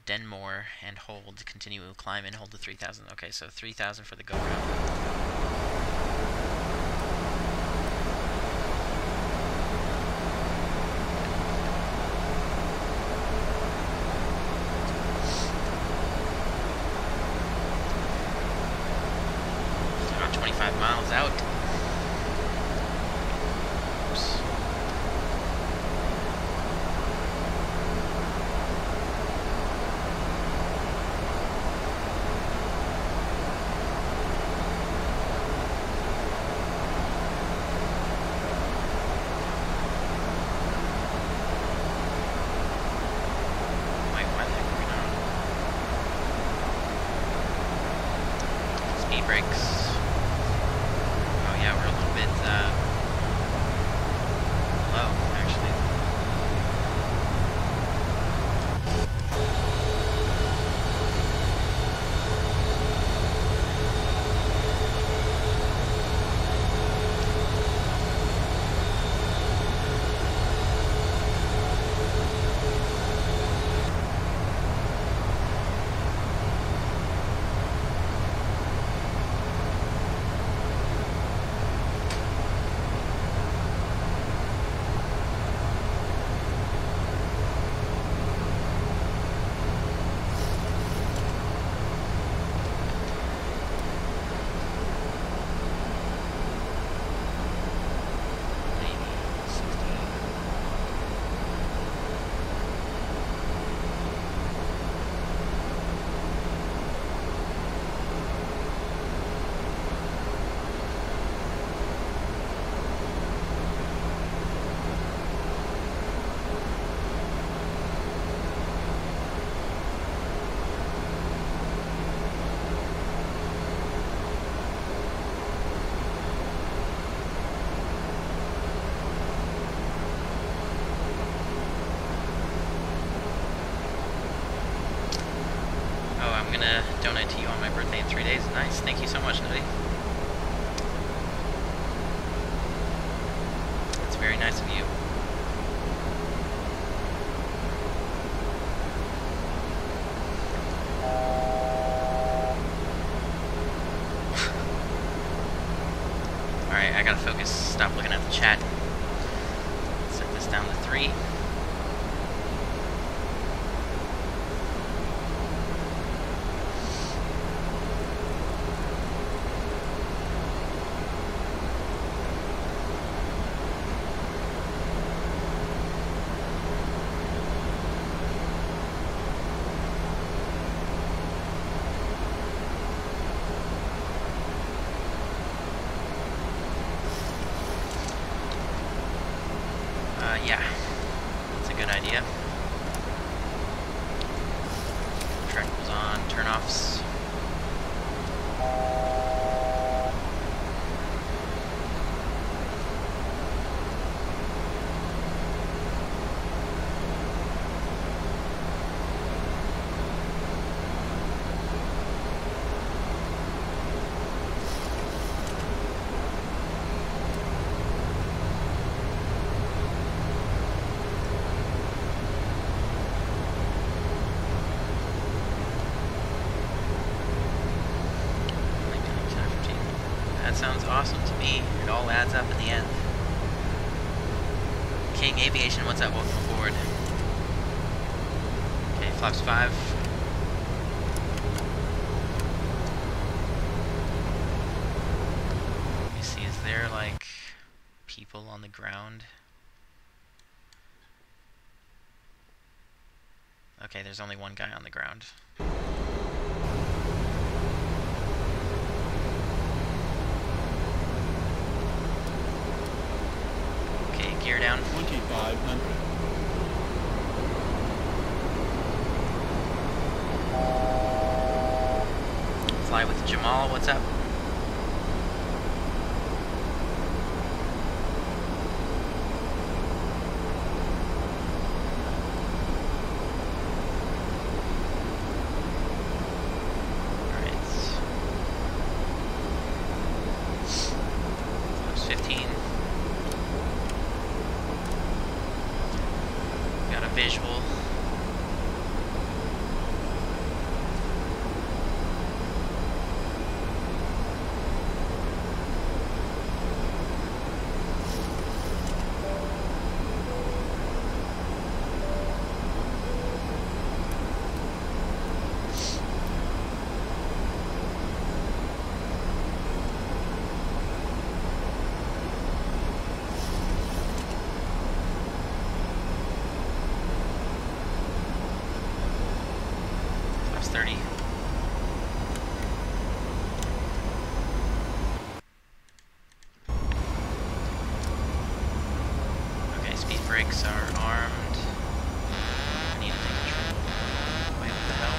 Denmore, and hold. Continue, climb and hold to 3,000. Okay, so 3,000 for the go round. About 25 miles out. Oops. Brakes. Oh yeah, we're a little bit low, actually. I'm gonna donate to you on my birthday in 3 days. Nice, thank you so much, Nutty. That's very nice of you. Alright, I gotta focus, stop looking at the chat. Set this down to 3. Yeah, that's a good idea. Tractors on, turn-offs. sounds awesome to me. It all adds up in the end. King Aviation, what's up? Welcome aboard. Okay, flaps 5. Let me see, is there like people on the ground? Okay, there's only one guy on the ground. Okay, gear down. 2500. Fly with Jamal, what's up? Visual. Brakes are armed. I need to take control. Wait, what the hell?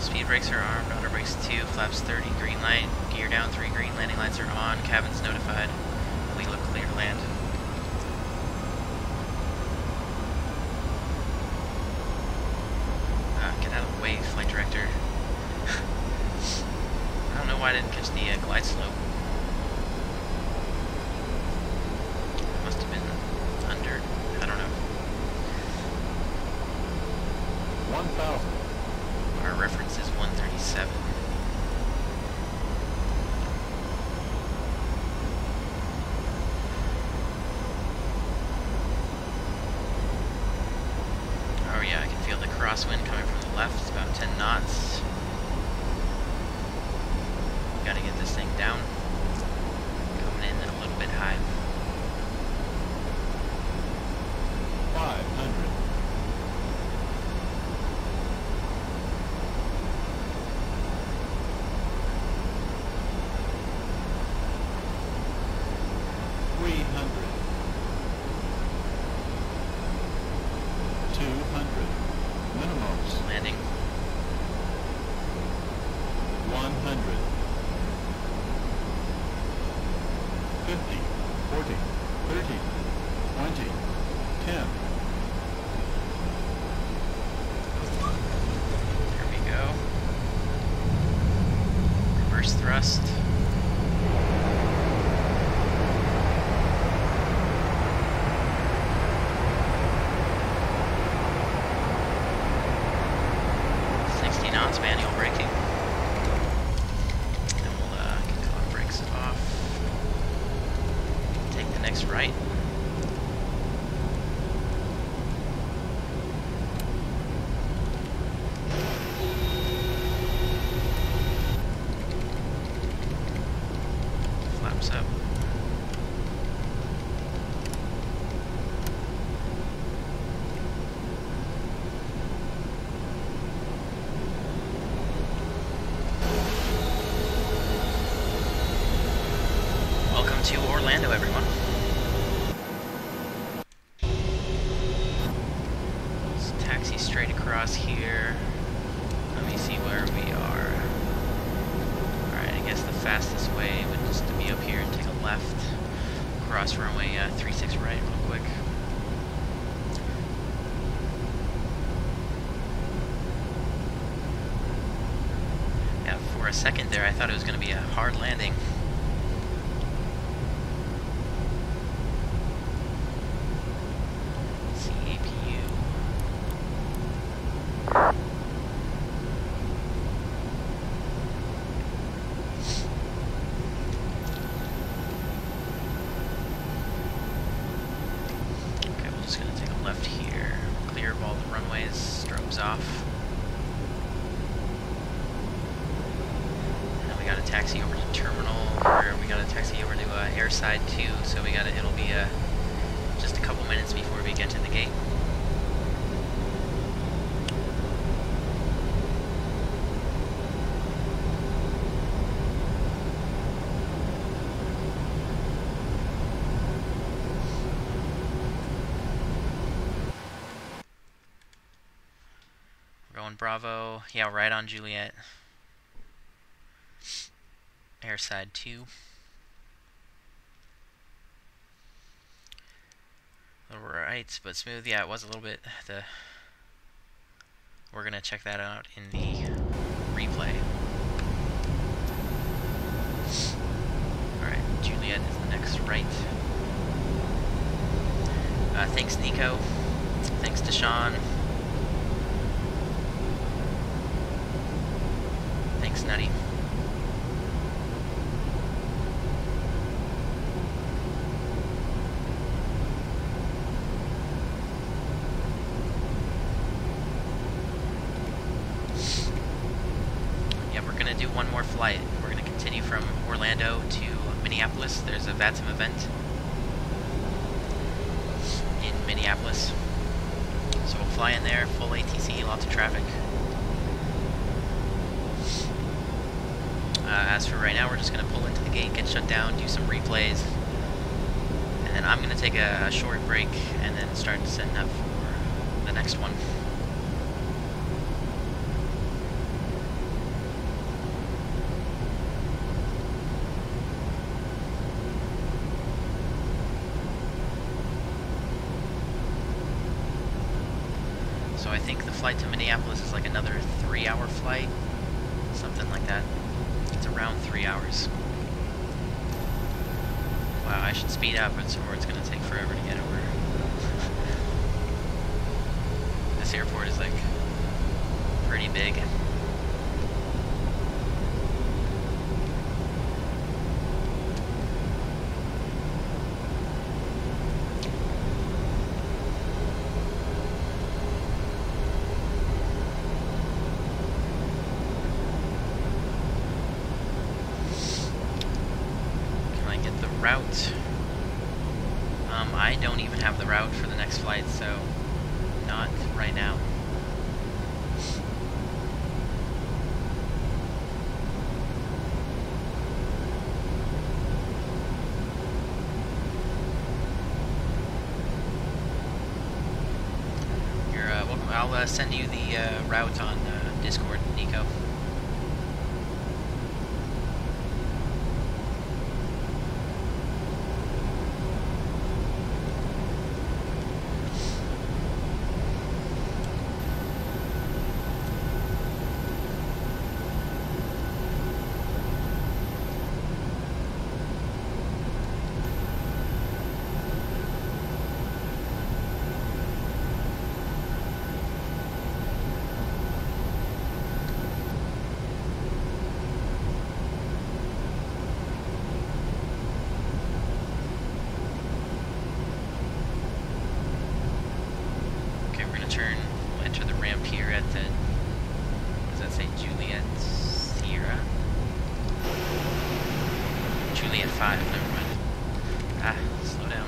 Speed brakes are armed. Auto brakes 2. Flaps 30. Green light. Gear down 3. Green landing lights are on. Cabin's notified. We look clear to land. Get out of the way, flight director. I don't know why I didn't catch the glide slope. Must have been under, I don't know. 1000. Our reference is 137. Oh yeah, I can feel the crosswind coming from the left. It's about 10 knots. Gotta get this thing down. Coming in a little bit high. 500. 300. 200. Minimums. Landing. 100. 50, 40, 30, 20, 10. There we go. Reverse thrust. Manual braking. Then we'll get the auto brakes off. Take the next right. Flaps up. To Orlando, everyone. Let's taxi straight across here. Let me see where we are. Alright, I guess the fastest way would just to be up here and take a left. Cross runway 36 right real quick. Yeah, for a second there I thought it was going to be a hard landing. taxi over to terminal, or we gotta taxi over to airside 2, so it'll be just a couple minutes before we get to the gate. Going Bravo, yeah, right on Juliet. Airside 2. Alright, but smooth, yeah, it was a little bit, we're gonna check that out in the replay. Alright, Juliet is the next right. Thanks Nico, thanks to Sean. Thanks Nutty. Do one more flight. We're going to continue from Orlando to Minneapolis. There's a VATSIM event in Minneapolis. So we'll fly in there, full ATC, lots of traffic. As for right now, we're just going to pull into the gate, get shut down, do some replays, and then I'm going to take a short break and then start setting up for the next one. So I think the flight to Minneapolis is like another 3-hour flight, something like that. It's around 3 hours. Wow, I should speed up, or it's going to take forever to get over. This airport is like pretty big. Route. I don't even have the route for the next flight, so not right now. You're welcome. I'll send you the route on Discord, Nico. Enter the ramp here at the, what does that say, Juliet Sierra? Juliet 5, never mind. Ah, slow down.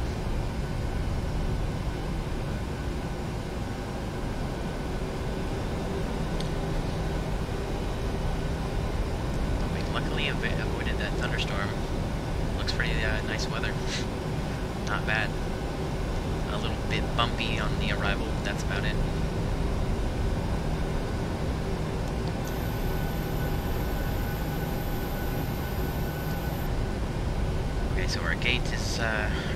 Oh, we luckily avoided that thunderstorm. Looks pretty nice weather. Not bad. A little bit bumpy on the arrival, but that's about it. Okay, so our gate is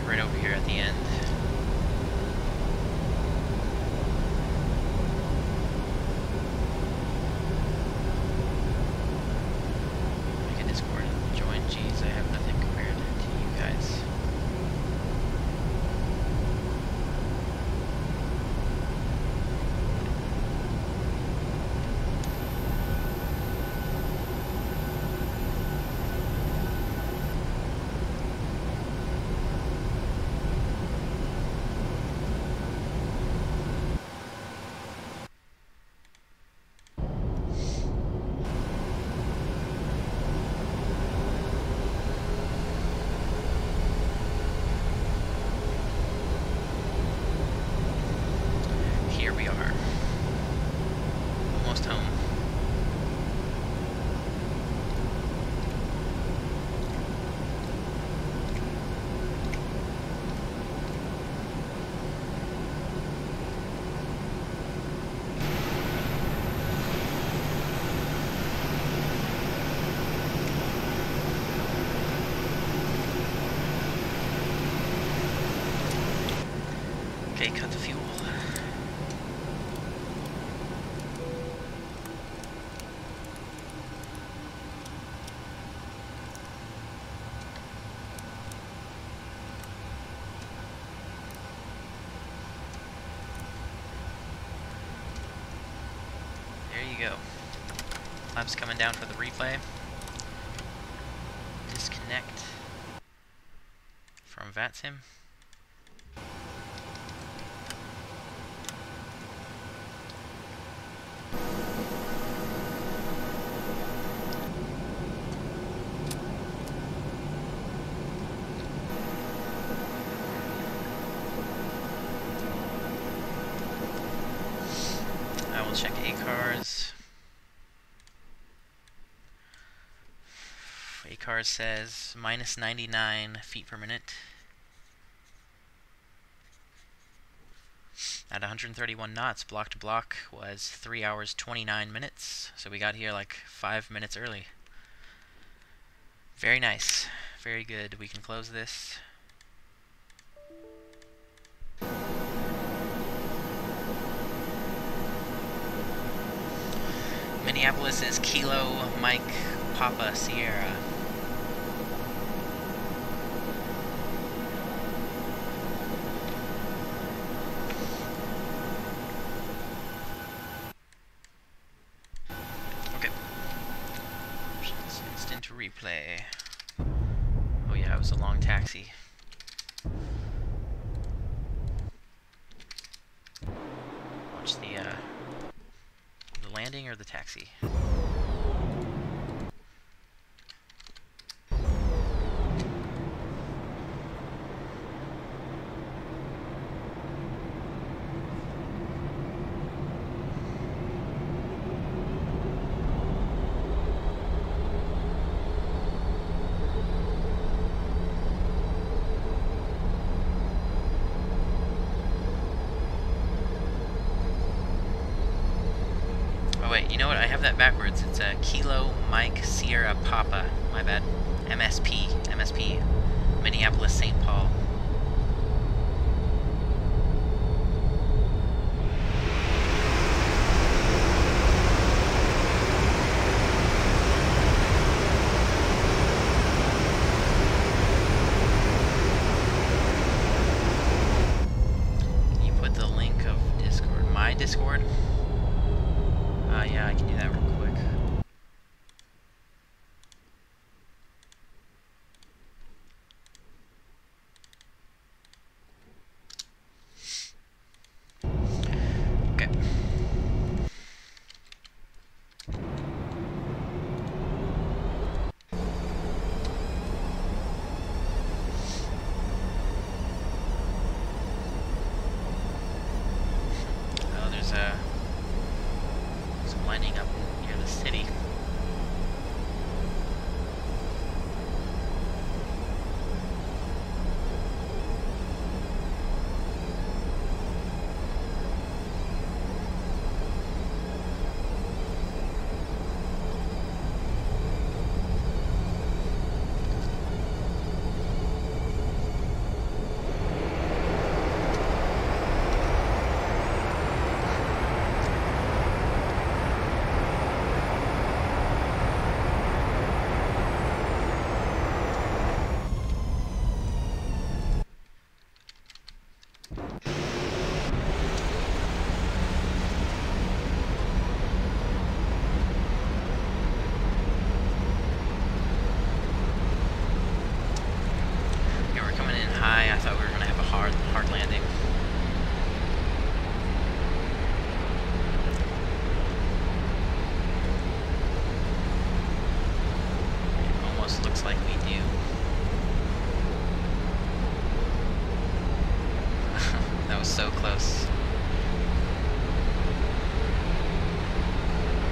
right over here at the end. Make a Discord and join. Jeez, I have nothing compared to you guys. Okay, cut the fuel. There you go. Flaps coming down for the replay. Disconnect from VATSIM. I will check ACARS. ACARS says minus 99 feet per minute at 131 knots. Block to block was 3 hours 29 minutes, so we got here like 5 minutes early. Very nice, very good. We can close this. Minneapolis is Kilo Mike Papa Sierra. Okay. Instant replay. Oh yeah, it was a long taxi. Watch the landing or the taxi? Wait, you know what? I have that backwards. It's a Kilo Mike Sierra Papa. My bad. MSP. MSP. Minneapolis St. Paul. Can you put the link of Discord? My Discord? Yeah, I can do that real quick. Okay. Oh, there's a lining up near the city. I thought we were going to have a hard landing. It almost looks like we do. That was so close.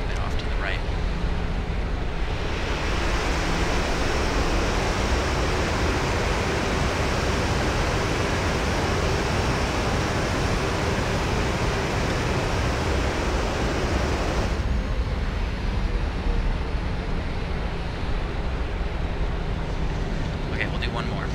A bit off to the right. Okay, we'll do one more.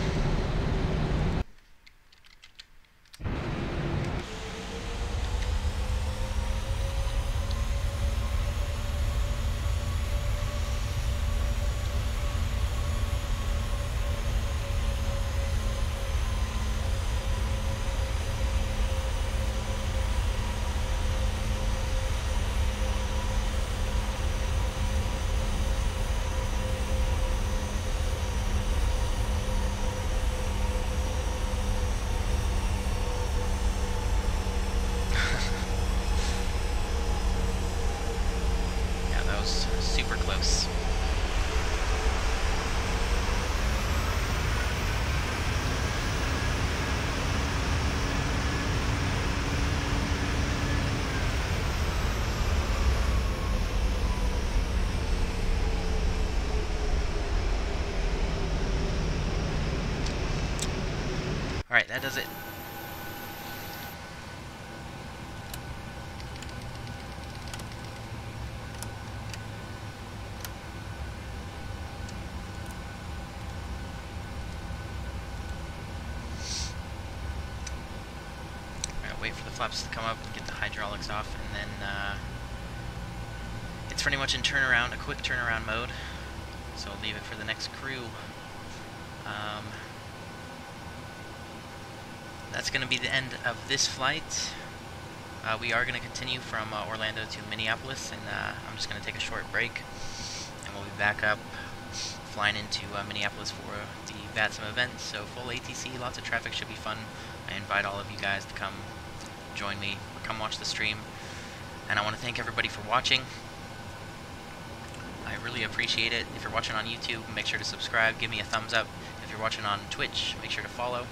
Alright, that does it. Wait for the flaps to come up and get the hydraulics off, and then it's pretty much in turnaround, a quick turnaround mode, so I'll leave it for the next crew. That's going to be the end of this flight. We are going to continue from Orlando to Minneapolis, and I'm just going to take a short break, and we'll be back up flying into Minneapolis for the VATSIM event. So full ATC, lots of traffic, should be fun. I invite all of you guys to come join me, or come watch the stream, and I want to thank everybody for watching. I really appreciate it. If you're watching on YouTube, make sure to subscribe, give me a thumbs up. If you're watching on Twitch, make sure to follow.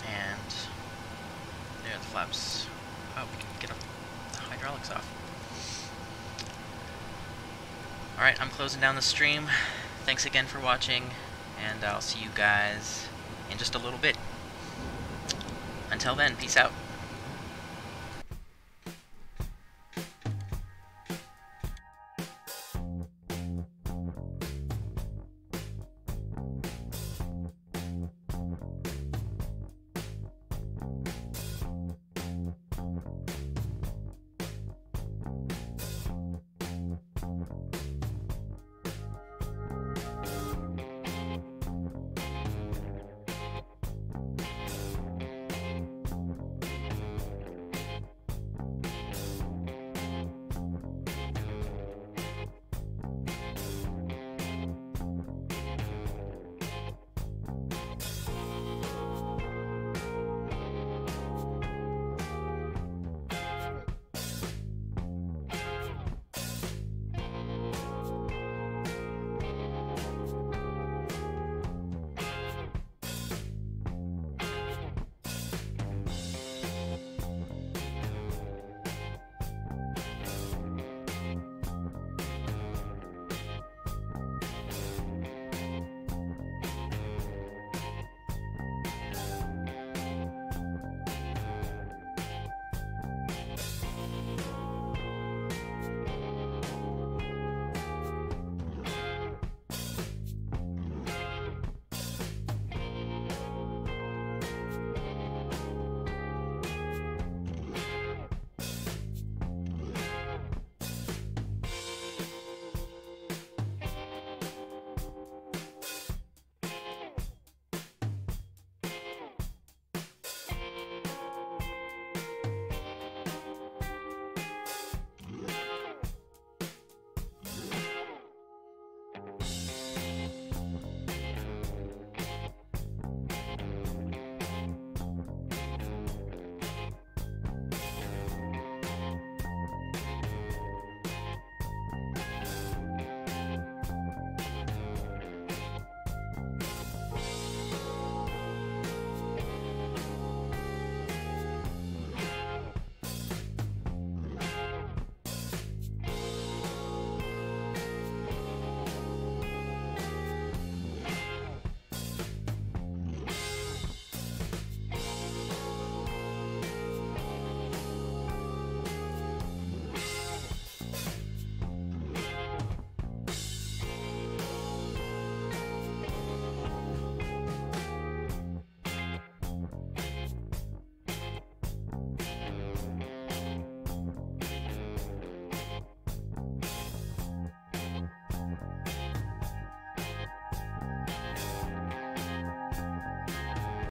And there are the flaps. Oh, we can get the hydraulics off. Alright, I'm closing down the stream. Thanks again for watching, and I'll see you guys in just a little bit. Until then, peace out.